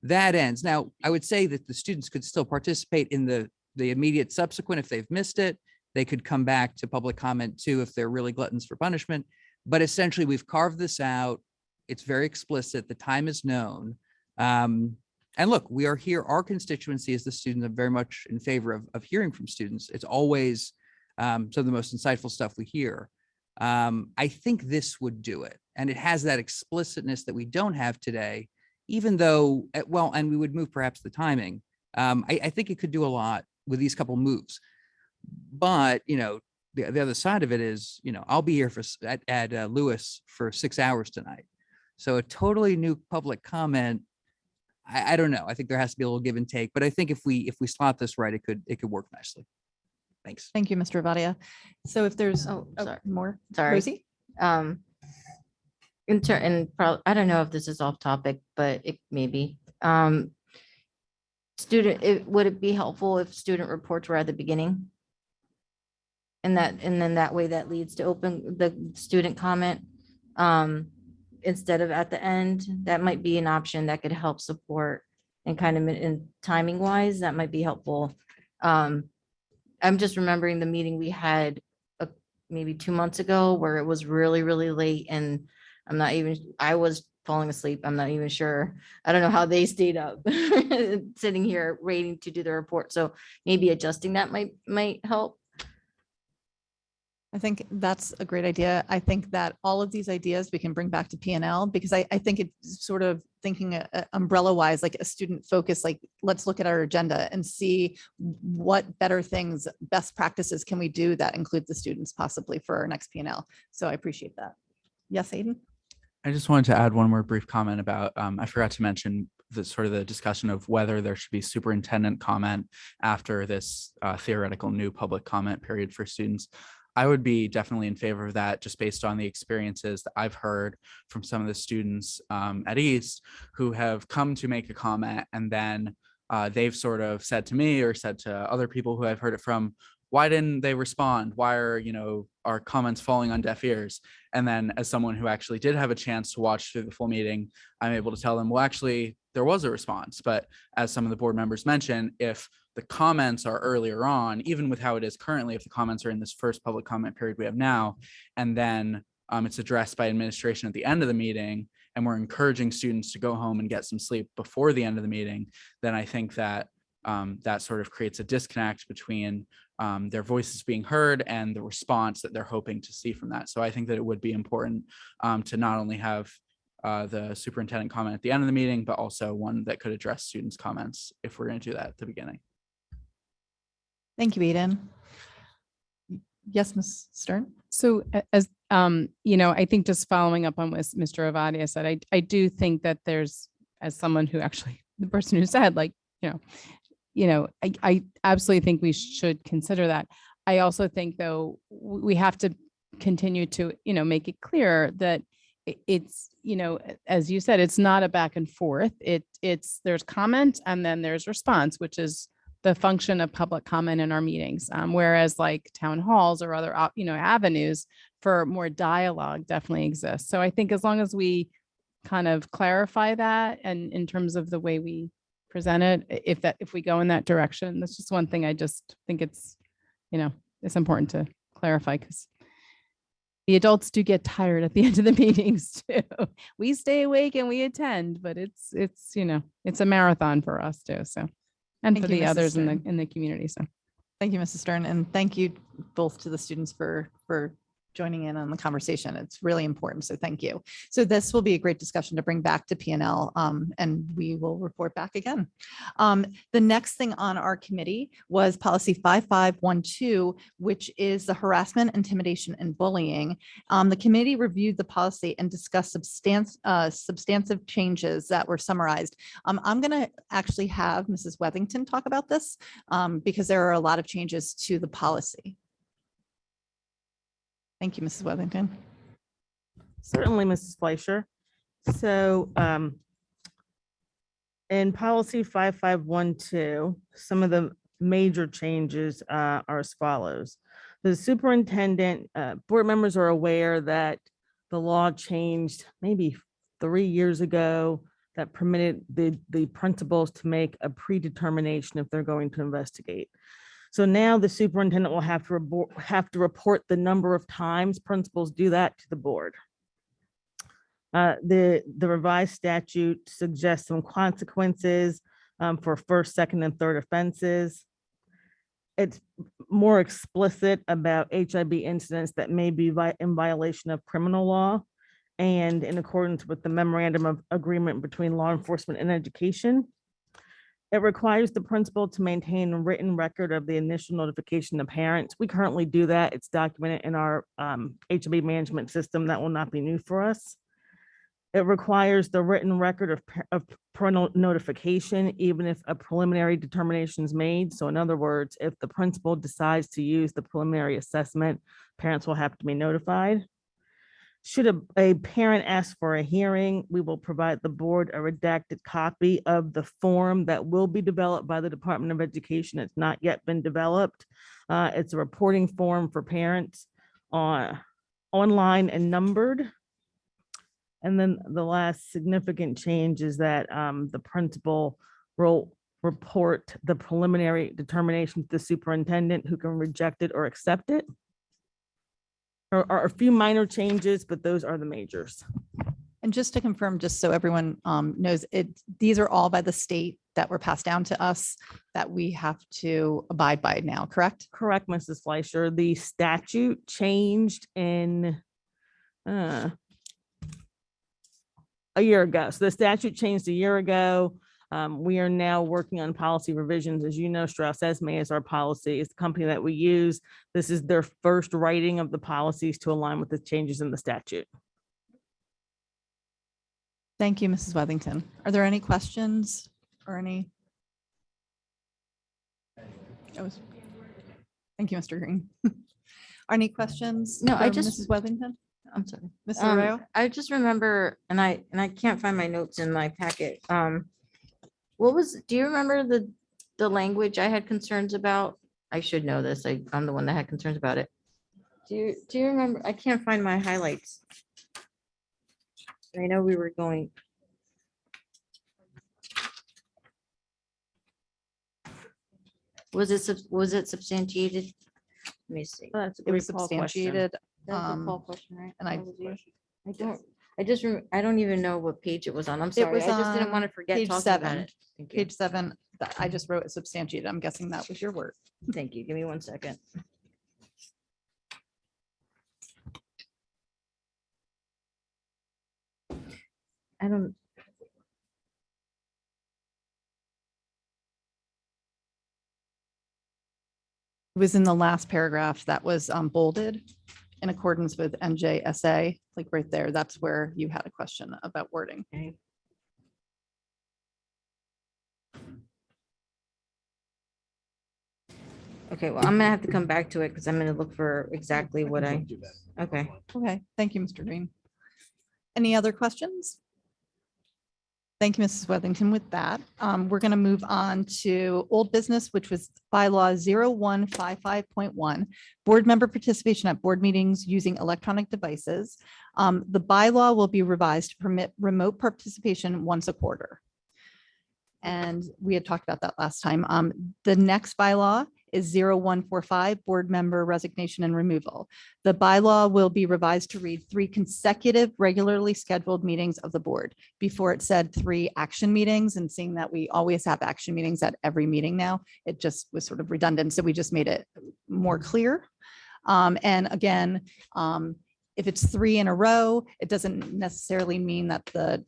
That ends. Now, I would say that the students could still participate in the immediate subsequent if they've missed it. They could come back to public comment too if they're really gluttons for punishment. But essentially, we've carved this out. It's very explicit. The time is known. And look, we are here. Our constituency as the students are very much in favor of hearing from students. It's always some of the most insightful stuff we hear. I think this would do it. And it has that explicitness that we don't have today, even though, and we would move perhaps the timing. I think it could do a lot with these couple moves. But, the other side of it is, I'll be here at Lewis for 6 hours tonight. So a totally new public comment, I don't know. I think there has to be a little give and take, but I think if we slot this right, it could work nicely. Thanks. Thank you, Mr. Avadia. So if there's sorry. more, Sorry. Rosie? I don't know if this is off topic, but it may be. Would it be helpful if student reports were at the beginning? And then that way that leads to open the student comment instead of at the end. That might be an option that could help support and kind of in timing wise, that might be helpful. I'm just remembering the meeting we had maybe 2 months ago where it was really, really late and I was falling asleep. I'm not even sure. I don't know how they stayed up sitting here waiting to do the report. So maybe adjusting that might help. I think that's a great idea. I think that all of these ideas we can bring back to P&L because I think it's sort of thinking umbrella wise, like a student focus, like let's look at our agenda and see what better things, best practices can we do that include the students possibly for our next P&L. So I appreciate that. Yes, Aiden? I just wanted to add one more brief comment about, I forgot to mention the sort of the discussion of whether there should be superintendent comment after this theoretical new public comment period for students. I would be definitely in favor of that, just based on the experiences that I've heard from some of the students at East who have come to make a comment, and then they've sort of said to me or said to other people who I've heard it from, why didn't they respond? Why are, our comments falling on deaf ears? And then as someone who actually did have a chance to watch through the full meeting, I'm able to tell them, well, actually, there was a response. But as some of the board members mentioned, if the comments are earlier on, even with how it is currently, if the comments are in this first public comment period we have now, and then it's addressed by administration at the end of the meeting, and we're encouraging students to go home and get some sleep before the end of the meeting, then I think that that sort of creates a disconnect between their voices being heard and the response that they're hoping to see from that. So I think that it would be important to not only have the superintendent comment at the end of the meeting, but also one that could address students' comments if we're going to do that at the beginning. Thank you, Eden. Yes, Ms. Stern. So as I think just following up on what Mr. Avadia said, I do think that there's, as someone who actually, the person who said, I absolutely think we should consider that. I also think, though, we have to continue to, make it clear that it's, as you said, it's not a back and forth. There's comment and then there's response, which is the function of public comment in our meetings. Whereas like town halls or other, avenues for more dialogue definitely exists. So I think as long as we kind of clarify that, and in terms of the way we present it, if we go in that direction, that's just one thing I just think it's important to clarify, because the adults do get tired at the end of the meetings too. We stay awake and we attend, but it's a marathon for us too. So, and Thank for you, the Mrs. others Stern. in the community. So Thank you, Mrs. Stern, and thank you both to the students for joining in on the conversation. It's really important, so thank you. So this will be a great discussion to bring back to P&L, and we will report back again. The next thing on our committee was policy 5512, which is the harassment, intimidation, and bullying. The committee reviewed the policy and discussed substantive changes that were summarized. I'm going to actually have Mrs. Wethington talk about this because there are a lot of changes to the policy. Thank you, Mrs. Wethington. Certainly, Mrs. Fleischer. So in policy 5512, some of the major changes are as follows. The superintendent, board members are aware that the law changed maybe 3 years ago that permitted the principals to make a predetermination if they're going to investigate. So now the superintendent will have to report the number of times principals do that to the board. The revised statute suggests some consequences for first, second, and third offenses. It's more explicit about HIB incidents that may be in violation of criminal law and in accordance with the memorandum of agreement between law enforcement and education. It requires the principal to maintain a written record of the initial notification to parents. We currently do that. It's documented in our HIB management system. That will not be new for us. It requires the written record of parental notification, even if a preliminary determination is made. So in other words, if the principal decides to use the preliminary assessment, parents will have to be notified. Should a parent ask for a hearing, we will provide the board a redacted copy of the form that will be developed by the Department of Education. It's not yet been developed. It's a reporting form for parents online and numbered. And then the last significant change is that the principal will report the preliminary determination to the superintendent, who can reject it or accept it. There are a few minor changes, but those are the majors. And just to confirm, just so everyone knows, these are all by the state that were passed down to us that we have to abide by now, correct? Correct, Mrs. Fleischer. The statute changed in a year ago. So the statute changed a year ago. We are now working on policy revisions. As you know, Strauss Esme is our policy. It's the company that we use. This is their first writing of the policies to align with the changes in the statute. Thank you, Mrs. Wethington. Are there any questions or any? Thank you, Mr. Green. Are any questions? No, I for just- Mrs. Wethington? I'm sorry. Mr. Arroyo? I just remember, and I can't find my notes in my packet. Do you remember the language I had concerns about? I should know this. I'm the one that had concerns about it. Do you remember? I can't find my highlights. I know we were going. Was it substantiated? Let me see. It was substantiated. That's a Paul question, right? And I don't even know what page it was on. I'm It sorry. was I just didn't want to on forget page talking about 7. it. Thank you. Page 7, I just wrote substantiated. I'm guessing that was your word. Thank you. Give me 1 second. I don't. It was in the last paragraph that was bolded in accordance with NJSA, like right there. That's where you had a question about wording. Okay, well, I'm gonna have to come back to it because I'm gonna look for exactly what I, okay. Okay, thank you, Mr. Green. Any other questions? Thank you, Mrs. Wethington. With that, we're going to move on to old business, which was bylaw 0155.1, board member participation at board meetings using electronic devices. The bylaw will be revised to permit remote participation once a quarter. And we had talked about that last time. The next bylaw is 0145, board member resignation and removal. The bylaw will be revised to read 3 consecutive regularly scheduled meetings of the board. Before it said 3 action meetings, and seeing that we always have action meetings at every meeting now, it just was sort of redundant. So we just made it more clear. And again, if it's 3 in a row, it doesn't necessarily mean that the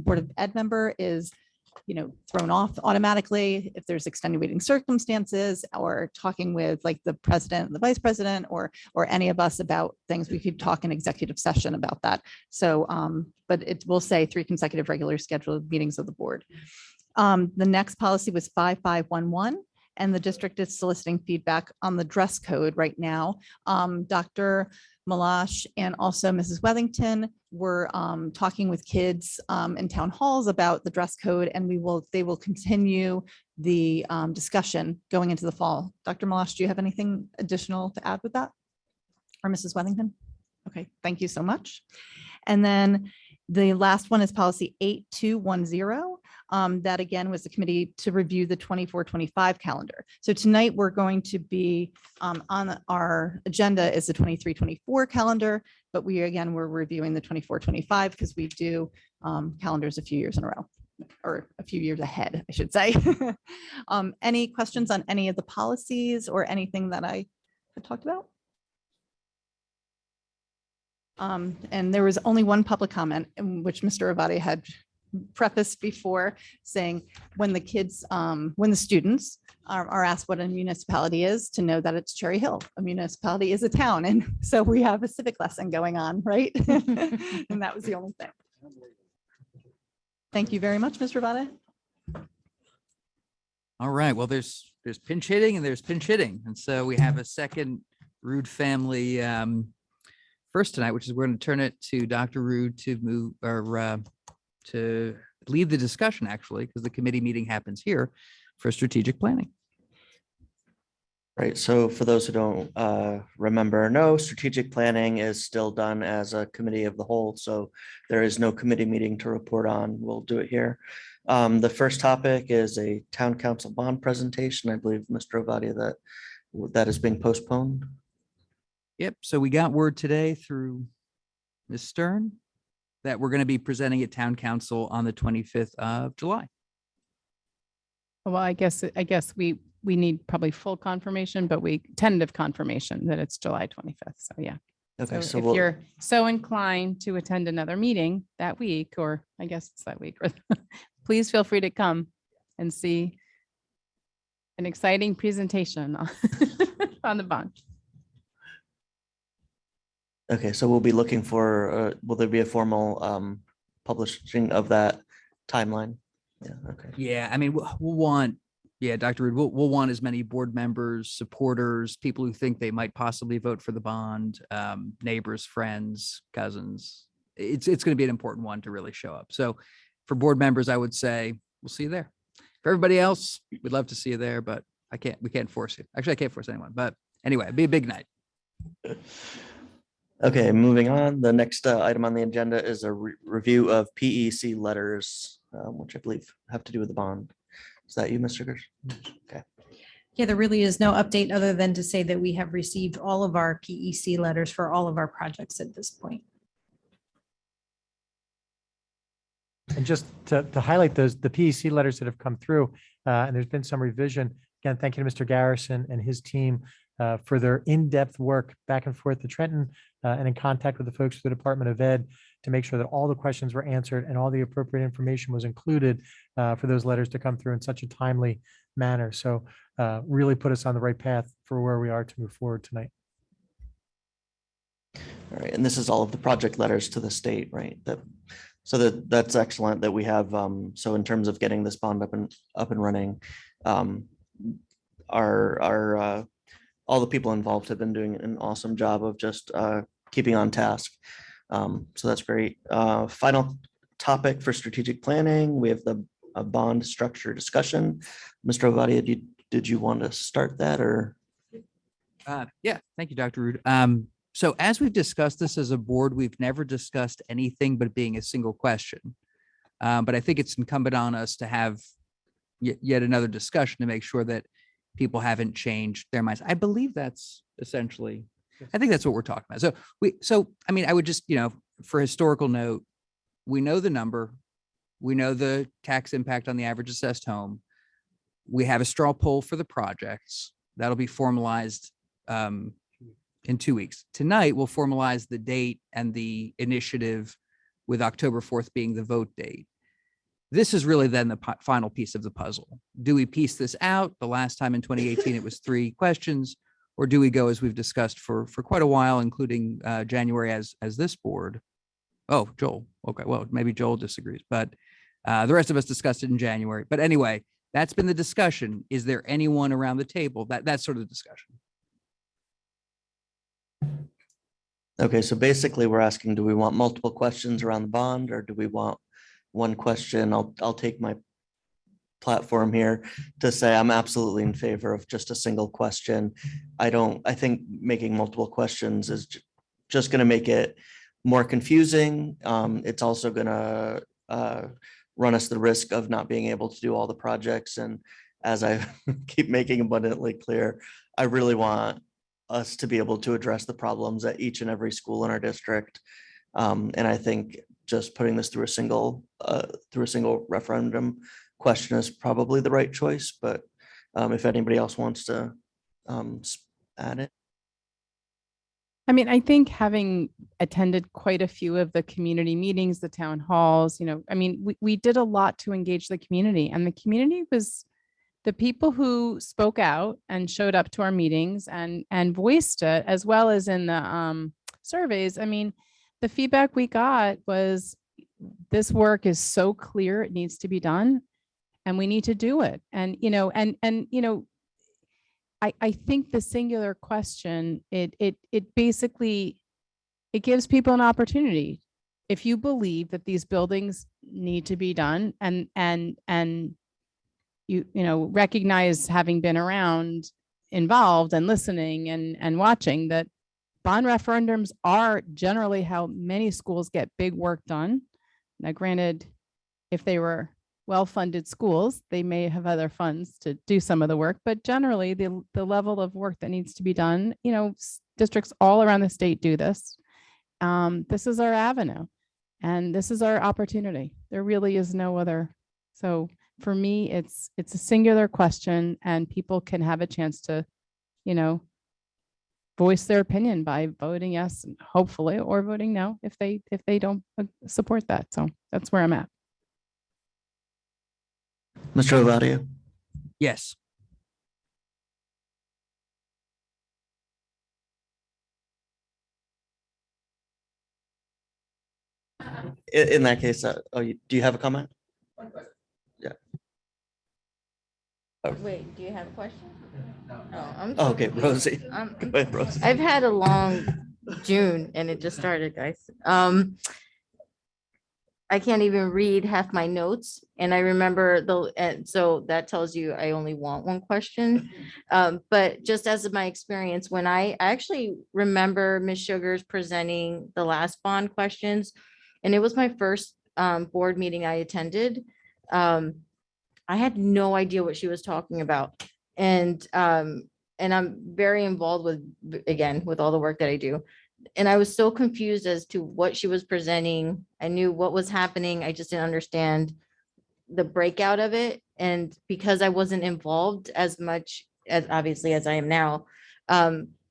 Board of Ed member is thrown off automatically. If there's extenuating circumstances or talking with like the president and the vice president or any of us about things, we could talk in executive session about that. So, but it will say 3 consecutive regular scheduled meetings of the board. The next policy was 5511. And the district is soliciting feedback on the dress code right now. Dr. Malash and also Mrs. Wethington were talking with kids in town halls about the dress code, and they will continue the discussion going into the fall. Dr. Malash, do you have anything additional to add with that? Or Mrs. Wethington? Okay, thank you so much. And then the last one is policy 8210. That again was the committee to review the 24-25 calendar. So tonight we're going to be on our agenda is the 23-24 calendar, but we're reviewing the 24-25 because we do calendars a few years in a row, or a few years ahead, I should say. Any questions on any of the policies or anything that I had talked about? And there was only one public comment in which Mr. Avadi had prefaced before, saying when the students are asked what a municipality is, to know that it's Cherry Hill. A municipality is a town. And so we have a civic lesson going on, right? And that was the only thing. Thank you very much, Mr. Avadi. All right, well, there's pinch hitting and there's pinch hitting. And so we have a second Rude family first tonight, which is we're going to turn it to Dr. Rude to move or to lead the discussion, actually, because the committee meeting happens here for strategic planning. Right. So for those who don't remember or know, strategic planning is still done as a committee of the whole. So there is no committee meeting to report on. We'll do it here. The first topic is a town council bond presentation. I believe, Mr. Ovadia, that is being postponed. Yep. So we got word today through Ms. Stern that we're going to be presenting at town council on the 25th of July. Well, I guess we need probably full confirmation, but tentative confirmation that it's July 25th. So yeah. Okay. So if you're so inclined to attend another meeting that week, or I guess it's that week, please feel free to come and see an exciting presentation on the bond. Okay, so we'll be looking for, will there be a formal publishing of that timeline? Yeah, okay. Yeah, I mean, we'll want, yeah, Dr. Rude, we'll want as many board members, supporters, people who think they might possibly vote for the bond, neighbors, friends, cousins. It's going to be an important one to really show up. So for board members, I would say we'll see you there. For everybody else, we'd love to see you there, but we can't force you. Actually, I can't force anyone, but anyway, it'd be a big night. Okay, moving on. The next item on the agenda is a review of PEC letters, which I believe have to do with the bond. Is that you, Mr. Gersh? Okay. Yeah, there really is no update other than to say that we have received all of our PEC letters for all of our projects at this point. And just to highlight those, the PEC letters that have come through, and there's been some revision. Again, thank you to Mr. Garrison and his team for their in-depth work back and forth to Trenton and in contact with the folks at the Department of Ed to make sure that all the questions were answered and all the appropriate information was included for those letters to come through in such a timely manner. So really put us on the right path for where we are to move forward tonight. All right, and this is all of the project letters to the state, right? That's excellent that we have. So in terms of getting this bond up and running, all the people involved have been doing an awesome job of just keeping on task. So that's great. Final topic for strategic planning. We have a bond structure discussion. Mr. Ovadia, did you want to start that or? Yeah, thank you, Dr. Rude. So as we've discussed this as a board, we've never discussed anything but being a single question. But I think it's incumbent on us to have yet another discussion to make sure that people haven't changed their minds. I believe that's essentially, I think that's what we're talking about. So I mean, I would just, for historical note, we know the number, we know the tax impact on the average assessed home. We have a straw poll for the projects that'll be formalized in 2 weeks. Tonight, we'll formalize the date and the initiative with October 4th being the vote date. This is really then the final piece of the puzzle. Do we piece this out? The last time in 2018, it was 3 questions, or do we go, as we've discussed for quite a while, including January as this board? Oh, Joel. Okay, well, maybe Joel disagrees, but the rest of us discussed it in January. But anyway, that's been the discussion. Is there anyone around the table? That's sort of the discussion. Okay, so basically we're asking, do we want multiple questions around the bond or do we want one question? I'll take my platform here to say I'm absolutely in favor of just a single question. I think making multiple questions is just going to make it more confusing. It's also going to run us the risk of not being able to do all the projects. And as I keep making abundantly clear, I really want us to be able to address the problems at each and every school in our district. And I think just putting this through a single referendum question is probably the right choice. But if anybody else wants to add it. I mean, I think having attended quite a few of the community meetings, the town halls, I mean, we did a lot to engage the community, and the community was the people who spoke out and showed up to our meetings and voiced it, as well as in the surveys. I mean, the feedback we got was this work is so clear, it needs to be done and we need to do it. And, I think the singular question, it basically, it gives people an opportunity. If you believe that these buildings need to be done and you recognize, having been around, involved and listening and watching, that bond referendums are generally how many schools get big work done. Now, granted, if they were well-funded schools, they may have other funds to do some of the work, but generally the level of work that needs to be done, districts all around the state do this. This is our avenue and this is our opportunity. There really is no other. So for me, it's a singular question and people can have a chance to, voice their opinion by voting yes, hopefully, or voting no if they don't support that. So that's where I'm at. Mr. Ovadia? Yes. In that case, do you have a comment? Yeah. Wait, do you have a question? No, I'm. Oh, okay, confused. Rosie. Go ahead, Rosie. I've had a long June and it just started, guys. I can't even read half my notes and I remember and so that tells you I only want one question. But just as of my experience, when I actually remember Ms. Sugars presenting the last bond questions, and it was my first board meeting I attended. I had no idea what she was talking about. And I'm very involved with all the work that I do. And I was so confused as to what she was presenting. I knew what was happening. I just didn't understand the breakout of it. And because I wasn't involved as much as obviously as I am now,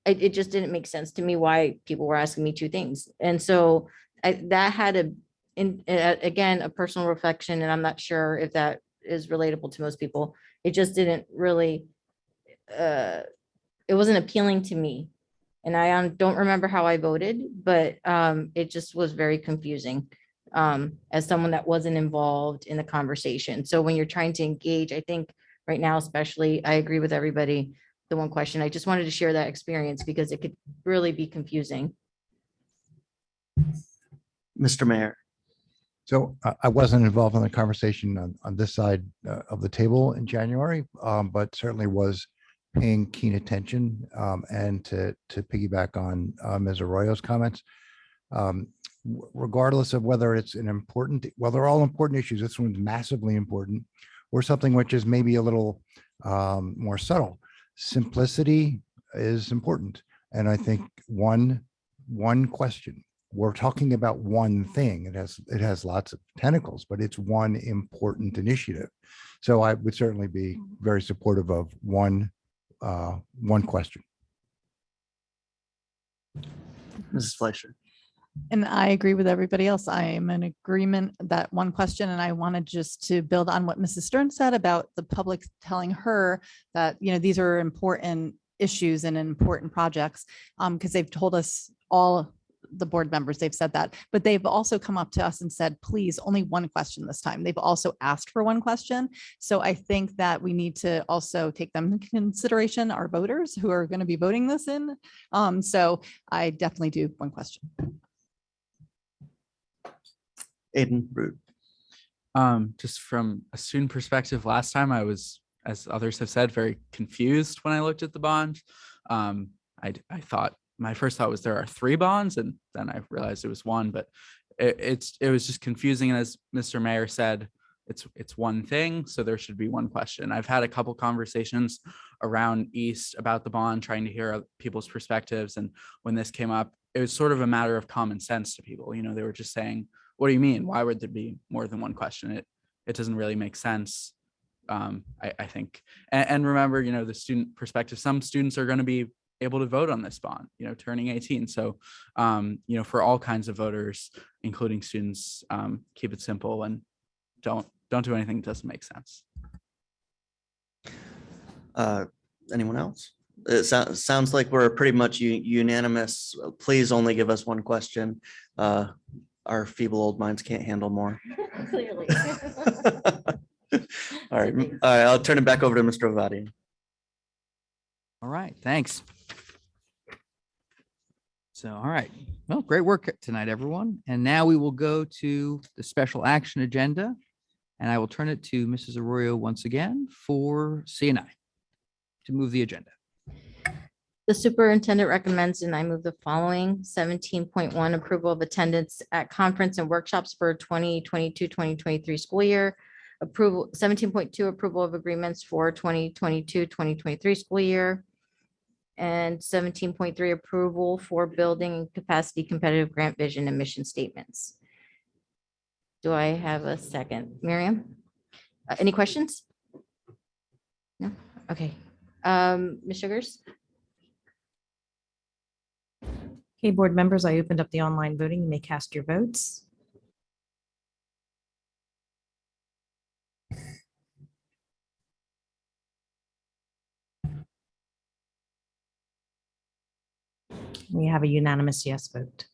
it just didn't make sense to me why people were asking me two things. And so that had again, a personal reflection, and I'm not sure if that is relatable to most people. It just didn't really, it wasn't appealing to me. And I don't remember how I voted, but it just was very confusing as someone that wasn't involved in the conversation. So when you're trying to engage, I think right now, especially, I agree with everybody. The one question, I just wanted to share that experience because it could really be confusing. Mr. Mayor. So I wasn't involved in the conversation on this side of the table in January, but certainly was paying keen attention, and to piggyback on Ms. Arroyo's comments, regardless of whether it's well, they're all important issues. This one's massively important, or something which is maybe a little more subtle. Simplicity is important. And I think one question, we're talking about one thing. It has lots of tentacles, but it's one important initiative. So I would certainly be very supportive of one question. Mrs. Fleischer. And I agree with everybody else. I am in agreement that one question, and I wanted just to build on what Mrs. Stern said about the public telling her that, these are important issues and important projects, because they've told us, all the board members, they've said that, but they've also come up to us and said, please, only one question this time. They've also asked for one question. So I think that we need to also take them into consideration, our voters who are going to be voting this in. So I definitely do one question. Aiden Root. Just from a student perspective, last time I was, as others have said, very confused when I looked at the bond. I thought, my first thought was there are 3 bonds, and then I realized it was 1, but it was just confusing. And as Mr. Mayor said, it's one thing, so there should be one question. I've had a couple conversations around East about the bond, trying to hear people's perspectives. And when this came up, it was sort of a matter of common sense to people. They were just saying, what do you mean? Why would there be more than one question? It doesn't really make sense, I think. And remember, the student perspective, some students are going to be able to vote on this bond, turning 18. So, for all kinds of voters, including students, keep it simple and don't do anything that doesn't make sense. Anyone else? It sounds like we're pretty much unanimous. Please only give us one question. Our feeble old minds can't handle more. Clearly. All right. I'll turn it back over to Mr. Ovadia. All right, thanks. So, all right. Well, great work tonight, everyone. And now we will go to the special action agenda. And I will turn it to Mrs. Arroyo once again for CNI to move the agenda. The superintendent recommends, and I move the following: 17.1, approval of attendance at conference and workshops for 2022-2023 school year. Approval 17.2, approval of agreements for 2022-2023 school year. And 17.3, approval for building and capacity competitive grant vision and mission statements. Do I have a second? Miriam? Any questions? No? Okay. Ms. Sugars? Okay, board members, I opened up the online voting. You may cast your votes. We have a unanimous yes vote.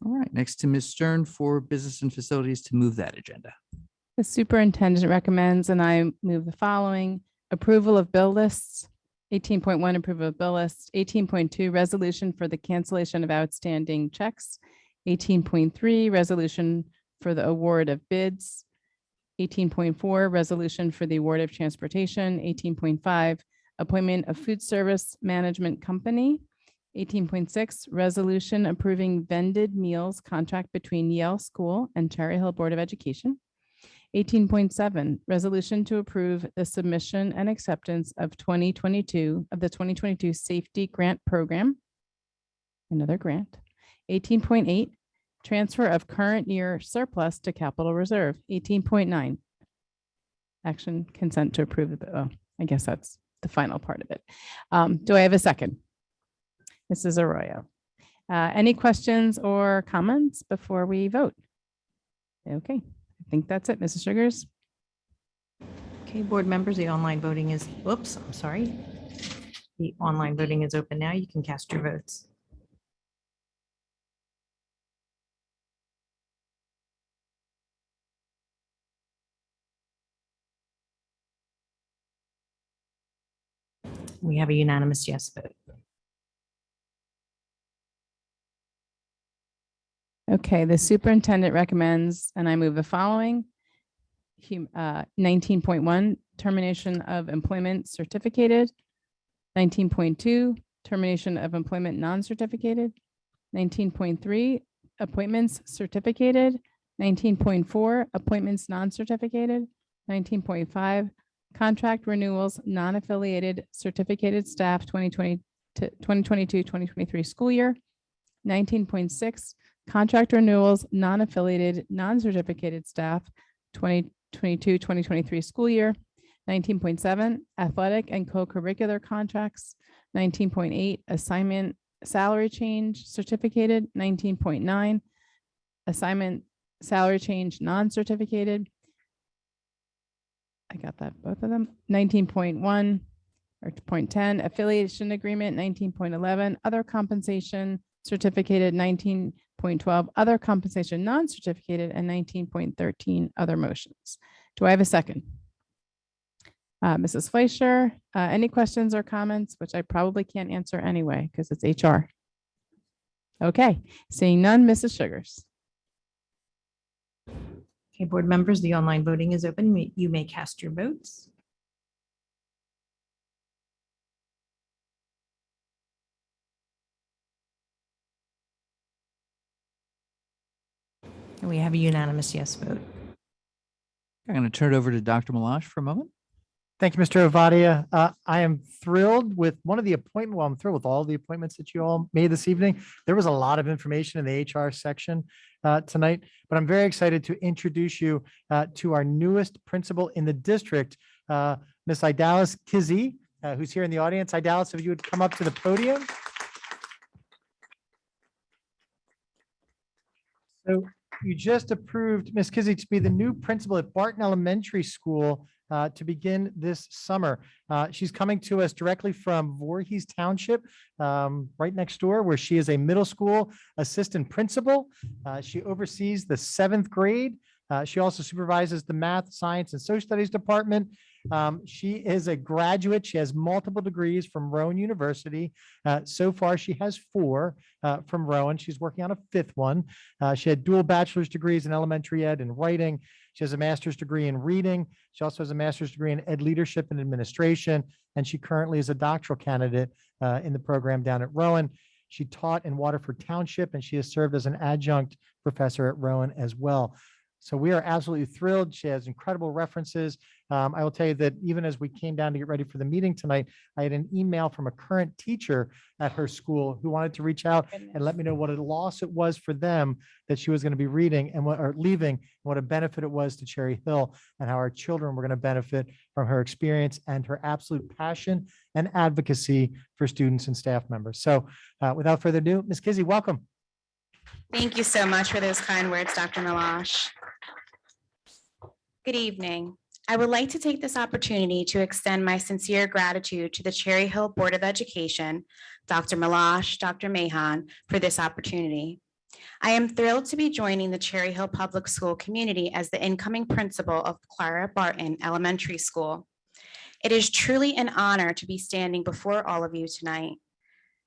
All right, next to Ms. Stern for Business and Facilities to move that agenda. The superintendent recommends, and I move the following: approval of bill lists. 18.1, approval of bill lists. 18.2, resolution for the cancellation of outstanding checks. 18.3, resolution for the award of bids. 18.4, resolution for the award of transportation. 18.5, appointment of food service management company. 18.6, resolution approving vended meals contract between Yale School and Cherry Hill Board of Education. 18.7, resolution to approve the submission and acceptance of the 2022 Safety Grant Program. Another grant. 18.8, transfer of current year surplus to capital reserve. 18.9, action consent to approve I guess that's the final part of it. Do I have a second? Mrs. Arroyo. Any questions or comments before we vote? Okay, I think that's it, Mrs. Sugars. Okay, board members, the online voting is, whoops, I'm sorry. The online voting is open now. You can cast your votes. We have a unanimous yes vote. Okay, the superintendent recommends, and I move the following. 19.1, termination of employment certificated. 19.2, termination of employment non-certificated. 19.3, appointments certificated. 19.4, appointments non-certificated. 19.5, contract renewals, non-affiliated certificated staff 2022-2023 school year. 19.6, contract renewals, non-affiliated, non-certificated staff 2022-2023 school year. 19.7, athletic and co-curricular contracts. 19.8, assignment salary change certificated. 19.9, assignment salary change non-certificated. I got that, both of them. 19.1 or 0.10, affiliation agreement. 19.11, other compensation certificated. 19.12, other compensation non-certificated, and 19.13, other motions. Do I have a second? Mrs. Fleischer, any questions or comments, which I probably can't answer anyway, because it's HR. Okay, seeing none, Mrs. Sugars. Okay, board members, the online voting is open. You may cast your votes. And we have a unanimous yes vote. I'm going to turn it over to Dr. Malash for a moment. Thank you, Mr. Ovadia. I am thrilled with one of the appointment. Well, I'm thrilled with all the appointments that you all made this evening. There was a lot of information in the HR section tonight, but I'm very excited to introduce you to our newest principal in the district, Ms. Idalis Kizzy, who's here in the audience. Idalis, if you would come up to the podium. So you just approved Ms. Kizzy to be the new principal at Barton Elementary School to begin this summer. She's coming to us directly from Voorhees Township, right next door, where she is a middle school assistant principal. She oversees the 7th grade. She also supervises the math, science, and social studies department. She is a graduate. She has multiple degrees from Rowan University. So far, she has 4 from Rowan. She's working on a 5th one. She had dual bachelor's degrees in elementary ed and writing. She has a master's degree in reading. She also has a master's degree in ed leadership and administration. And she currently is a doctoral candidate in the program down at Rowan. She taught in Waterford Township, and she has served as an adjunct professor at Rowan as well. So we are absolutely thrilled. She has incredible references. I will tell you that even as we came down to get ready for the meeting tonight, I had an email from a current teacher at her school who wanted to reach out and let me know what a loss it was for them that she was going to be reading and what, or leaving, and what a benefit it was to Cherry Hill, and how our children were going to benefit from her experience and her absolute passion and advocacy for students and staff members. So without further ado, Ms. Kizzy, welcome. Thank you so much for those kind words, Dr. Malash. Good evening. I would like to take this opportunity to extend my sincere gratitude to the Cherry Hill Board of Education, Dr. Malash, Dr. Mahan, for this opportunity. I am thrilled to be joining the Cherry Hill Public School community as the incoming principal of Clara Barton Elementary School. It is truly an honor to be standing before all of you tonight.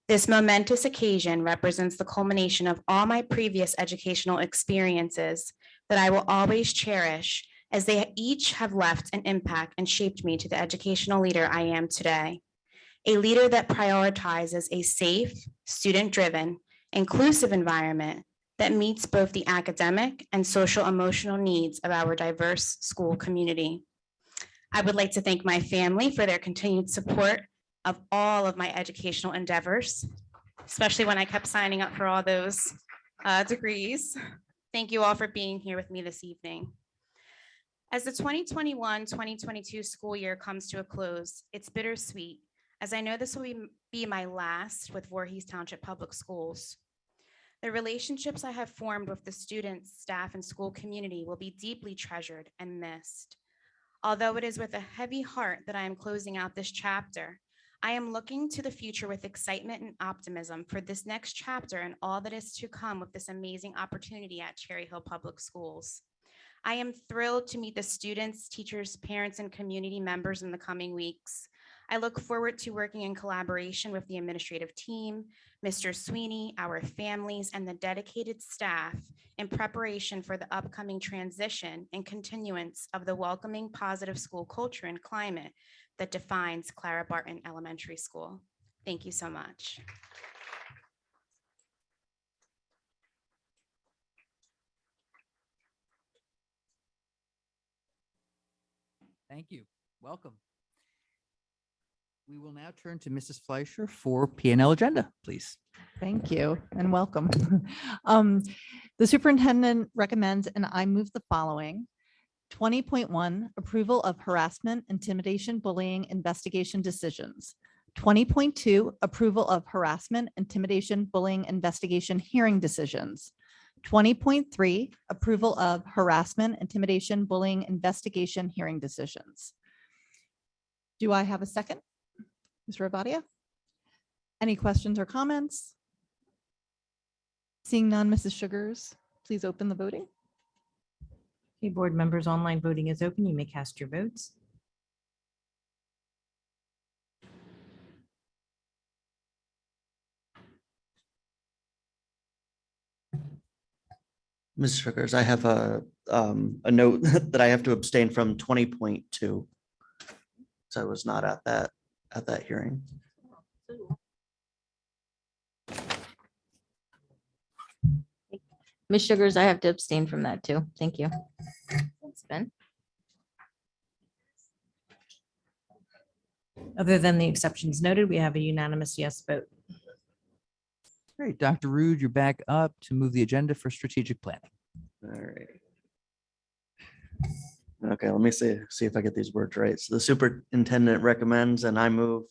This momentous occasion represents the culmination of all my previous educational experiences that I will always cherish, as they each have left an impact and shaped me to the educational leader I am today. A leader that prioritizes a safe, student-driven, inclusive environment that meets both the academic and social emotional needs of our diverse school community. I would like to thank my family for their continued support of all of my educational endeavors, especially when I kept signing up for all those degrees. Thank you all for being here with me this evening. As the 2021-2022 school year comes to a close, it's bittersweet, as I know this will be my last with Voorhees Township Public Schools. The relationships I have formed with the students, staff, and school community will be deeply treasured and missed. Although it is with a heavy heart that I am closing out this chapter, I am looking to the future with excitement and optimism for this next chapter and all that is to come with this amazing opportunity at Cherry Hill Public Schools. I am thrilled to meet the students, teachers, parents, and community members in the coming weeks. I look forward to working in collaboration with the administrative team, Mr. Sweeney, our families, and the dedicated staff in preparation for the upcoming transition and continuance of the welcoming, positive school culture and climate that defines Clara Barton Elementary School. Thank you so much. Thank you. Welcome. We will now turn to Mrs. Fleischer for P&L agenda, please. Thank you and welcome. The superintendent recommends, and I move the following. 20.1, approval of harassment, intimidation, bullying, investigation decisions. 20.2, approval of harassment, intimidation, bullying, investigation, hearing decisions. 20.3, approval of harassment, intimidation, bullying, investigation, hearing decisions. Do I have a second? Mr. Avadia? Any questions or comments? Seeing none, Mrs. Sugars, please open the voting. Okay, board members, online voting is open. You may cast your votes. Ms. Sugars, I have a note that I have to abstain from 20.2. So I was not at that hearing. Ms. Sugars, I have to abstain from that too. Thank you. Thanks, Ben. Other than the exceptions noted, we have a unanimous yes vote. Great. Dr. Rude, you're back up to move the agenda for strategic planning. All right. Okay, let me see if I get these words right. So the superintendent recommends, and I move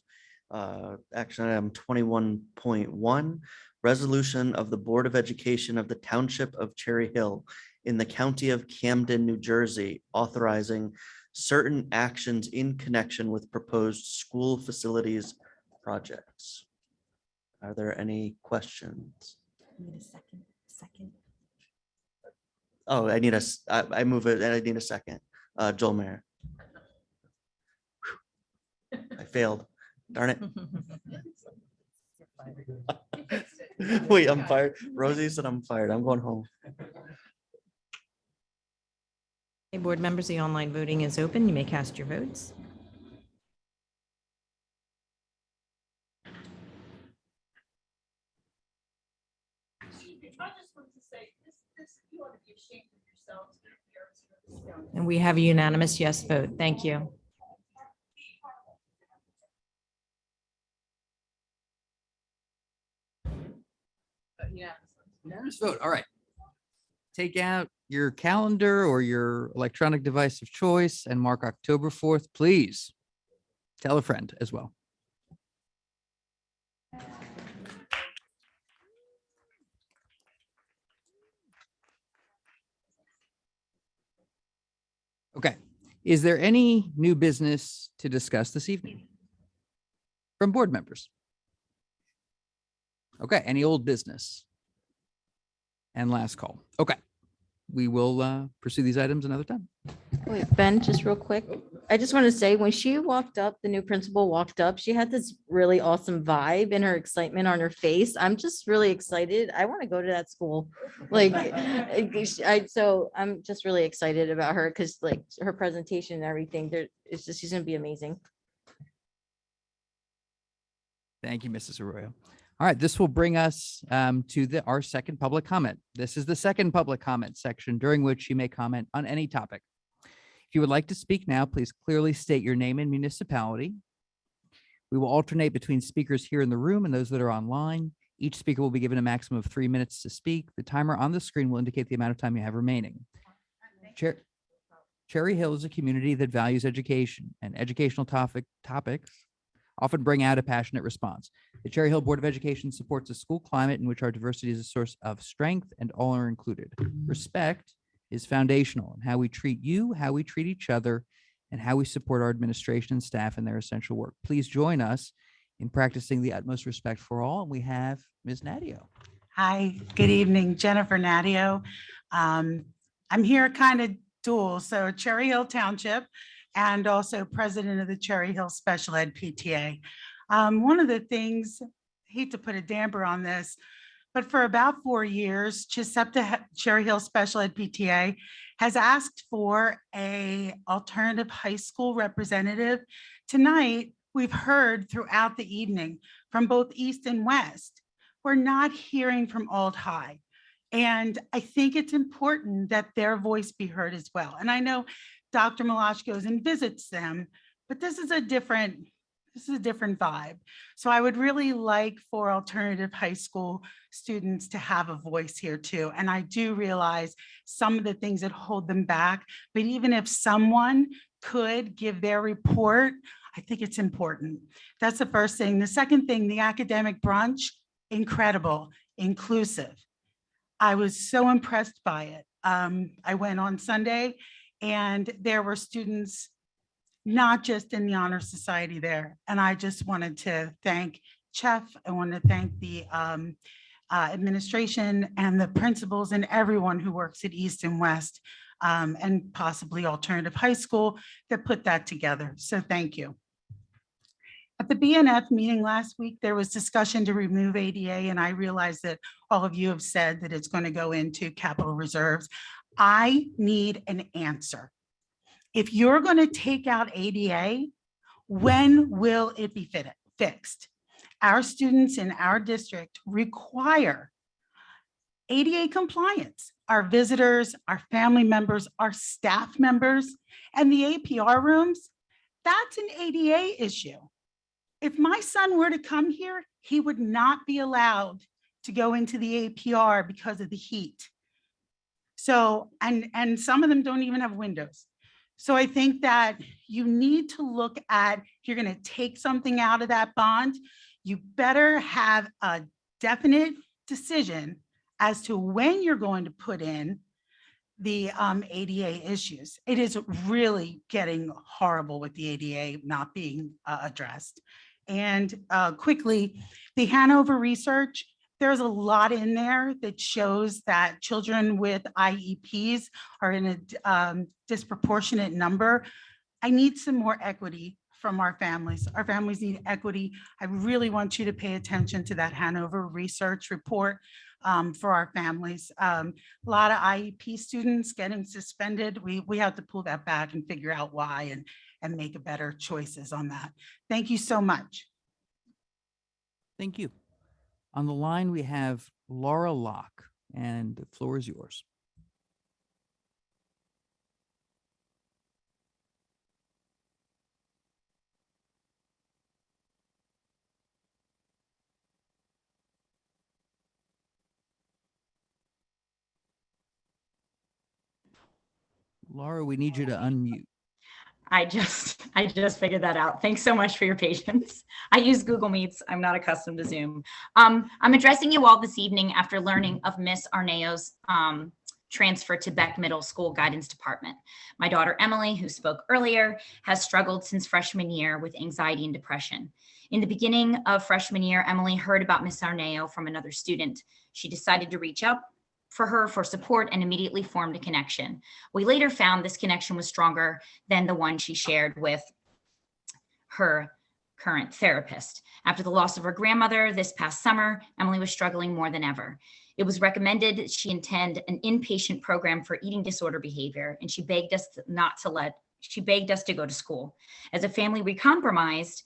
action item 21.1, resolution of the Board of Education of the Township of Cherry Hill in the County of Camden, New Jersey, authorizing certain actions in connection with proposed school facilities projects. Are there any questions? Need a second. Oh, I move it, and I need a second. Joel Mayer. I failed. Darn it. Wait, I'm fired. Rosie said I'm fired. I'm going home. Okay, board members, the online voting is open. You may cast your votes. And we have a unanimous yes vote. Thank you. Unanimous vote. All right. Take out your calendar or your electronic device of choice and mark October 4th, please. Tell a friend as well. Okay. Is there any new business to discuss this evening from board members? Okay. Any old business? and last call. Okay. We will pursue these items another time. Wait, Ben, just real quick. I just want to say, when she walked up, the new principal walked up, she had this really awesome vibe and her excitement on her face. I'm just really excited. I want to go to that school. Like, so I'm just really excited about her because like her presentation and everything, it's just, she's going to be amazing. Thank you, Mrs. Arroyo. All right, this will bring us to our second public comment. This is the second public comment section during which you may comment on any topic. If you would like to speak now, please clearly state your name and municipality. We will alternate between speakers here in the room and those that are online. Each speaker will be given a maximum of 3 minutes to speak. The timer on the screen will indicate the amount of time you have remaining. Cherry Hill is a community that values education, and educational topics often bring out a passionate response. The Cherry Hill Board of Education supports a school climate in which our diversity is a source of strength and all are included. Respect is foundational in how we treat you, how we treat each other, and how we support our administration and staff in their essential work. Please join us in practicing the utmost respect for all. And we have Ms. Nadio. Hi, good evening, Jennifer Nadio. I'm here kind of dual, so Cherry Hill Township, and also president of the Cherry Hill Special Ed PTA. One of the things, I hate to put a damper on this, but for about 4 years, Chisepta Cherry Hill Special Ed PTA has asked for a alternative high school representative. Tonight, we've heard throughout the evening from both East and West. We're not hearing from Old High. And I think it's important that their voice be heard as well. And I know Dr. Malash goes and visits them, but this is a different vibe. So I would really like for alternative high school students to have a voice here too. And I do realize some of the things that hold them back, but even if someone could give their report, I think it's important. That's the first thing. The second thing, the academic brunch, incredible, inclusive. I was so impressed by it. I went on Sunday and there were students not just in the Honor Society there. And I just wanted to thank Chef. I want to thank the administration and the principals and everyone who works at East and West and possibly alternative high school that put that together. So thank you. At the BNF meeting last week, there was discussion to remove ADA, and I realize that all of you have said that it's going to go into capital reserves. I need an answer. If you're going to take out ADA, when will it be fixed? Our students in our district require ADA compliance. Our visitors, our family members, our staff members, and the APR rooms, that's an ADA issue. If my son were to come here, he would not be allowed to go into the APR because of the heat. So, and some of them don't even have windows. So I think that you need to look at, if you're going to take something out of that bond, you better have a definite decision as to when you're going to put in the ADA issues. It is really getting horrible with the ADA not being addressed. And quickly, the Hanover research, there's a lot in there that shows that children with IEPs are in a disproportionate number. I need some more equity from our families. Our families need equity. I really want you to pay attention to that Hanover research report for our families. A lot of IEP students getting suspended. We have to pull that back and figure out why and make a better choices on that. Thank you so much. Thank you. On the line, we have Laura Locke, and the floor is yours. Laura, we need you to unmute. I just figured that out. Thanks so much for your patience. I use Google Meets. I'm not accustomed to Zoom. I'm addressing you all this evening after learning of Miss Arneo's transfer to Beck Middle School Guidance Department. My daughter, Emily, who spoke earlier, has struggled since freshman year with anxiety and depression. In the beginning of freshman year, Emily heard about Miss Arneo from another student. She decided to reach out for her for support and immediately formed a connection. We later found this connection was stronger than the one she shared with her current therapist. After the loss of her grandmother this past summer, Emily was struggling more than ever. It was recommended that she attend an inpatient program for eating disorder behavior, and she begged us she begged us to go to school. As a family, we compromised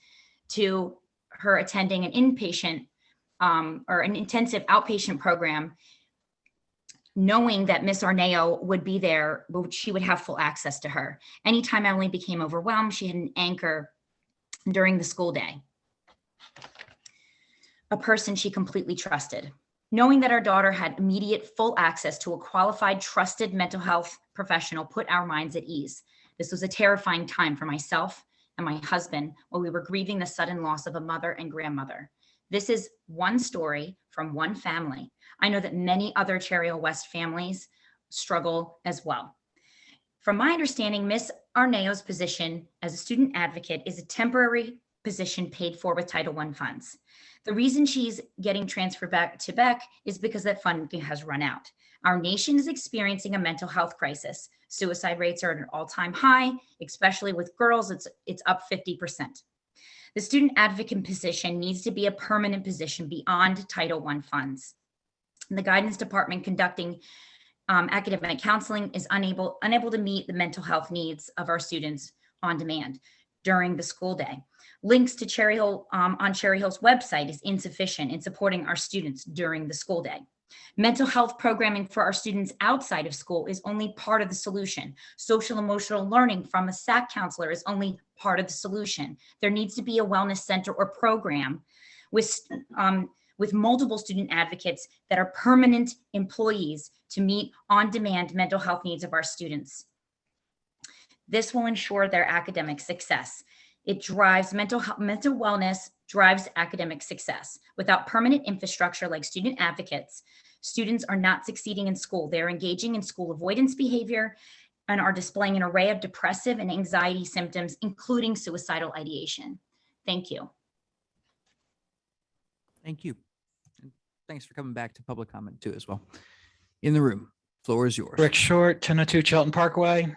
to her attending an inpatient or an intensive outpatient program, knowing that Miss Arneo would be there, but she would have full access to her. Anytime Emily became overwhelmed, she had an anchor during the school day, a person she completely trusted. Knowing that our daughter had immediate full access to a qualified, trusted mental health professional put our minds at ease. This was a terrifying time for myself and my husband while we were grieving the sudden loss of a mother and grandmother. This is one story from one family. I know that many other Cherry Hill West families struggle as well. From my understanding, Miss Arneo's position as a student advocate is a temporary position paid for with Title I funds. The reason she's getting transferred back to Beck is because that funding has run out. Our nation is experiencing a mental health crisis. Suicide rates are at an all-time high, especially with girls, it's up 50%. The student advocate position needs to be a permanent position beyond Title I funds. The guidance department conducting academic counseling is unable to meet the mental health needs of our students on demand during the school day. Links to Cherry Hill on Cherry Hill's website is insufficient in supporting our students during the school day. Mental health programming for our students outside of school is only part of the solution. Social emotional learning from a SAC counselor is only part of the solution. There needs to be a wellness center or program with multiple student advocates that are permanent employees to meet on-demand mental health needs of our students. This will ensure their academic success. It drives mental wellness, drives academic success. Without permanent infrastructure like student advocates, students are not succeeding in school. They're engaging in school avoidance behavior and are displaying an array of depressive and anxiety symptoms, including suicidal ideation. Thank you. Thank you. And thanks for coming back to public comment too as well. In the room, floor is yours. Rick Short, 1002 Chelton Parkway.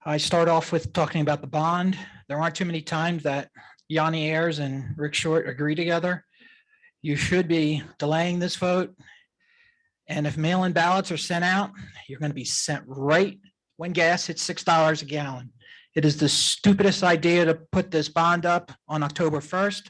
I start off with talking about the bond. There aren't too many times that Yanni Ayers and Rick Short agree together. You should be delaying this vote. And if mail-in ballots are sent out, you're going to be sent right when gas hits $6 a gallon. It is the stupidest idea to put this bond up on October 1st.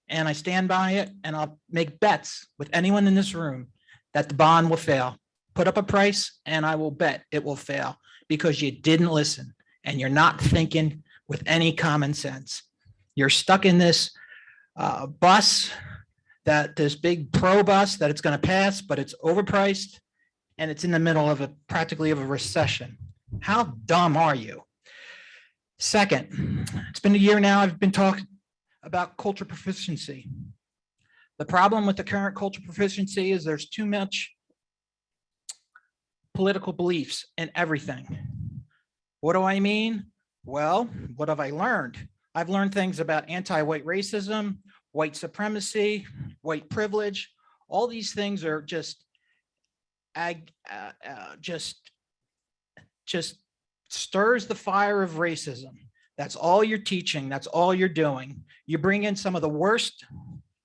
And I stand by it, and I'll make bets with anyone in this room that the bond will fail. Put up a price and I will bet it will fail because you didn't listen and you're not thinking with any common sense. You're stuck in this bus, this big pro bus that it's going to pass, but it's overpriced and it's in the middle of practically of a recession. How dumb are you? Second, it's been a year now. I've been talking about culture proficiency. The problem with the current culture proficiency is there's too much political beliefs in everything. What do I mean? Well, what have I learned? I've learned things about anti-white racism, white supremacy, white privilege. All these things are just stirs the fire of racism. That's all you're teaching. That's all you're doing. You bring in some of the worst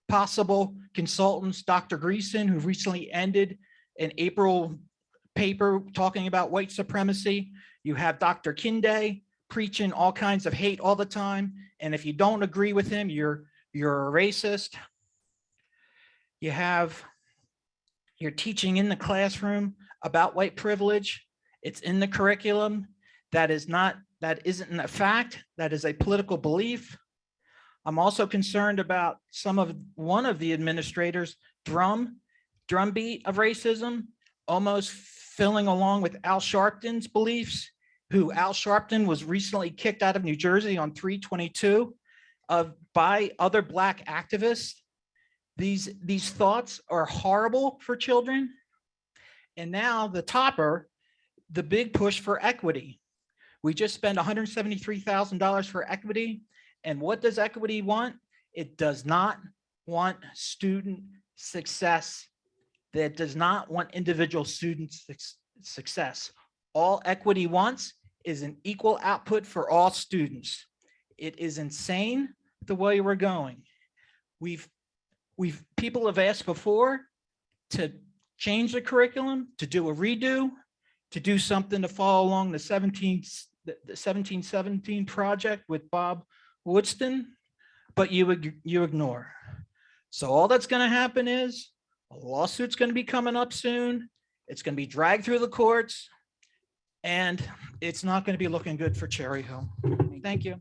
possible consultants, Dr. Greason, who recently ended an April paper talking about white supremacy. You have Dr. Kinde preaching all kinds of hate all the time. And if you don't agree with him, you're a racist. You're teaching in the classroom about white privilege. It's in the curriculum. That isn't a fact. That is a political belief. I'm also concerned about one of the administrators' drumbeat of racism, almost filling along with Al Sharpton's beliefs, who Al Sharpton was recently kicked out of New Jersey on 3/22 by other Black activists. These thoughts are horrible for children. And now the topper, the big push for equity. We just spent $173,000 for equity. And what does equity want? It does not want student success. that does not want individual students' success. All equity wants is an equal output for all students. It is insane the way we're going. People have asked before to change the curriculum, to do a redo, to do something to follow along the 1717 project with Bob Woodston, but you ignore. So all that's going to happen is a lawsuit's going to be coming up soon. It's going to be dragged through the courts, and it's not going to be looking good for Cherry Hill. Thank you.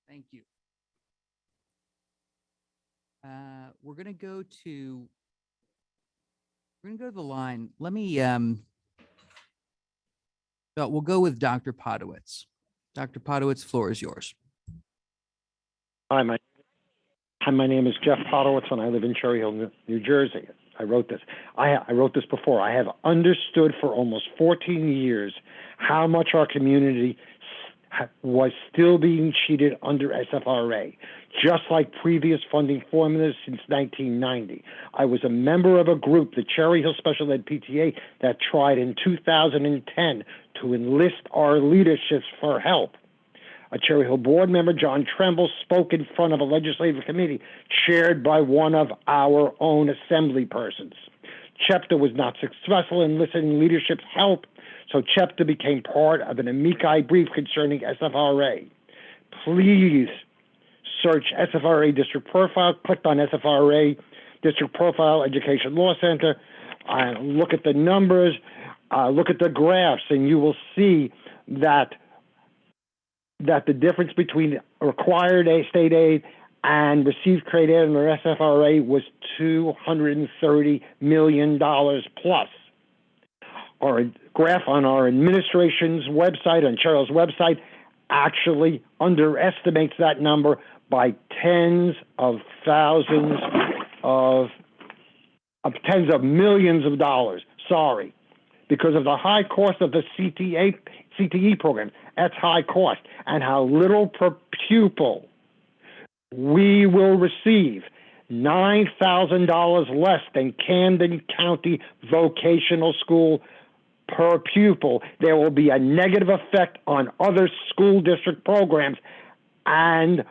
Thank you. We're gonna go to the line. Let me we'll go with Dr. Podowitz. Dr. Podowitz, floor is yours. Hi, my name is Jeff Podowitz, and I live in Cherry Hill, New Jersey. I wrote this. I wrote this before. I have understood for almost 14 years how much our community was still being cheated under SFRA, just like previous funding formulas since 1990. I was a member of a group, the Cherry Hill Special Ed PTA, that tried in 2010 to enlist our leaderships for help. A Cherry Hill board member, John Tremble, spoke in front of a legislative committee chaired by one of our own assembly persons. CHEPTA was not successful in eliciting leadership's help, so CHEPTA became part of an amici brief concerning SFRA. Please search SFRA district profile, click on SFRA district profile Education Law Center, look at the numbers, look at the graphs, and you will see that the difference between required state aid and received state aid under SFRA was $230 million plus. Our graph on our administration's website, on Cheryl's website, actually underestimates that number by tens of thousands of tens of millions of dollars. Sorry, because of the high cost of the CTE program. That's high cost, and how little per pupil we will receive. $9,000 less than Camden County Vocational School per pupil. There will be a negative effect on other school district programs, and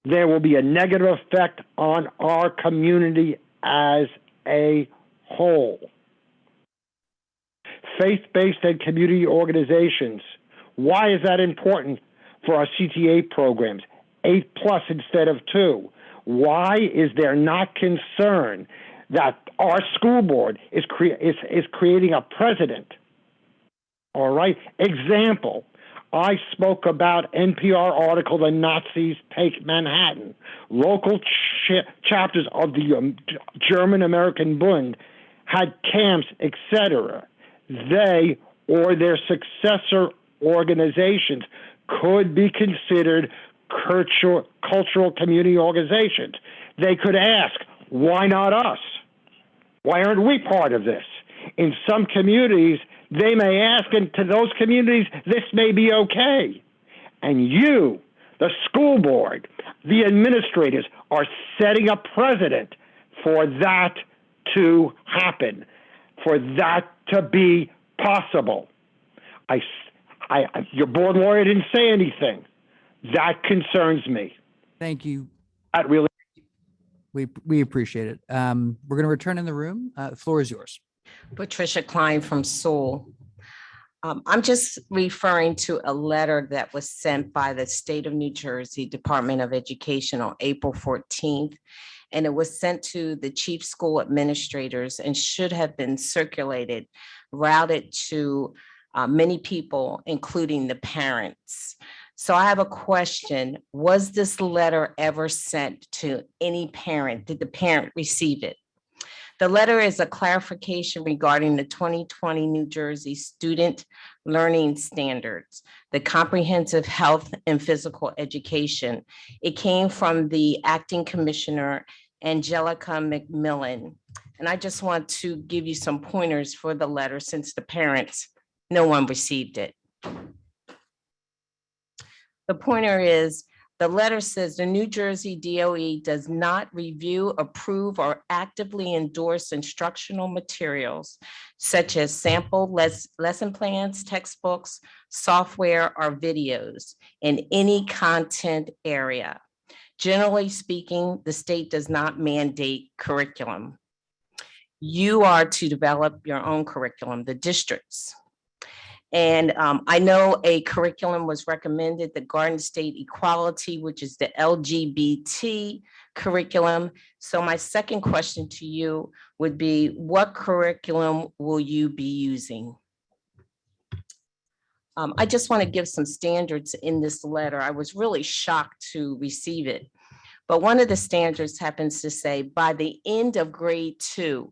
there will be a negative effect on our community as a whole. Faith-based and community organizations. Why is that important for our CTA programs? 8+ instead of 2. Why is there not concern that our school board is creating a precedent? All right. Example, I spoke about NPR article, The Nazis Take Manhattan. Local chapters of the German-American Bund had camps, etc. They or their successor organizations could be considered cultural community organizations. They could ask, why not us? Why aren't we part of this? In some communities, they may ask, and to those communities, this may be okay. And you, the school board, the administrators, are setting a precedent for that to happen, for that to be possible. Your board lawyer didn't say anything. That concerns me. Thank you. That really. We appreciate it. We're going to return in the room. The floor is yours. Patricia Klein from Seoul. I'm just referring to a letter that was sent by the State of New Jersey Department of Education on April 14th. And it was sent to the chief school administrators and should have been circulated, routed to many people, including the parents. So I have a question. Was this letter ever sent to any parent? Did the parent receive it? The letter is a clarification regarding the 2020 New Jersey Student Learning Standards, the comprehensive health and physical education. It came from the acting commissioner, Angelica McMillan. And I just want to give you some pointers for the letter since the parents, no one received it. The pointer is The letter says the New Jersey DOE does not review, approve, or actively endorse instructional materials such as sample lesson plans, textbooks, software, or videos in any content area. Generally speaking, the state does not mandate curriculum. You are to develop your own curriculum, the districts. And I know a curriculum was recommended, the Garden State Equality, which is the LGBT curriculum. So my second question to you would be, what curriculum will you be using? I just want to give some standards in this letter. I was really shocked to receive it. But one of the standards happens to say, by the end of grade 2,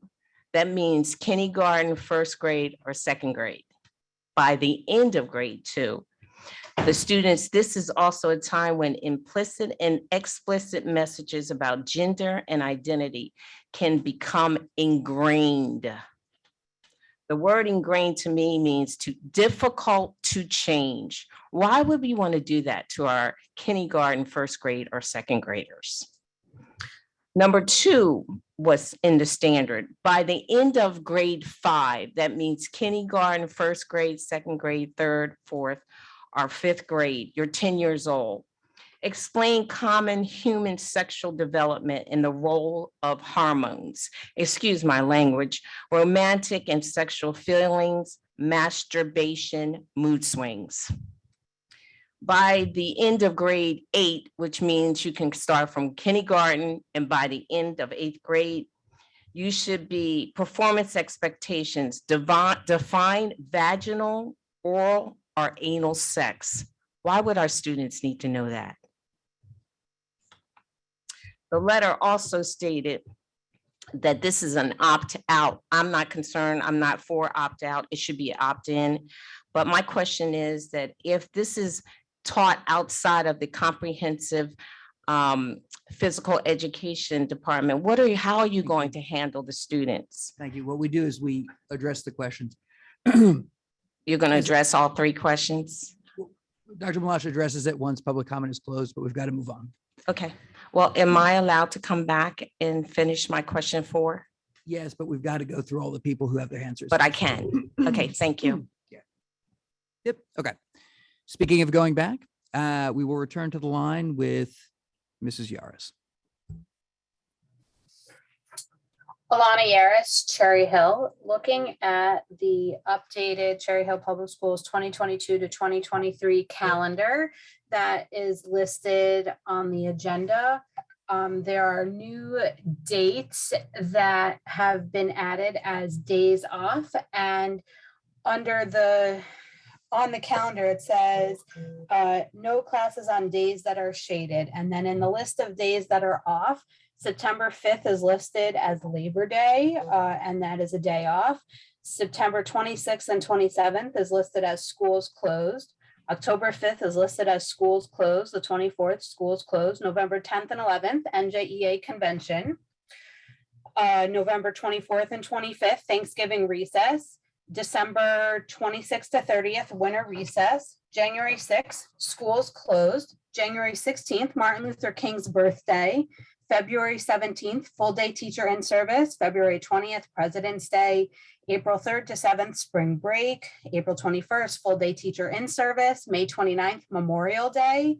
that means kindergarten, first grade, or second grade. By the end of grade 2, the students, this is also a time when implicit and explicit messages about gender and identity can become ingrained. The word ingrained to me means difficult to change. Why would we want to do that to our kindergarten, first grade, or second graders? Number 2 was in the standard. By the end of grade 5, that means kindergarten, first grade, second grade, third, fourth, or fifth grade. You're 10 years old. Explain common human sexual development and the role of hormones. Excuse my language. Romantic and sexual feelings, masturbation, mood swings. By the end of grade 8, which means you can start from kindergarten, and by the end of 8th grade, you should be performance expectations, define vaginal, oral, or anal sex. Why would our students need to know that? The letter also stated that this is an opt-out. I'm not concerned, I'm not for opt-out, it should be opt-in. But my question is that if this is taught outside of the comprehensive physical education department, how are you going to handle the students? Thank you. What we do is we address the questions. You're going to address all 3 questions? Dr. Malash addresses it once public comment is closed, but we've got to move on. Okay. Well, am I allowed to come back and finish my question 4? Yes, but we've got to go through all the people who have their answers. But I can. Okay, thank you. Yeah. Yep. Okay. Speaking of going back, we will return to the line with Mrs. Yaris. Alana Yaris, Cherry Hill. Looking at the updated Cherry Hill Public Schools 2022 to 2023 calendar that is listed on the agenda, there are new dates that have been added as days off, and on the calendar, it says no classes on days that are shaded. And then in the list of days that are off, September 5th is listed as Labor Day, and that is a day off. September 26th and 27th is listed as schools closed. October 5th is listed as schools closed. The 24th, schools closed. November 10th and 11th, NJEA convention. November 24th and 25th, Thanksgiving recess. December 26th to 30th, winter recess. January 6th, schools closed. January 16th, Martin Luther King's birthday. February 17th, full day teacher in service. February 20th, President's Day. April 3rd to 7th, spring break. April 21st, full day teacher in service. May 29th, Memorial Day.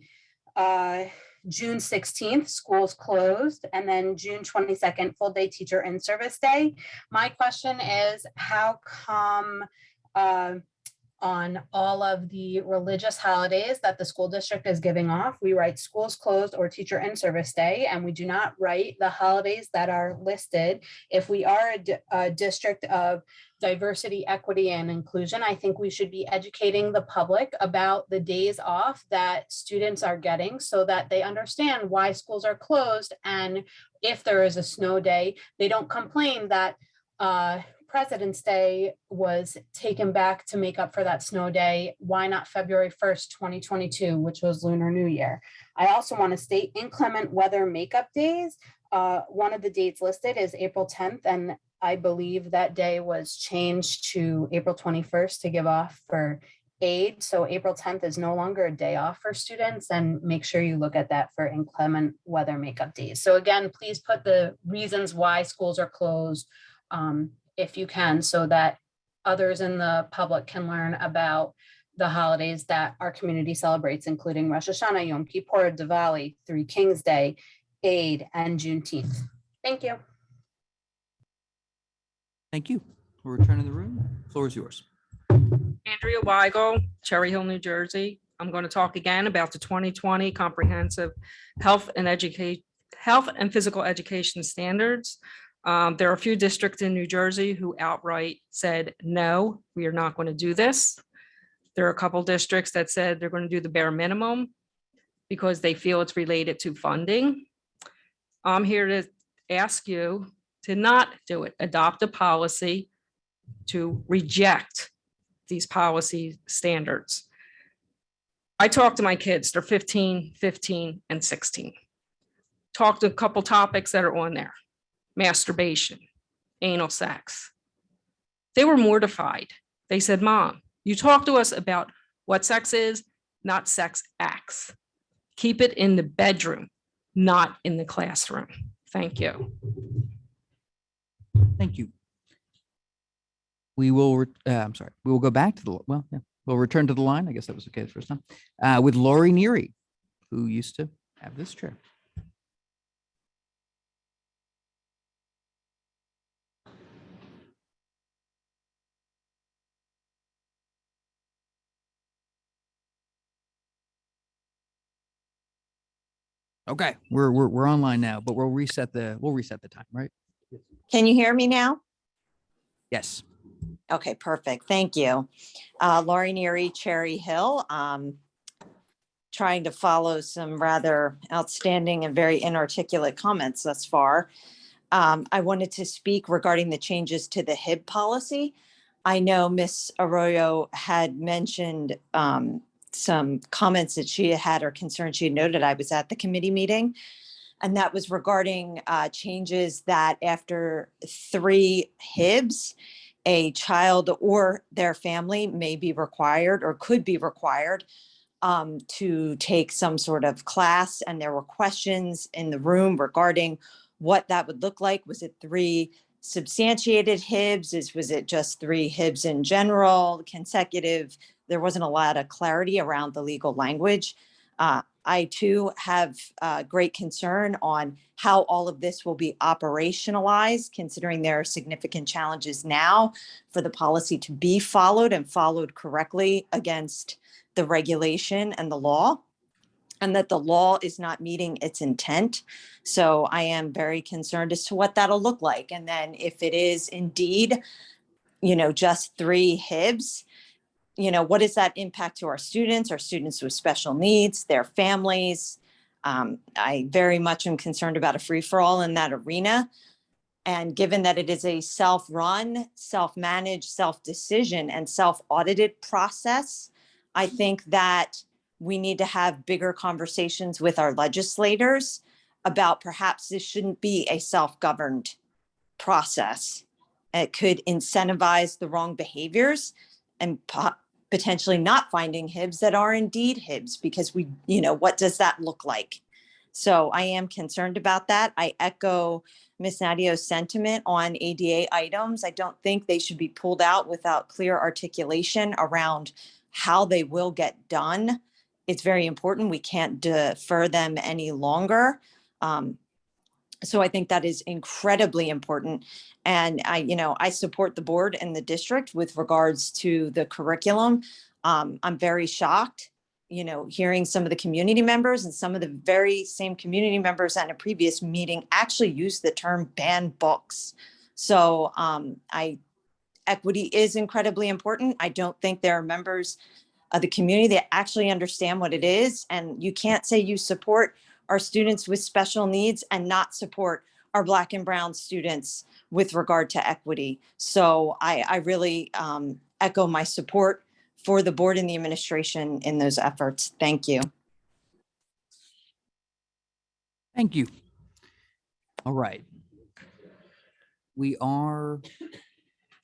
June 16th, schools closed, and then June 22nd, full day teacher in service day. My question is, how come on all of the religious holidays that the school district is giving off, we write schools closed or teacher in service day, and we do not write the holidays that are listed? If we are a district of diversity, equity, and inclusion, I think we should be educating the public about the days off that students are getting so that they understand why schools are closed. And if there is a snow day, they don't complain that President's Day was taken back to make up for that snow day. Why not February 1st, 2022, which was Lunar New Year? I also want to state inclement weather makeup days. One of the dates listed is April 10th, and I believe that day was changed to April 21st to give off for aid. So April 10th is no longer a day off for students, and make sure you look at that for inclement weather makeup days. So again, please put the reasons why schools are closed if you can, so that others in the public can learn about the holidays that our community celebrates, including Rosh Hashanah, Yom Kippur, Diwali, Three Kings Day, Eid, and Juneteenth. Thank you. Thank you. We'll return to the room. Floor is yours. Andrea Weigel, Cherry Hill, New Jersey. I'm going to talk again about the 2020 Comprehensive Health and Physical Education Standards. There are a few districts in New Jersey who outright said, no, we are not going to do this. There are a couple districts that said they're going to do the bare minimum because they feel it's related to funding. I'm here to ask you to not do it. Adopt a policy to reject these policy standards. I talk to my kids, they're 15, 15, and 16. Talked to a couple topics that are on there. Masturbation, anal sex. They were mortified. They said, Mom, you talk to us about what sex is, not sex acts. Keep it in the bedroom, not in the classroom. Thank you. Thank you. We will, I'm sorry, we will go back to the, well, yeah, we'll return to the line. I guess that was okay the first time, with Lori Neary, who used to have this chair. Okay, we're online now, but we'll reset the time, right? Can you hear me now? Yes. Okay, perfect. Thank you. Lori Neary, Cherry Hill. Trying to follow some rather outstanding and very inarticulate comments thus far. I wanted to speak regarding the changes to the HIB policy. I know Ms. Arroyo had mentioned some comments that she had or concerns she had noted. I was at the committee meeting, and that was regarding changes that after 3 HIBs, a child or their family may be required or could be required to take some sort of class. And there were questions in the room regarding what that would look like. Was it 3 substantiated HIBs? Was it just 3 HIBs in general, consecutive? There wasn't a lot of clarity around the legal language. I too have great concern on how all of this will be operationalized, considering there are significant challenges now for the policy to be followed and followed correctly against the regulation and the law, and that the law is not meeting its intent. So I am very concerned as to what that'll look like. And then if it is indeed, just 3 HIBs, what does that impact to our students with special needs, their families? I very much am concerned about a free-for-all in that arena. And given that it is a self-run, self-managed, self-decision, and self-audited process, I think that we need to have bigger conversations with our legislators about perhaps this shouldn't be a self-governed process. It could incentivize the wrong behaviors and potentially not finding HIBs that are indeed HIBs, because what does that look like? So I am concerned about that. I echo Ms. Nadio's sentiment on ADA items. I don't think they should be pulled out without clear articulation around how they will get done. It's very important. We can't defer them any longer. So I think that is incredibly important. And I support the board and the district with regards to the curriculum. I'm very shocked, hearing some of the community members, and some of the very same community members at a previous meeting actually used the term ban books. So equity is incredibly important. I don't think there are members of the community that actually understand what it is. And you can't say you support our students with special needs and not support our Black and Brown students with regard to equity. So I really echo my support for the board and the administration in those efforts. Thank you. Thank you. All right. We are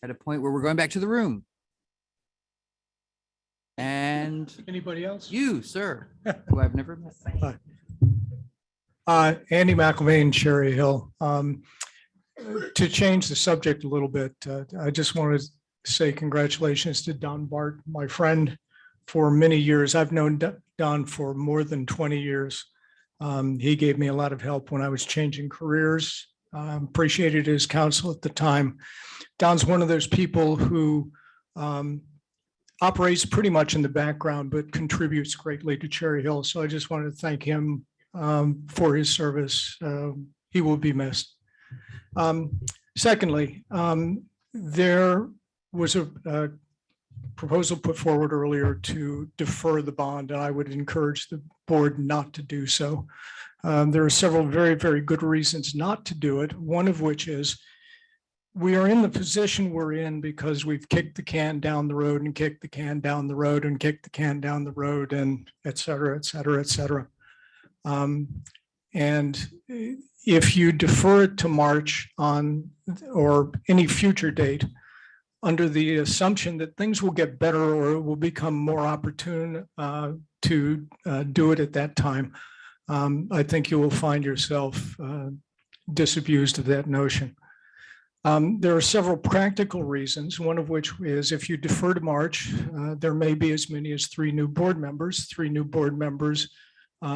at a point where we're going back to the room. And Anybody else? you, sir, who I've never met. Andy McElvain, Cherry Hill. To change the subject a little bit, I just want to say congratulations to Don Bart, my friend for many years. I've known Don for more than 20 years. He gave me a lot of help when I was changing careers. Appreciated his counsel at the time. Don's one of those people who operates pretty much in the background, but contributes greatly to Cherry Hill. So I just wanted to thank him for his service. He will be missed. Secondly, there was a proposal put forward earlier to defer the bond, and I would encourage the board not to do so. There are several very, very good reasons not to do it, one of which is we are in the position we're in because we've kicked the can down the road and kicked the can down the road and kicked the can down the road and et cetera, et cetera, et cetera. And if you defer it to March on or any future date, under the assumption that things will get better or it will become more opportune to do it at that time, I think you will find yourself disabused of that notion. There are several practical reasons, one of which is if you defer to March, there may be as many as 3 new board members. 3 new board members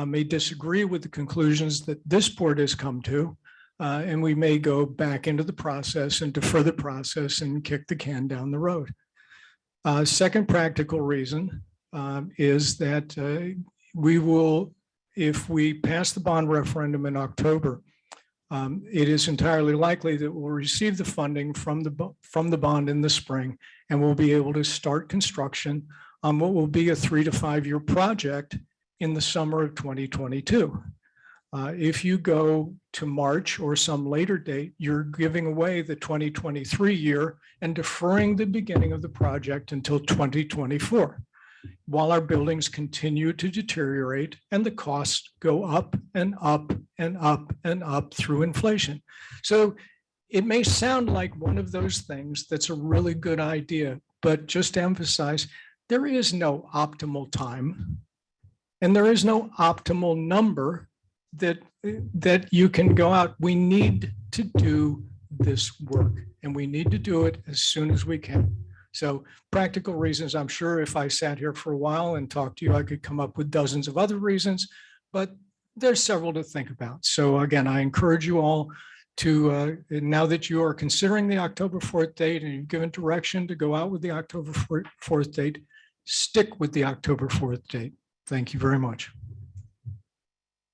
may disagree with the conclusions that this board has come to, and we may go back into the process and defer the process and kick the can down the road. Second practical reason is that we will, if we pass the bond referendum in October, it is entirely likely that we'll receive the funding from the bond in the spring, and we'll be able to start construction on what will be a 3 to 5 year project in the summer of 2022. If you go to March or some later date, you're giving away the 2023 year and deferring the beginning of the project until 2024. While our buildings continue to deteriorate and the costs go up and up and up and up through inflation. So it may sound like one of those things that's a really good idea, but just to emphasize, there is no optimal time and there is no optimal number that you can go out. We need to do this work and we need to do it as soon as we can. So practical reasons, I'm sure if I sat here for a while and talked to you, I could come up with dozens of other reasons, but there's several to think about. So again, I encourage you all to, now that you are considering the October 4th date and you've given direction to go out with the October 4th date, stick with the October 4th date. Thank you very much.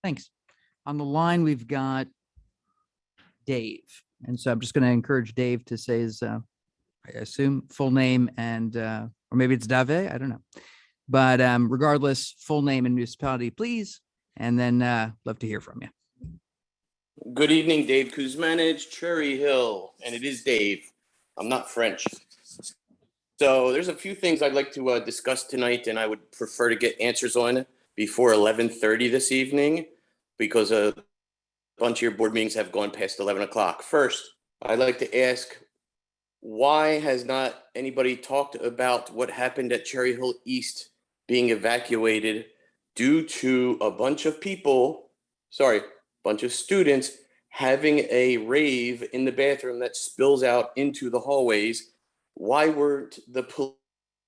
Thanks. On the line, we've got Dave. And so I'm just going to encourage Dave to say his I assume full name and, or maybe it's Dave, I don't know. But regardless, full name and municipality, please. And then love to hear from you. Good evening, Dave Kuzmanich, Cherry Hill, and it is Dave. I'm not French. So there's a few things I'd like to discuss tonight, and I would prefer to get answers on before 11:30 this evening, because a bunch of your board meetings have gone past 11 o'clock. First, I'd like to ask, why has not anybody talked about what happened at Cherry Hill East being evacuated due to a bunch of people, bunch of students having a rave in the bathroom that spills out into the hallways? Why weren't the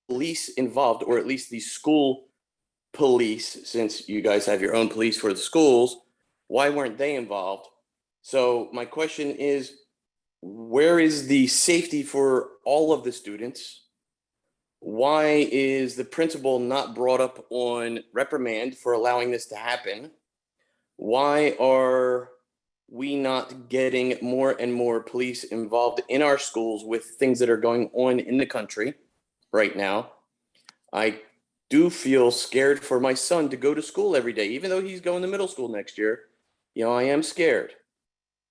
police involved, or at least the school police, since you guys have your own police for the schools, why weren't they involved? So my question is, where is the safety for all of the students? Why is the principal not brought up on reprimand for allowing this to happen? Why are we not getting more and more police involved in our schools with things that are going on in the country right now? I do feel scared for my son to go to school every day, even though he's going to middle school next year. I am scared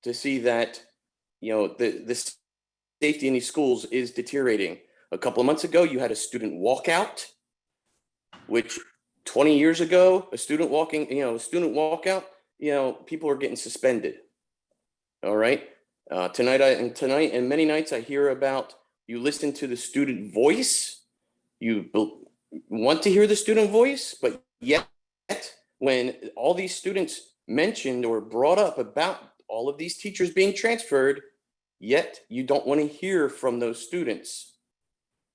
to see that the safety in these schools is deteriorating. A couple of months ago, you had a student walkout, which 20 years ago, a student walkout, people are getting suspended. All right. Tonight and many nights I hear about, you listen to the student voice, you want to hear the student voice, but yet when all these students mentioned or brought up about all of these teachers being transferred, yet you don't want to hear from those students.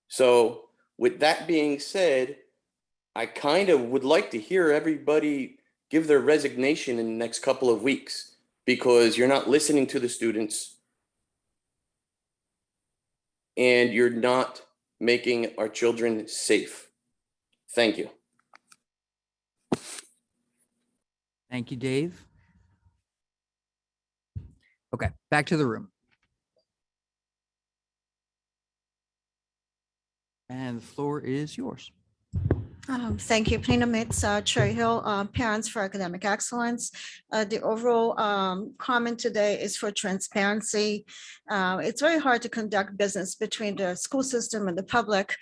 So with that being said, I kind of would like to hear everybody give their resignation in the next couple of weeks, because you're not listening to the students and you're not making our children safe. Thank you. Thank you, Dave. Okay, back to the room. And the floor is yours. Thank you, Pina Mitz, Cherry Hill Parents for Academic Excellence. The overall comment today is for transparency. It's very hard to conduct business between the school system and the public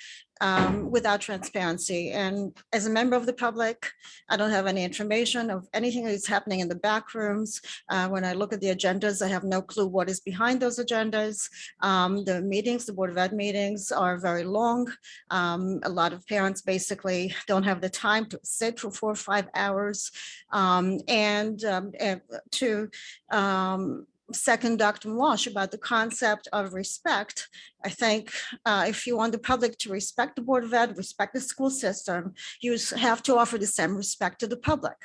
without transparency. And as a member of the public, I don't have any information of anything that's happening in the back rooms. When I look at the agendas, I have no clue what is behind those agendas. The meetings, the Board of Ed meetings are very long. A lot of parents basically don't have the time to sit for 4 or 5 hours. Second Dr. Walsh about the concept of respect. I think if you want the public to respect the Board of Ed, respect the school system, you have to offer the same respect to the public.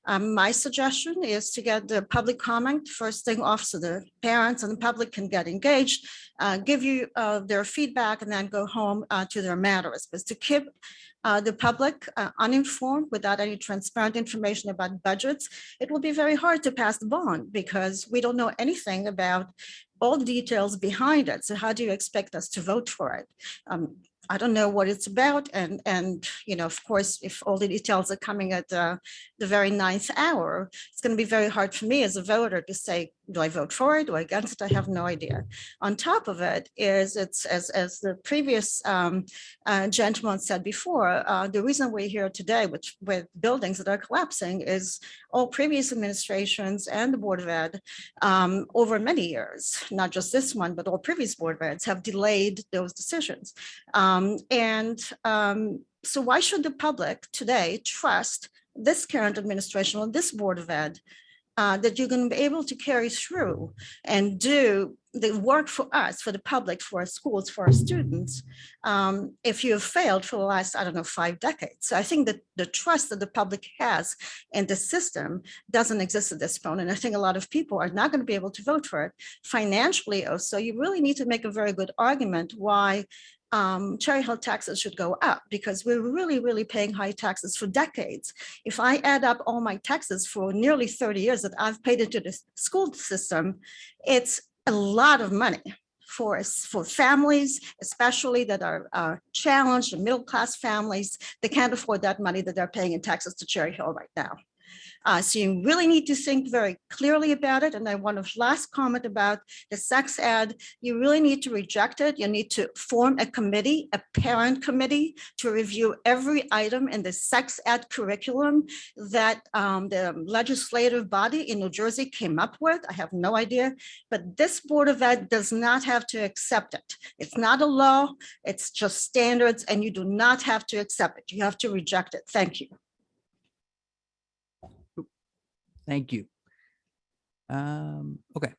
My suggestion is to get the public comment first thing off so the parents and the public can get engaged, give you their feedback, and then go home to their matters. But to keep the public uninformed without any transparent information about budgets, it will be very hard to pass the bond because we don't know anything about all the details behind it. So how do you expect us to vote for it? I don't know what it's about. And you know, of course, if all the details are coming at the very ninth hour, it's going to be very hard for me as a voter to say, do I vote for it or against it? I have no idea. On top of it is, it's as the previous gentleman said before, the reason we're here today with buildings that are collapsing is all previous administrations and the Board of Ed over many years, not just this one, but all previous Board of Eds have delayed those decisions. So why should the public today trust this current administration or this Board of Ed that you're going to be able to carry through and do the work for us, for the public, for our schools, for our students, if you have failed for the last, I don't know, 5 decades? So I think that the trust that the public has in the system doesn't exist at this point. And I think a lot of people are not going to be able to vote for it. Financially also, you really need to make a very good argument why Cherry Hill taxes should go up, because we're really paying high taxes for decades. If I add up all my taxes for nearly 30 years that I've paid into the school system, it's a lot of money for families, especially that are challenged, middle-class families. They can't afford that money that they're paying in taxes to Cherry Hill right now. So you really need to think very clearly about it. And I want a last comment about the sex ed. You really need to reject it. You need to form a committee, a parent committee, to review every item in the sex ed curriculum that the legislative body in New Jersey came up with. I have no idea, but this Board of Ed does not have to accept it. It's not a law, it's just standards, and you do not have to accept it. You have to reject it. Thank you. Thank you. Okay.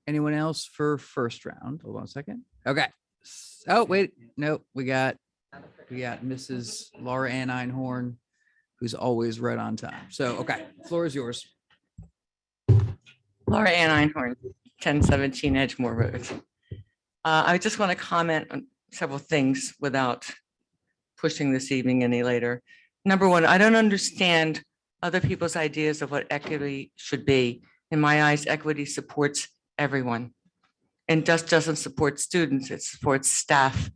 Anyone else for first round? Hold on a second. Okay. Oh, wait. No, we got Mrs. Laura Ann Einhorn, who's always right on time. So, okay, floor is yours. Laura Ann Einhorn, 1017 Edgemore Road. I just want to comment on several things without pushing this evening any later. Number one, I don't understand other people's ideas of what equity should be. In my eyes, equity supports everyone and just doesn't support students, it supports staff.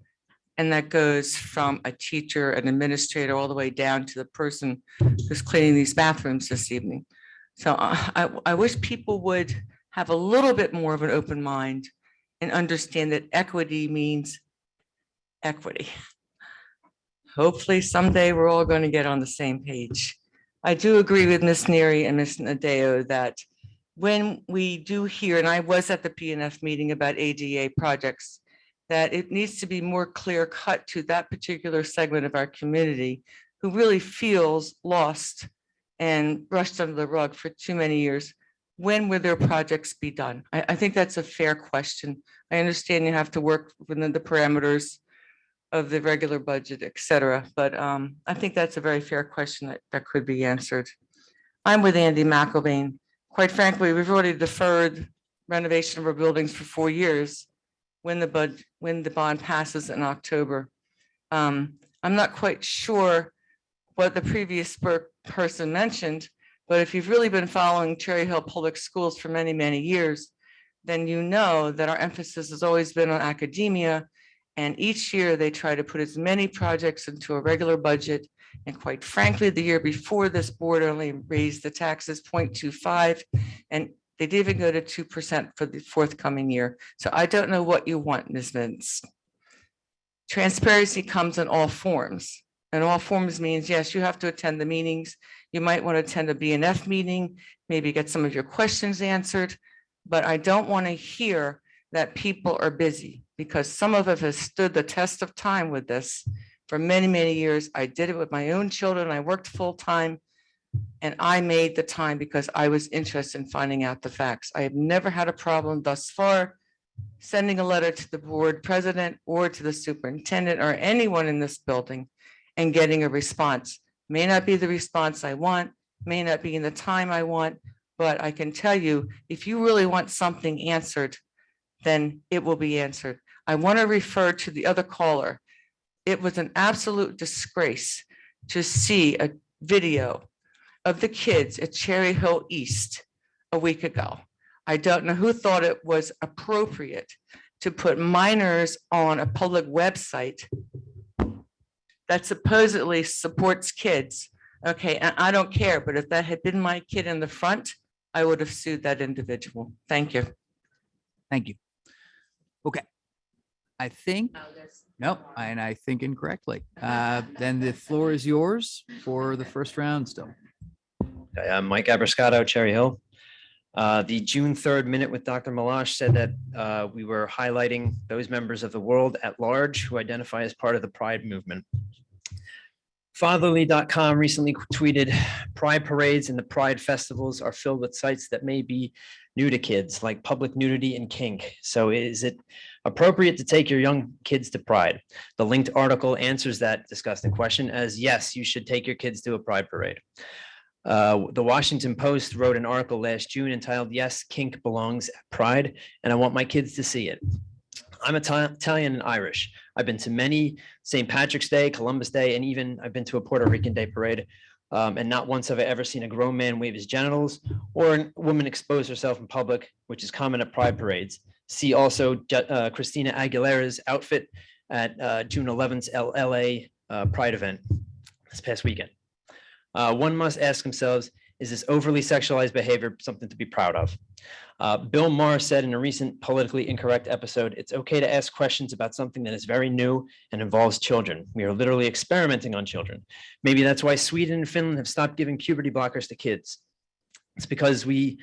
And that goes from a teacher, an administrator, all the way down to the person who's cleaning these bathrooms this evening. So I wish people would have a little bit more of an open mind and understand that equity means equity. Hopefully someday we're all going to get on the same page. I do agree with Ms. Neary and Ms. Nadeo that when we do hear, and I was at the PNF meeting about ADA projects, that it needs to be more clear cut to that particular segment of our community who really feels lost and brushed under the rug for too many years. When will their projects be done? I think that's a fair question. I understand you have to work within the parameters of the regular budget, et cetera, but I think that's a very fair question that could be answered. I'm with Andy McElvain. Quite frankly, we've already deferred renovation of our buildings for 4 years when the bond passes in October. I'm not quite sure what the previous person mentioned, but if you've really been following Cherry Hill Public Schools for many, many years, then you know that our emphasis has always been on academia. And each year they try to put as many projects into a regular budget. And quite frankly, the year before, this board only raised the taxes 0.25, and they didn't even go to 2% for the forthcoming year. So I don't know what you want, Ms. Mintz. Transparency comes in all forms. And all forms means, yes, you have to attend the meetings. You might want to attend a BNF meeting, maybe get some of your questions answered. But I don't want to hear that people are busy, because some of us have stood the test of time with this for many, many years. I did it with my own children. I worked full time. And I made the time because I was interested in finding out the facts. I have never had a problem thus far sending a letter to the board president or to the superintendent or anyone in this building and getting a response. May not be the response I want, may not be in the time I want, but I can tell you, if you really want something answered, then it will be answered. I want to refer to the other caller. It was an absolute disgrace to see a video of the kids at Cherry Hill East a week ago. I don't know who thought it was appropriate to put minors on a public website that supposedly supports kids. Okay, and I don't care, but if that had been my kid in the front, I would have sued that individual. Thank you. Thank you. Okay. I think, no, and I think incorrectly. Then the floor is yours for the first round still. Okay, I'm Mike Abrascato, Cherry Hill. The June 3rd minute with Dr. Malash said that we were highlighting those members of the world at large who identify as part of the Pride movement. Fatherly.com recently tweeted, Pride parades and the Pride festivals are filled with sites that may be new to kids, like public nudity and kink. So is it appropriate to take your young kids to Pride? The linked article answers that disgusting question as yes, you should take your kids to a Pride parade. The Washington Post wrote an article last June entitled, Yes, Kink Belongs at Pride, and I want my kids to see it. I'm Italian and Irish. I've been to many St. Patrick's Day, Columbus Day, and even I've been to a Puerto Rican Day parade. And not once have I ever seen a grown man wave his genitals or a woman expose herself in public, which is common at Pride parades. See also Christina Aguilera's outfit at June 11th LA Pride event this past weekend. One must ask themselves, is this overly sexualized behavior something to be proud of? Bill Maher said in a recent politically incorrect episode, it's okay to ask questions about something that is very new and involves children. We are literally experimenting on children. Maybe that's why Sweden and Finland have stopped giving puberty blockers to kids. It's because we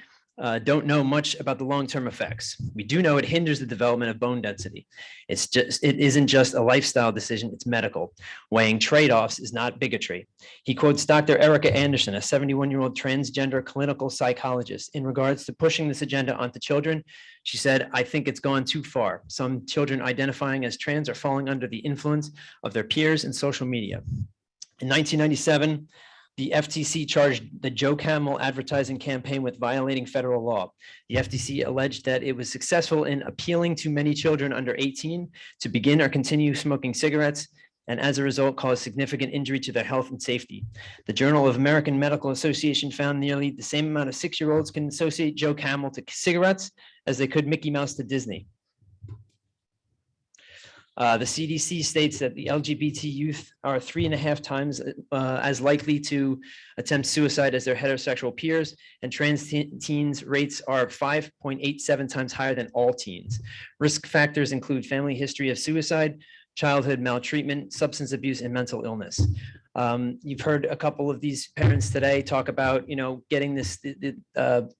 don't know much about the long-term effects. We do know it hinders the development of bone density. It isn't just a lifestyle decision, it's medical. Weighing trade-offs is not bigotry. He quotes Dr. Erica Anderson, a 71-year-old transgender clinical psychologist, in regards to pushing this agenda onto children. She said, I think it's gone too far. Some children identifying as trans are falling under the influence of their peers in social media. In 1997, the FTC charged the Joe Camel advertising campaign with violating federal law. The FTC alleged that it was successful in appealing to many children under 18 to begin or continue smoking cigarettes, and as a result caused significant injury to their health and safety. The Journal of American Medical Association found nearly the same amount of 6-year-olds can associate Joe Camel to cigarettes as they could Mickey Mouse to Disney. The CDC states that the LGBT youth are 3.5 times as likely to attempt suicide as their heterosexual peers, and trans teens rates are 5.87 times higher than all teens. Risk factors include family history of suicide, childhood maltreatment, substance abuse, and mental illness. You've heard a couple of these parents today talk about, getting this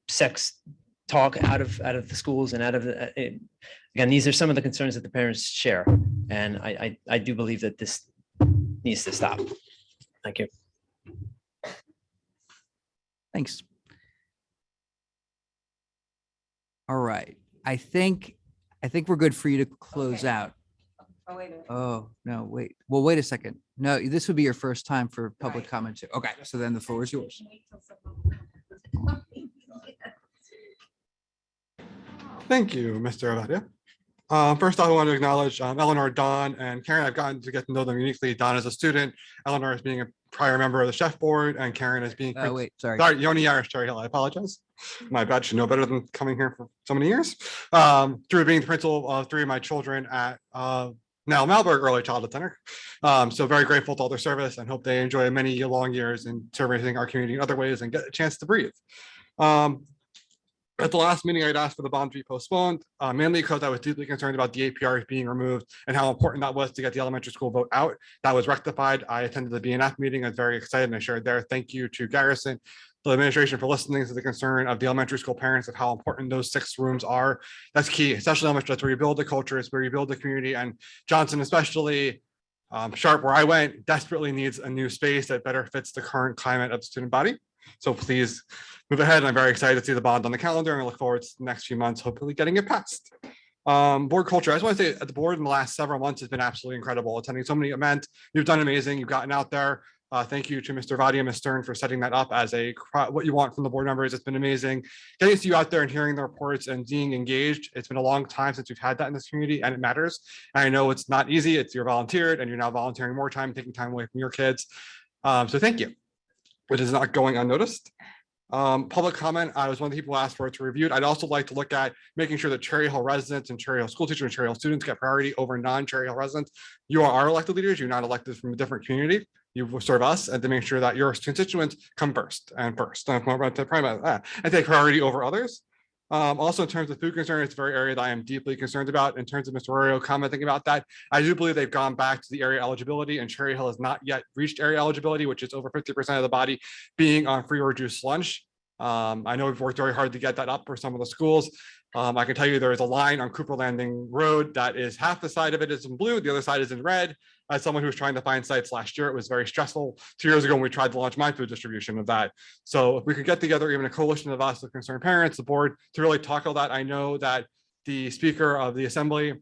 sex talk out of the schools and out of again, these are some of the concerns that the parents share. And I do believe that this needs to stop. Thank you. Thanks. All right. I think we're good for you to close out. Oh, wait a minute. Oh, no, wait. Well, wait a second. No, this would be your first time for public comment too. Okay, so then the floor is yours. Thank you, Mr. Avadia. First, I want to acknowledge Eleanor, Don, and Karen. I've gotten to get to know them uniquely. Don as a student, Eleanor as being a prior member of the chef board, and Karen as being. Oh, wait, sorry. Sorry, Yoni Irish Cherry Hill. I apologize. My bad. Should know better than coming here for so many years. Through being the principal of 3 of my children at now Malberg Early Childhood Center. So very grateful to all their service and hope they enjoy many long years in serving our community in other ways and get a chance to breathe. At the last meeting, I'd asked for the bond to be postponed, mainly because I was deeply concerned about the APRs being removed and how important that was to get the elementary school vote out. That was rectified. I attended the BNF meeting. I was very excited and I shared there. Thank you to Garrison, the administration, for listening to the concern of the elementary school parents of how important those 6 rooms are. That's key, especially how much that's where you build the culture, it's where you build the community. And Johnson, especially Sharp, where I went, desperately needs a new space that better fits the current climate of the student body. So please move ahead. And I'm very excited to see the bond on the calendar and I look forward to the next few months, hopefully getting it passed. Board culture. I just want to say that the board in the last several months has been absolutely incredible. Attending so many events. You've done amazing. You've gotten out there. Thank you to Mr. Vadia and Ms. Stern for setting that up as what you want from the board members. It's been amazing. Getting to see you out there and hearing the reports and being engaged. It's been a long time since we've had that in this community and it matters. And I know it's not easy. You're volunteered and you're now volunteering more time, taking time away from your kids. So thank you. It is not going unnoticed. Public comment, I was one of the people who asked for it to review it. I'd also like to look at making sure that Cherry Hill residents and Cherry Hill school teachers and Cherry Hill students get priority over non-Cherry Hill residents. You are our elected leaders. You're not elected from a different community. You serve us and to make sure that your constituents come first and take priority over others. Also, in terms of food concern, it's a very area that I am deeply concerned about. In terms of Mr. Rorio commenting about that, I do believe they've gone back to the area eligibility and Cherry Hill has not yet reached area eligibility, which is over 50% of the body being on free or reduced lunch. I know we've worked very hard to get that up for some of the schools. I can tell you there is a line on Cooper Landing Road that is half the side of it is in blue, the other side is in red. As someone who was trying to find sites last year, it was very stressful. 2 years ago when we tried to launch my food distribution of that. So if we could get together, even a coalition of us, the concerned parents, the board, to really tackle that. I know that the Speaker of the Assembly,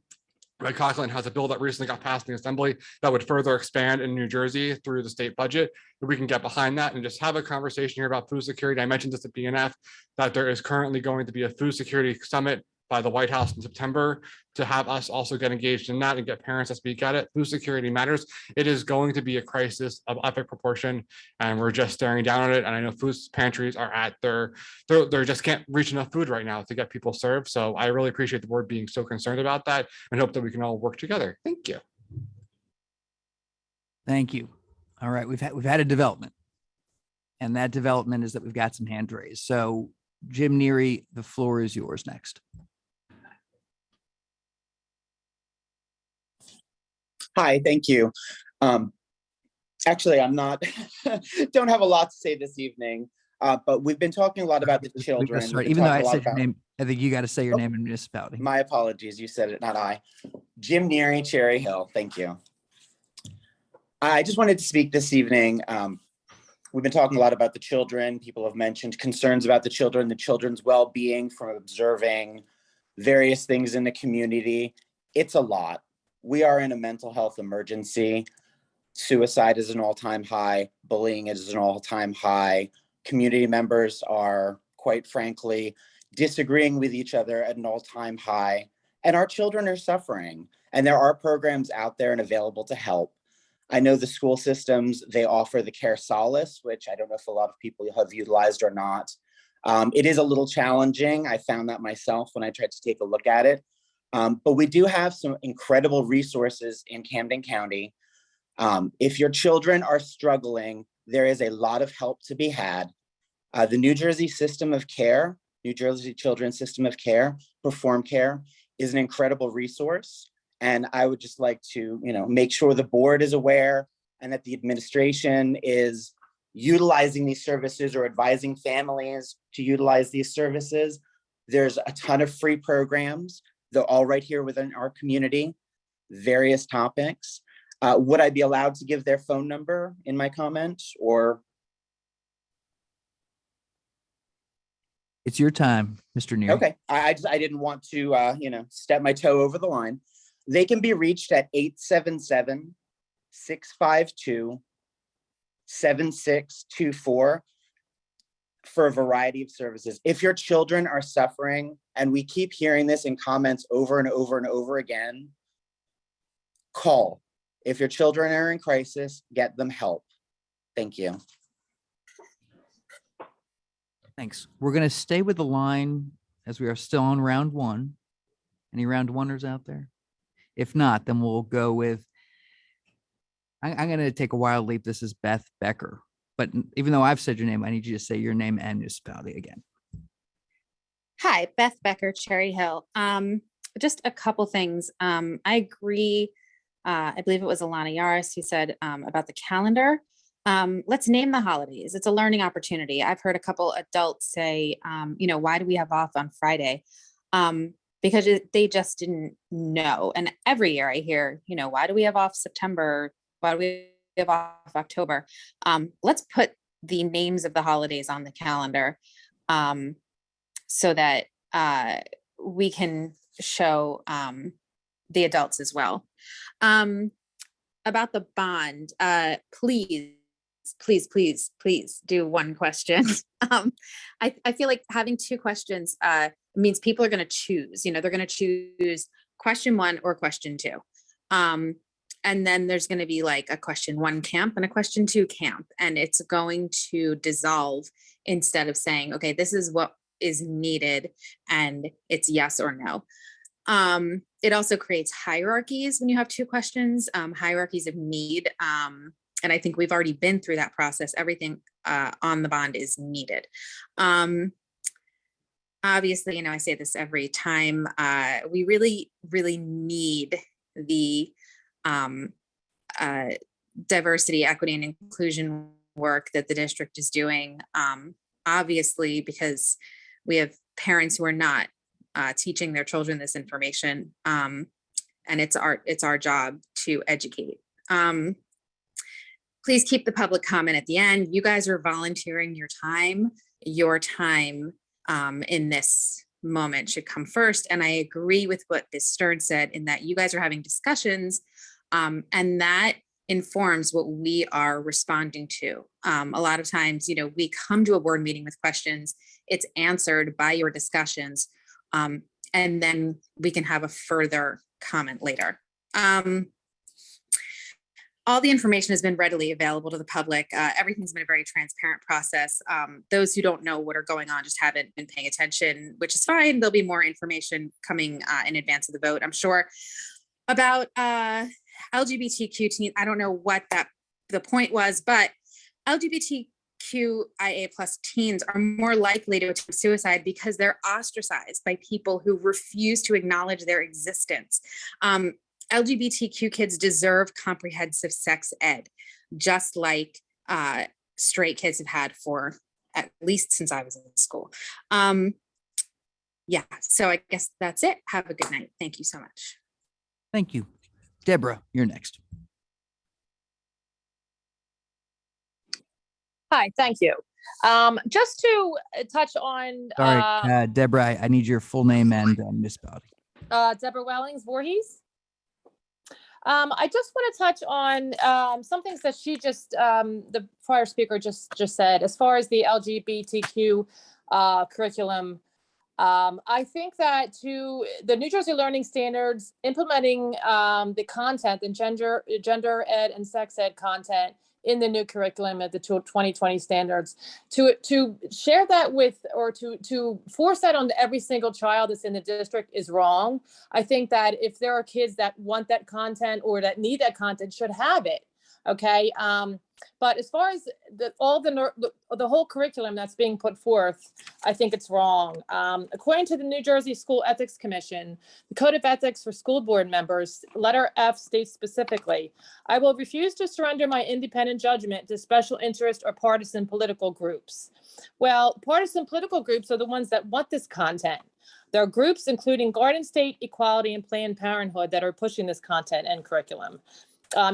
Red Coughlin, has a bill that recently got passed in the Assembly that would further expand in New Jersey through the state budget. If we can get behind that and just have a conversation here about food security. I mentioned this at BNF, that there is currently going to be a food security summit by the White House in September to have us also get engaged in that and get parents to speak at it. Food security matters. It is going to be a crisis of epic proportion and we're just staring down on it. And I know food pantries are at they just can't reach enough food right now to get people served. So I really appreciate the board being so concerned about that and hope that we can all work together. Thank you. Thank you. All right, we've had a development. And that development is that we've got some hand raised. So Jim Neary, the floor is yours next. Hi, thank you. Actually, I'm not, don't have a lot to say this evening, but we've been talking a lot about the children. Even though I said your name, I think you got to say your name and municipality. My apologies, you said it, not I. Jim Neary, Cherry Hill, thank you. I just wanted to speak this evening. We've been talking a lot about the children. People have mentioned concerns about the children's well-being from observing various things in the community. It's a lot. We are in a mental health emergency. Suicide is an all-time high. Bullying is an all-time high. Community members are, quite frankly, disagreeing with each other at an all-time high. And our children are suffering. And there are programs out there and available to help. I know the school systems, they offer the Care Solace, which I don't know if a lot of people have utilized or not. It is a little challenging. I found that myself when I tried to take a look at it. But we do have some incredible resources in Camden County. If your children are struggling, there is a lot of help to be had. The New Jersey System of Care, New Jersey Children's System of Care, Perform Care, is an incredible resource. And I would just like to, make sure the board is aware and that the administration is utilizing these services or advising families to utilize these services. There's a ton of free programs. They're all right here within our community, various topics. Would I be allowed to give their phone number in my comments, or? It's your time, Mr. Neary. Okay, I didn't want to, step my toe over the line. They can be reached at 877-652-7624 for a variety of services. If your children are suffering, and we keep hearing this in comments over and over and over again, call. If your children are in crisis, get them help. Thank you. Thanks. We're going to stay with the line as we are still on round one. Any round oneers out there? If not, then we'll go with, I'm going to take a wild leap. This is Beth Becker. But even though I've said your name, I need you to say your name and municipality again. Hi, Beth Becker, Cherry Hill. Just a couple things. I agree. I believe it was Alana Yaris who said about the calendar. Let's name the holidays. It's a learning opportunity. I've heard a couple adults say, why do we have off on Friday? Because they just didn't know. And every year I hear, why do we have off September? Why do we have off October? Let's put the names of the holidays on the calendar so that we can show the adults as well. About the bond, please do one question. I feel like having two questions means people are going to choose, they're going to choose question one or question two. And then there's going to be like a question one camp and a question two camp, and it's going to dissolve instead of saying, okay, this is what is needed and it's yes or no. It also creates hierarchies when you have two questions, hierarchies of need. And I think we've already been through that process. Everything on the bond is needed. Obviously, I say this every time, we really, really need the diversity, equity, and inclusion work that the district is doing. Obviously, because we have parents who are not teaching their children this information, and it's our job to educate. Please keep the public comment at the end. You guys are volunteering your time. Your time in this moment should come first. And I agree with what Ms. Stern said in that you guys are having discussions, and that informs what we are responding to. A lot of times, we come to a board meeting with questions, it's answered by your discussions, and then we can have a further comment later. All the information has been readily available to the public. Everything's been a very transparent process. Those who don't know what are going on just haven't been paying attention, which is fine. There'll be more information coming in advance of the vote, I'm sure. About LGBTQ teens, I don't know what the point was, but LGBTQIA+ teens are more likely to attempt suicide because they're ostracized by people who refuse to acknowledge their existence. LGBTQ kids deserve comprehensive sex ed, just like straight kids have had for at least since I was in school. Yeah, so I guess that's it. Have a good night. Thank you so much. Thank you. Deborah, you're next. Hi, thank you. Just to touch on Sorry, Deborah, I need your full name and municipality. Deborah Wellings Voorhees. I just want to touch on some things that she just, the prior speaker just said, as far as the LGBTQ curriculum. I think that to the New Jersey Learning Standards, implementing the content and gender ed and sex ed content in the new curriculum at the 2020 standards, to share that with, or to force that on every single child that's in the district is wrong. I think that if there are kids that want that content or that need that content, should have it. Okay. But as far as the whole curriculum that's being put forth, I think it's wrong. According to the New Jersey School Ethics Commission, the Code of Ethics for School Board Members, letter F states specifically, I will refuse to surrender my independent judgment to special interest or partisan political groups. Well, partisan political groups are the ones that want this content. There are groups including Garden State, Equality, and Planned Parenthood that are pushing this content and curriculum.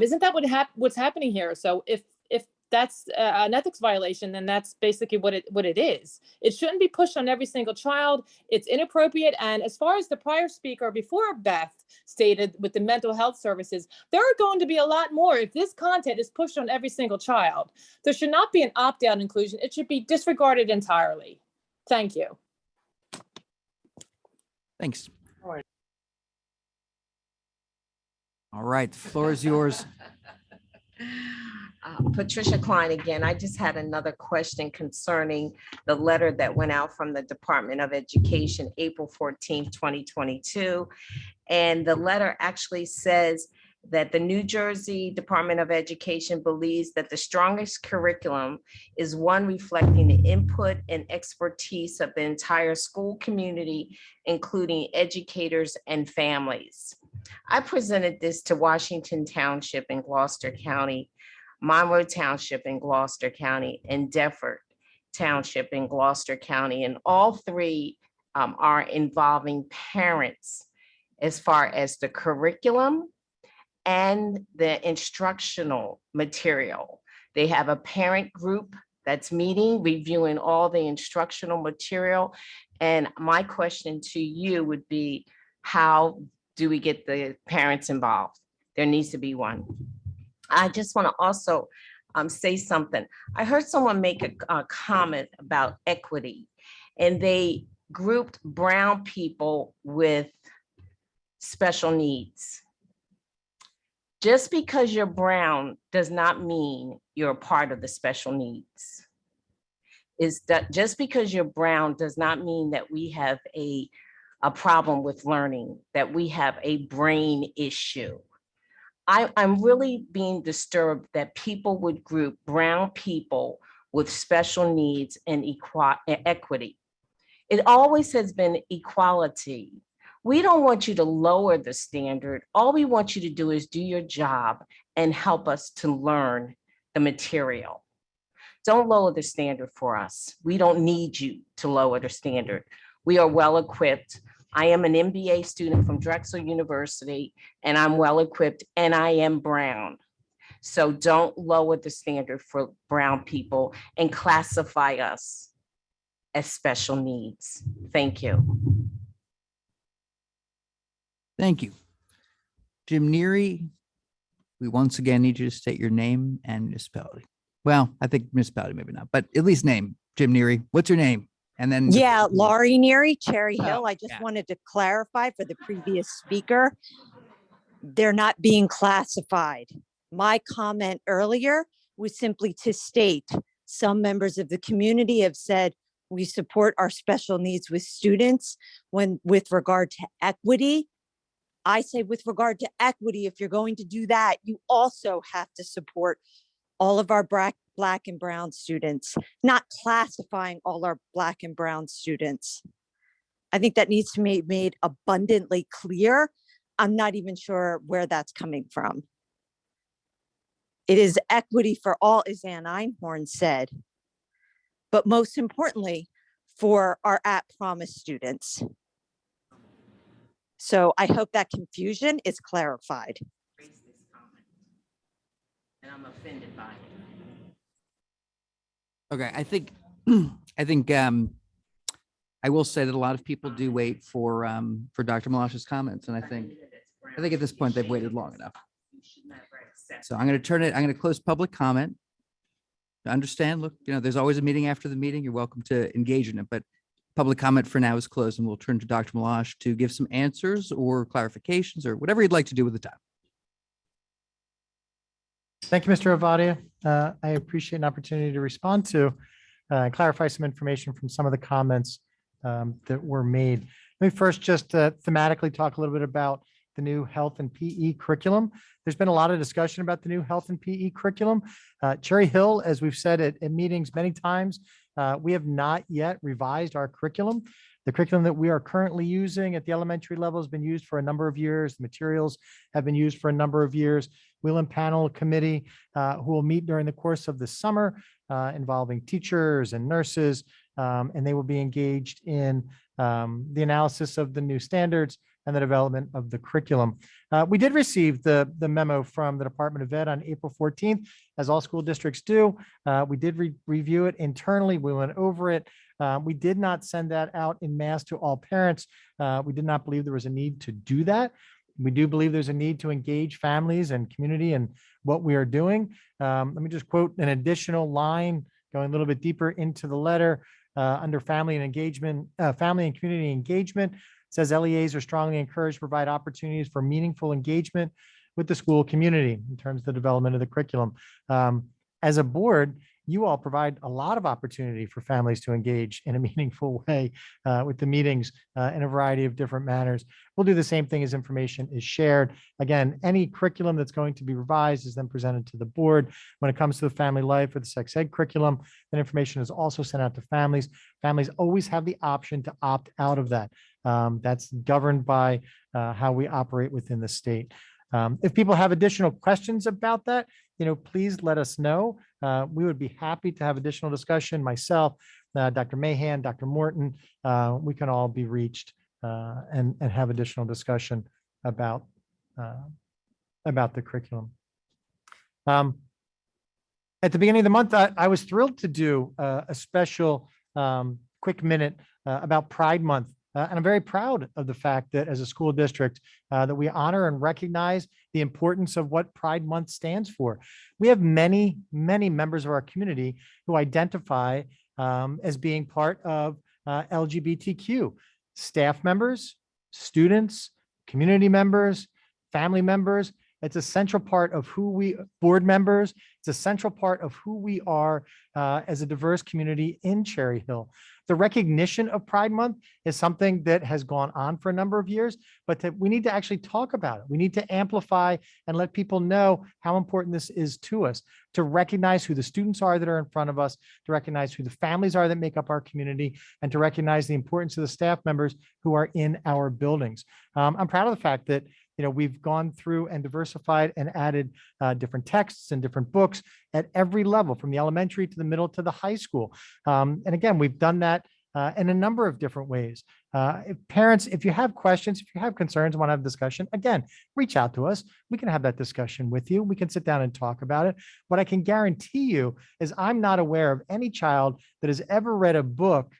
Isn't that what's happening here? So if that's an ethics violation, then that's basically what it is. It shouldn't be pushed on every single child. It's inappropriate. And as far as the prior speaker before Beth stated with the mental health services, there are going to be a lot more if this content is pushed on every single child. There should not be an opt-out inclusion. It should be disregarded entirely. Thank you. Thanks. All right, the floor is yours. Patricia Klein again. I just had another question concerning the letter that went out from the Department of Education, April 14th, 2022. And the letter actually says that the New Jersey Department of Education believes that the strongest curriculum is one reflecting the input and expertise of the entire school community, including educators and families. I presented this to Washington Township in Gloucester County, Monroe Township in Gloucester County, and Deptford Township in Gloucester County. And all three are involving parents as far as the curriculum and the instructional material. They have a parent group that's meeting, reviewing all the instructional material. And my question to you would be, how do we get the parents involved? There needs to be one. I just want to also say something. I heard someone make a comment about equity, and they grouped brown people with special needs. Just because you're brown does not mean you're a part of the special needs. Is that just because you're brown does not mean that we have a problem with learning, that we have a brain issue. I'm really being disturbed that people would group brown people with special needs and equity. It always has been equality. We don't want you to lower the standard. All we want you to do is do your job and help us to learn the material. Don't lower the standard for us. We don't need you to lower the standard. We are well equipped. I am an MBA student from Drexel University, and I'm well equipped, and I am brown. So don't lower the standard for brown people and classify us as special needs. Thank you. Thank you. Jim Neary, we once again need you to state your name and municipality. Well, I think municipality, maybe not, but at least name. Jim Neary, what's your name? And then yeah, Laurie Neary, Cherry Hill. Oh, I just yeah. wanted to clarify for the previous speaker, they're not being classified. My comment earlier was simply to state some members of the community have said we support our special needs with students when with regard to equity. I say with regard to equity, if you're going to do that, you also have to support all of our Black and brown students, not classifying all our Black and brown students. I think that needs to be made abundantly clear. I'm not even sure where that's coming from. It is equity for all, as Ann Einhorn said, but most importantly, for our at-promise students. So I hope that confusion is clarified. And I'm offended by it. Okay, I think I will say that a lot of people do wait for Dr. Malash's comments, and I think at this point they've waited long enough. So I'm going to close public comment. I understand, look, there's always a meeting after the meeting. You're welcome to engage in it, but public comment for now is closed, and we'll turn to Dr. Malash to give some answers or clarifications or whatever you'd like to do with the time. Thank you, Mr. Ovadia. I appreciate an opportunity to respond to and clarify some information from some of the comments that were made. Let me first just thematically talk a little bit about the new health and PE curriculum. There's been a lot of discussion about the new health and PE curriculum. Cherry Hill, as we've said at meetings many times, We have not yet revised our curriculum. The curriculum that we are currently using at the elementary level has been used for a number of years. The materials have been used for a number of years. We'll impanel a committee who will meet during the course of the summer involving teachers and nurses, and they will be engaged in the analysis of the new standards and the development of the curriculum. We did receive the memo from the Department of Ed on April 14th, as all school districts do. We did review it internally. We went over it. We did not send that out in mass to all parents. We did not believe there was a need to do that. We do believe there's a need to engage families and community in what we are doing. Let me just quote an additional line going a little bit deeper into the letter under family and engagement, family and community engagement. It says LEAs are strongly encouraged to provide opportunities for meaningful engagement with the school community in terms of the development of the curriculum. As a board, you all provide a lot of opportunity for families to engage in a meaningful way with the meetings in a variety of different manners. We'll do the same thing as information is shared. Again, any curriculum that's going to be revised is then presented to the board. When it comes to the family life or the sex ed curriculum, that information is also sent out to families. Families always have the option to opt out of that. That's governed by how we operate within the state. If people have additional questions about that, please let us know. We would be happy to have additional discussion. Myself, Dr. Mahan, Dr. Morton, we can all be reached and have additional discussion about the curriculum. At the beginning of the month, I was thrilled to do a special quick minute about Pride Month. And I'm very proud of the fact that as a school district, that we honor and recognize the importance of what Pride Month stands for. We have many, many members of our community who identify as being part of LGBTQ, staff members, students, community members, family members. It's a central part of who we, board members, it's a central part of who we are as a diverse community in Cherry Hill. The recognition of Pride Month is something that has gone on for a number of years, but that we need to actually talk about it. We need to amplify and let people know how important this is to us, to recognize who the students are that are in front of us, to recognize who the families are that make up our community, and to recognize the importance of the staff members who are in our buildings. I'm proud of the fact that we've gone through and diversified and added different texts and different books at every level, from the elementary to the middle to the high school. And again, we've done that in a number of different ways. Parents, if you have questions, if you have concerns, want to have discussion, again, reach out to us. We can have that discussion with you. We can sit down and talk about it. What I can guarantee you is I'm not aware of any child that has ever read a book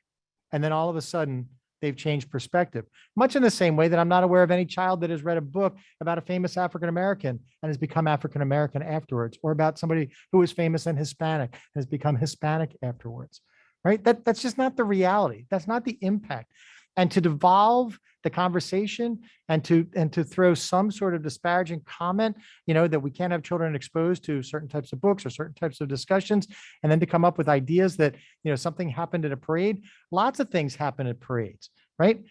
and then all of a sudden they've changed perspective. Much in the same way that I'm not aware of any child that has read a book about a famous African-American and has become African-American afterwards, or about somebody who is famous and Hispanic and has become Hispanic afterwards, right? That's just not the reality. That's not the impact. And to devolve the conversation and to throw some sort of disparaging comment, that we can't have children exposed to certain types of books or certain types of discussions, and then to come up with ideas that, something happened at a parade. Lots of things happen at parades, right?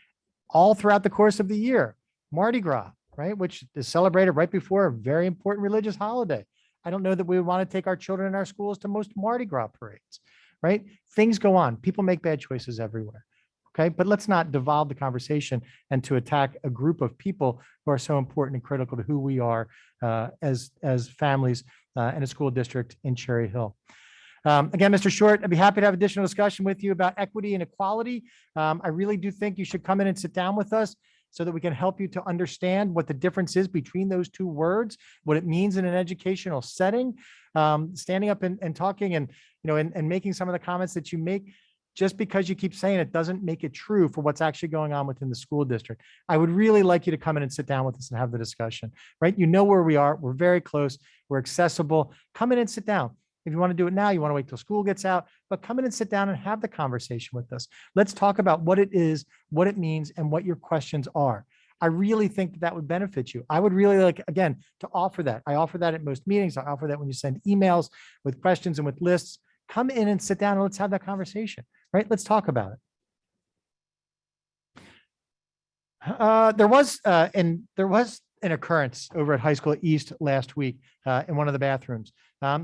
All throughout the course of the year. Mardi Gras, right? Which is celebrated right before a very important religious holiday. I don't know that we would want to take our children in our schools to most Mardi Gras parades, right? Things go on. People make bad choices everywhere. Okay, but let's not devolve the conversation and to attack a group of people who are so important and critical to who we are as families in a school district in Cherry Hill. Again, Mr. Short, I'd be happy to have additional discussion with you about equity and equality. I really do think you should come in and sit down with us so that we can help you to understand what the difference is between those two words, what it means in an educational setting. Standing up and talking and making some of the comments that you make, just because you keep saying it doesn't make it true for what's actually going on within the school district. I would really like you to come in and sit down with us and have the discussion, right? You know where we are. We're very close. We're accessible. Come in and sit down. If you want to do it now, you want to wait till school gets out, but come in and sit down and have the conversation with us. Let's talk about what it is, what it means, and what your questions are. I really think that would benefit you. I would really like, again, to offer that. I offer that at most meetings. I offer that when you send emails with questions and with lists. Come in and sit down and let's have that conversation. Right? Let's talk about it. There was an occurrence over at High School East last week in one of the bathrooms.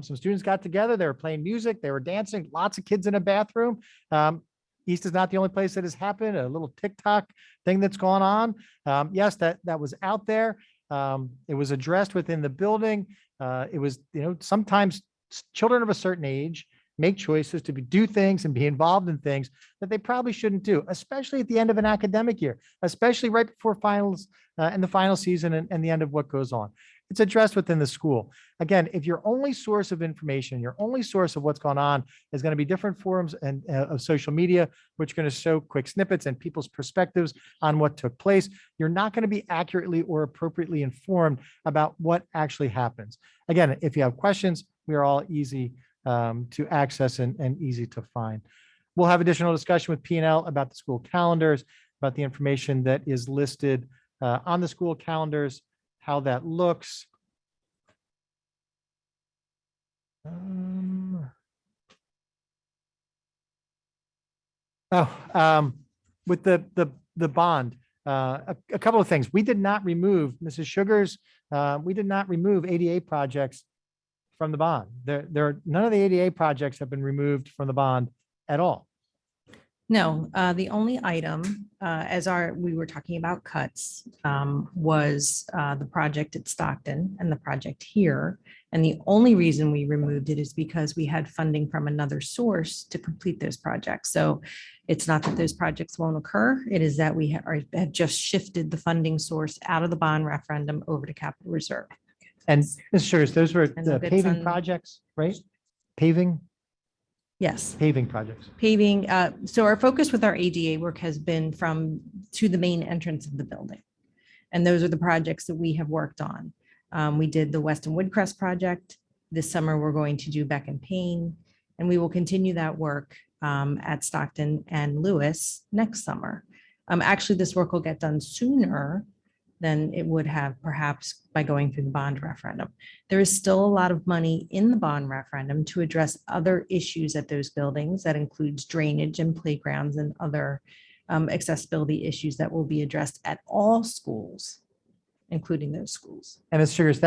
Some students got together, they were playing music, they were dancing, lots of kids in a bathroom. East is not the only place that has happened, a little TikTok thing that's gone on. Yes, that was out there. It was addressed within the building. It was, sometimes children of a certain age make choices to do things and be involved in things that they probably shouldn't do, especially at the end of an academic year, especially right before finals and the final season and the end of what goes on. It's addressed within the school. Again, if your only source of information, your only source of what's going on is going to be different forums and of social media, which are going to show quick snippets and people's perspectives on what took place, you're not going to be accurately or appropriately informed about what actually happens. Again, if you have questions, we are all easy to access and easy to find. We'll have additional discussion with P&L about the school calendars, about the information that is listed on the school calendars, how that looks. With the bond, a couple of things. We did not remove, Mrs. Sugars, we did not remove ADA projects from the bond. None of the ADA projects have been removed from the bond at all. No, the only item, we were talking about cuts, was the project at Stockton and the project here. And the only reason we removed it is because we had funding from another source to complete those projects. So it's not that those projects won't occur. It is that we have just shifted the funding source out of the bond referendum over to capital reserve. And Mr. Sugars, those were And the good paving son- projects, right? Paving? Yes. Paving projects. Paving. So our focus with our ADA work has been to the main entrance of the building. And those are the projects that we have worked on. We did the Weston Woodcrest project. This summer, we're going to do Beck and Payne, and we will continue that work at Stockton and Lewis next summer. Actually, this work will get done sooner than it would have perhaps by going through the bond referendum. There is still a lot of money in the bond referendum to address other issues at those buildings. That includes drainage and playgrounds and other accessibility issues that will be addressed at all schools, including those schools. And Mr. Sugars,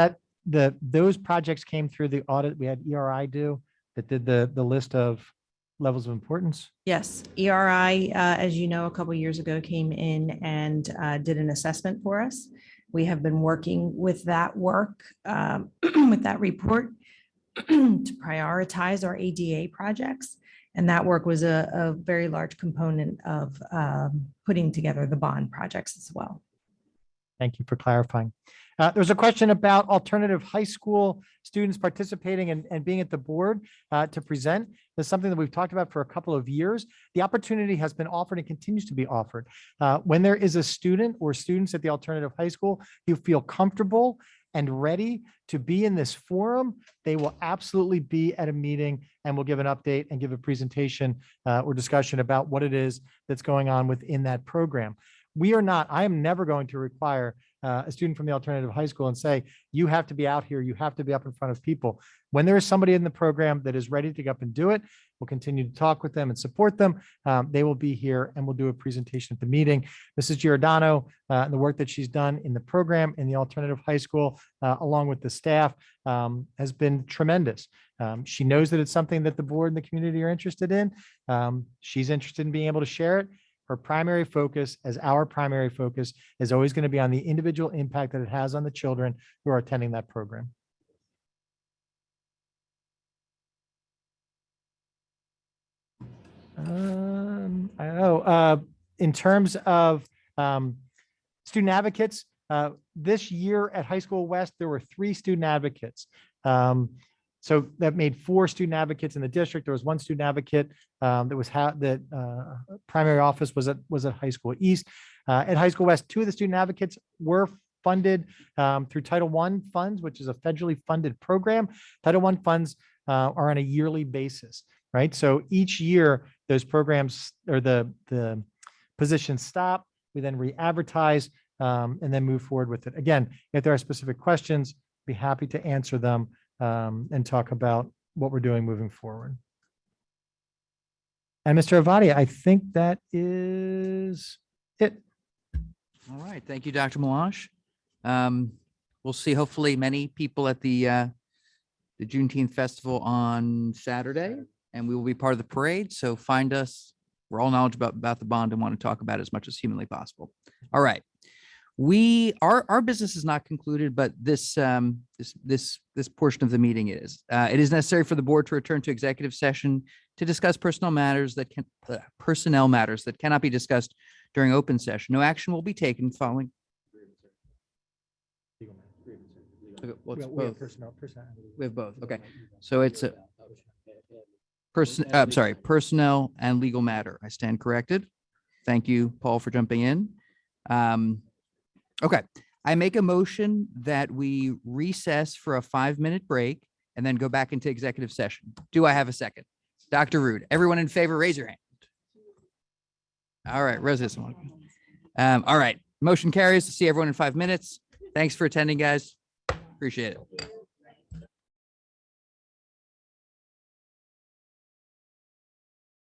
those projects came through the audit we had ERI do that did the list of levels of importance. Yes, ERI, as you know, a couple of years ago came in and did an assessment for us. We have been working with that work, with that report to prioritize our ADA projects. And that work was a very large component of putting together the bond projects as well. Thank you for clarifying. There's a question about alternative high school students participating and being at the board to present. That's something that we've talked about for a couple of years. The opportunity has been offered and continues to be offered. When there is a student or students at the alternative high school who feel comfortable and ready to be in this forum, they will absolutely be at a meeting and will give an update and give a presentation or discussion about what it is that's going on within that program. I am never going to require a student from the alternative high school and say, you have to be out here, you have to be up in front of people. When there is somebody in the program that is ready to go up and do it, we'll continue to talk with them and support them. They will be here and we'll do a presentation at the meeting. Mrs. Giordano and the work that she's done in the program in the alternative high school, along with the staff, has been tremendous. She knows that it's something that the board and the community are interested in. She's interested in being able to share it. Her primary focus, as our primary focus, is always going to be on the individual impact that it has on the children who are attending that program. I know. In terms of student advocates, this year at High School West, there were 3 student advocates. So that made 4 student advocates in the district. There was 1 student advocate primary office was at High School East. At High School West, 2 of the student advocates were funded through Title I funds, which is a federally funded program. Title I funds are on a yearly basis, right? So each year, those programs or the positions stop. We then re-advertise and then move forward with it. Again, if there are specific questions, be happy to answer them and talk about what we're doing moving forward. And Mr. Avadi, I think that is it. All right. Thank you, Dr. Malash. We'll see hopefully many people at the the Juneteenth festival on Saturday, and we will be part of the parade. So find us. We're all knowledgeable about the bond and want to talk about it as much as humanly possible. All right. Our business is not concluded, but this portion of the meeting is. It is necessary for the board to return to executive session to discuss personnel matters that cannot be discussed during open session. No action will be taken following. What's both? We have both. Okay. So it's a personnel and legal matter. I stand corrected. Thank you, Paul, for jumping in. Okay. I make a motion that we recess for a 5-minute break and then go back into executive session. Do I have a second? Dr. Rude, everyone in favor, raise your hand. All right, Rose. All right, motion carries. See everyone in 5 minutes. Thanks for attending, guys. Appreciate it.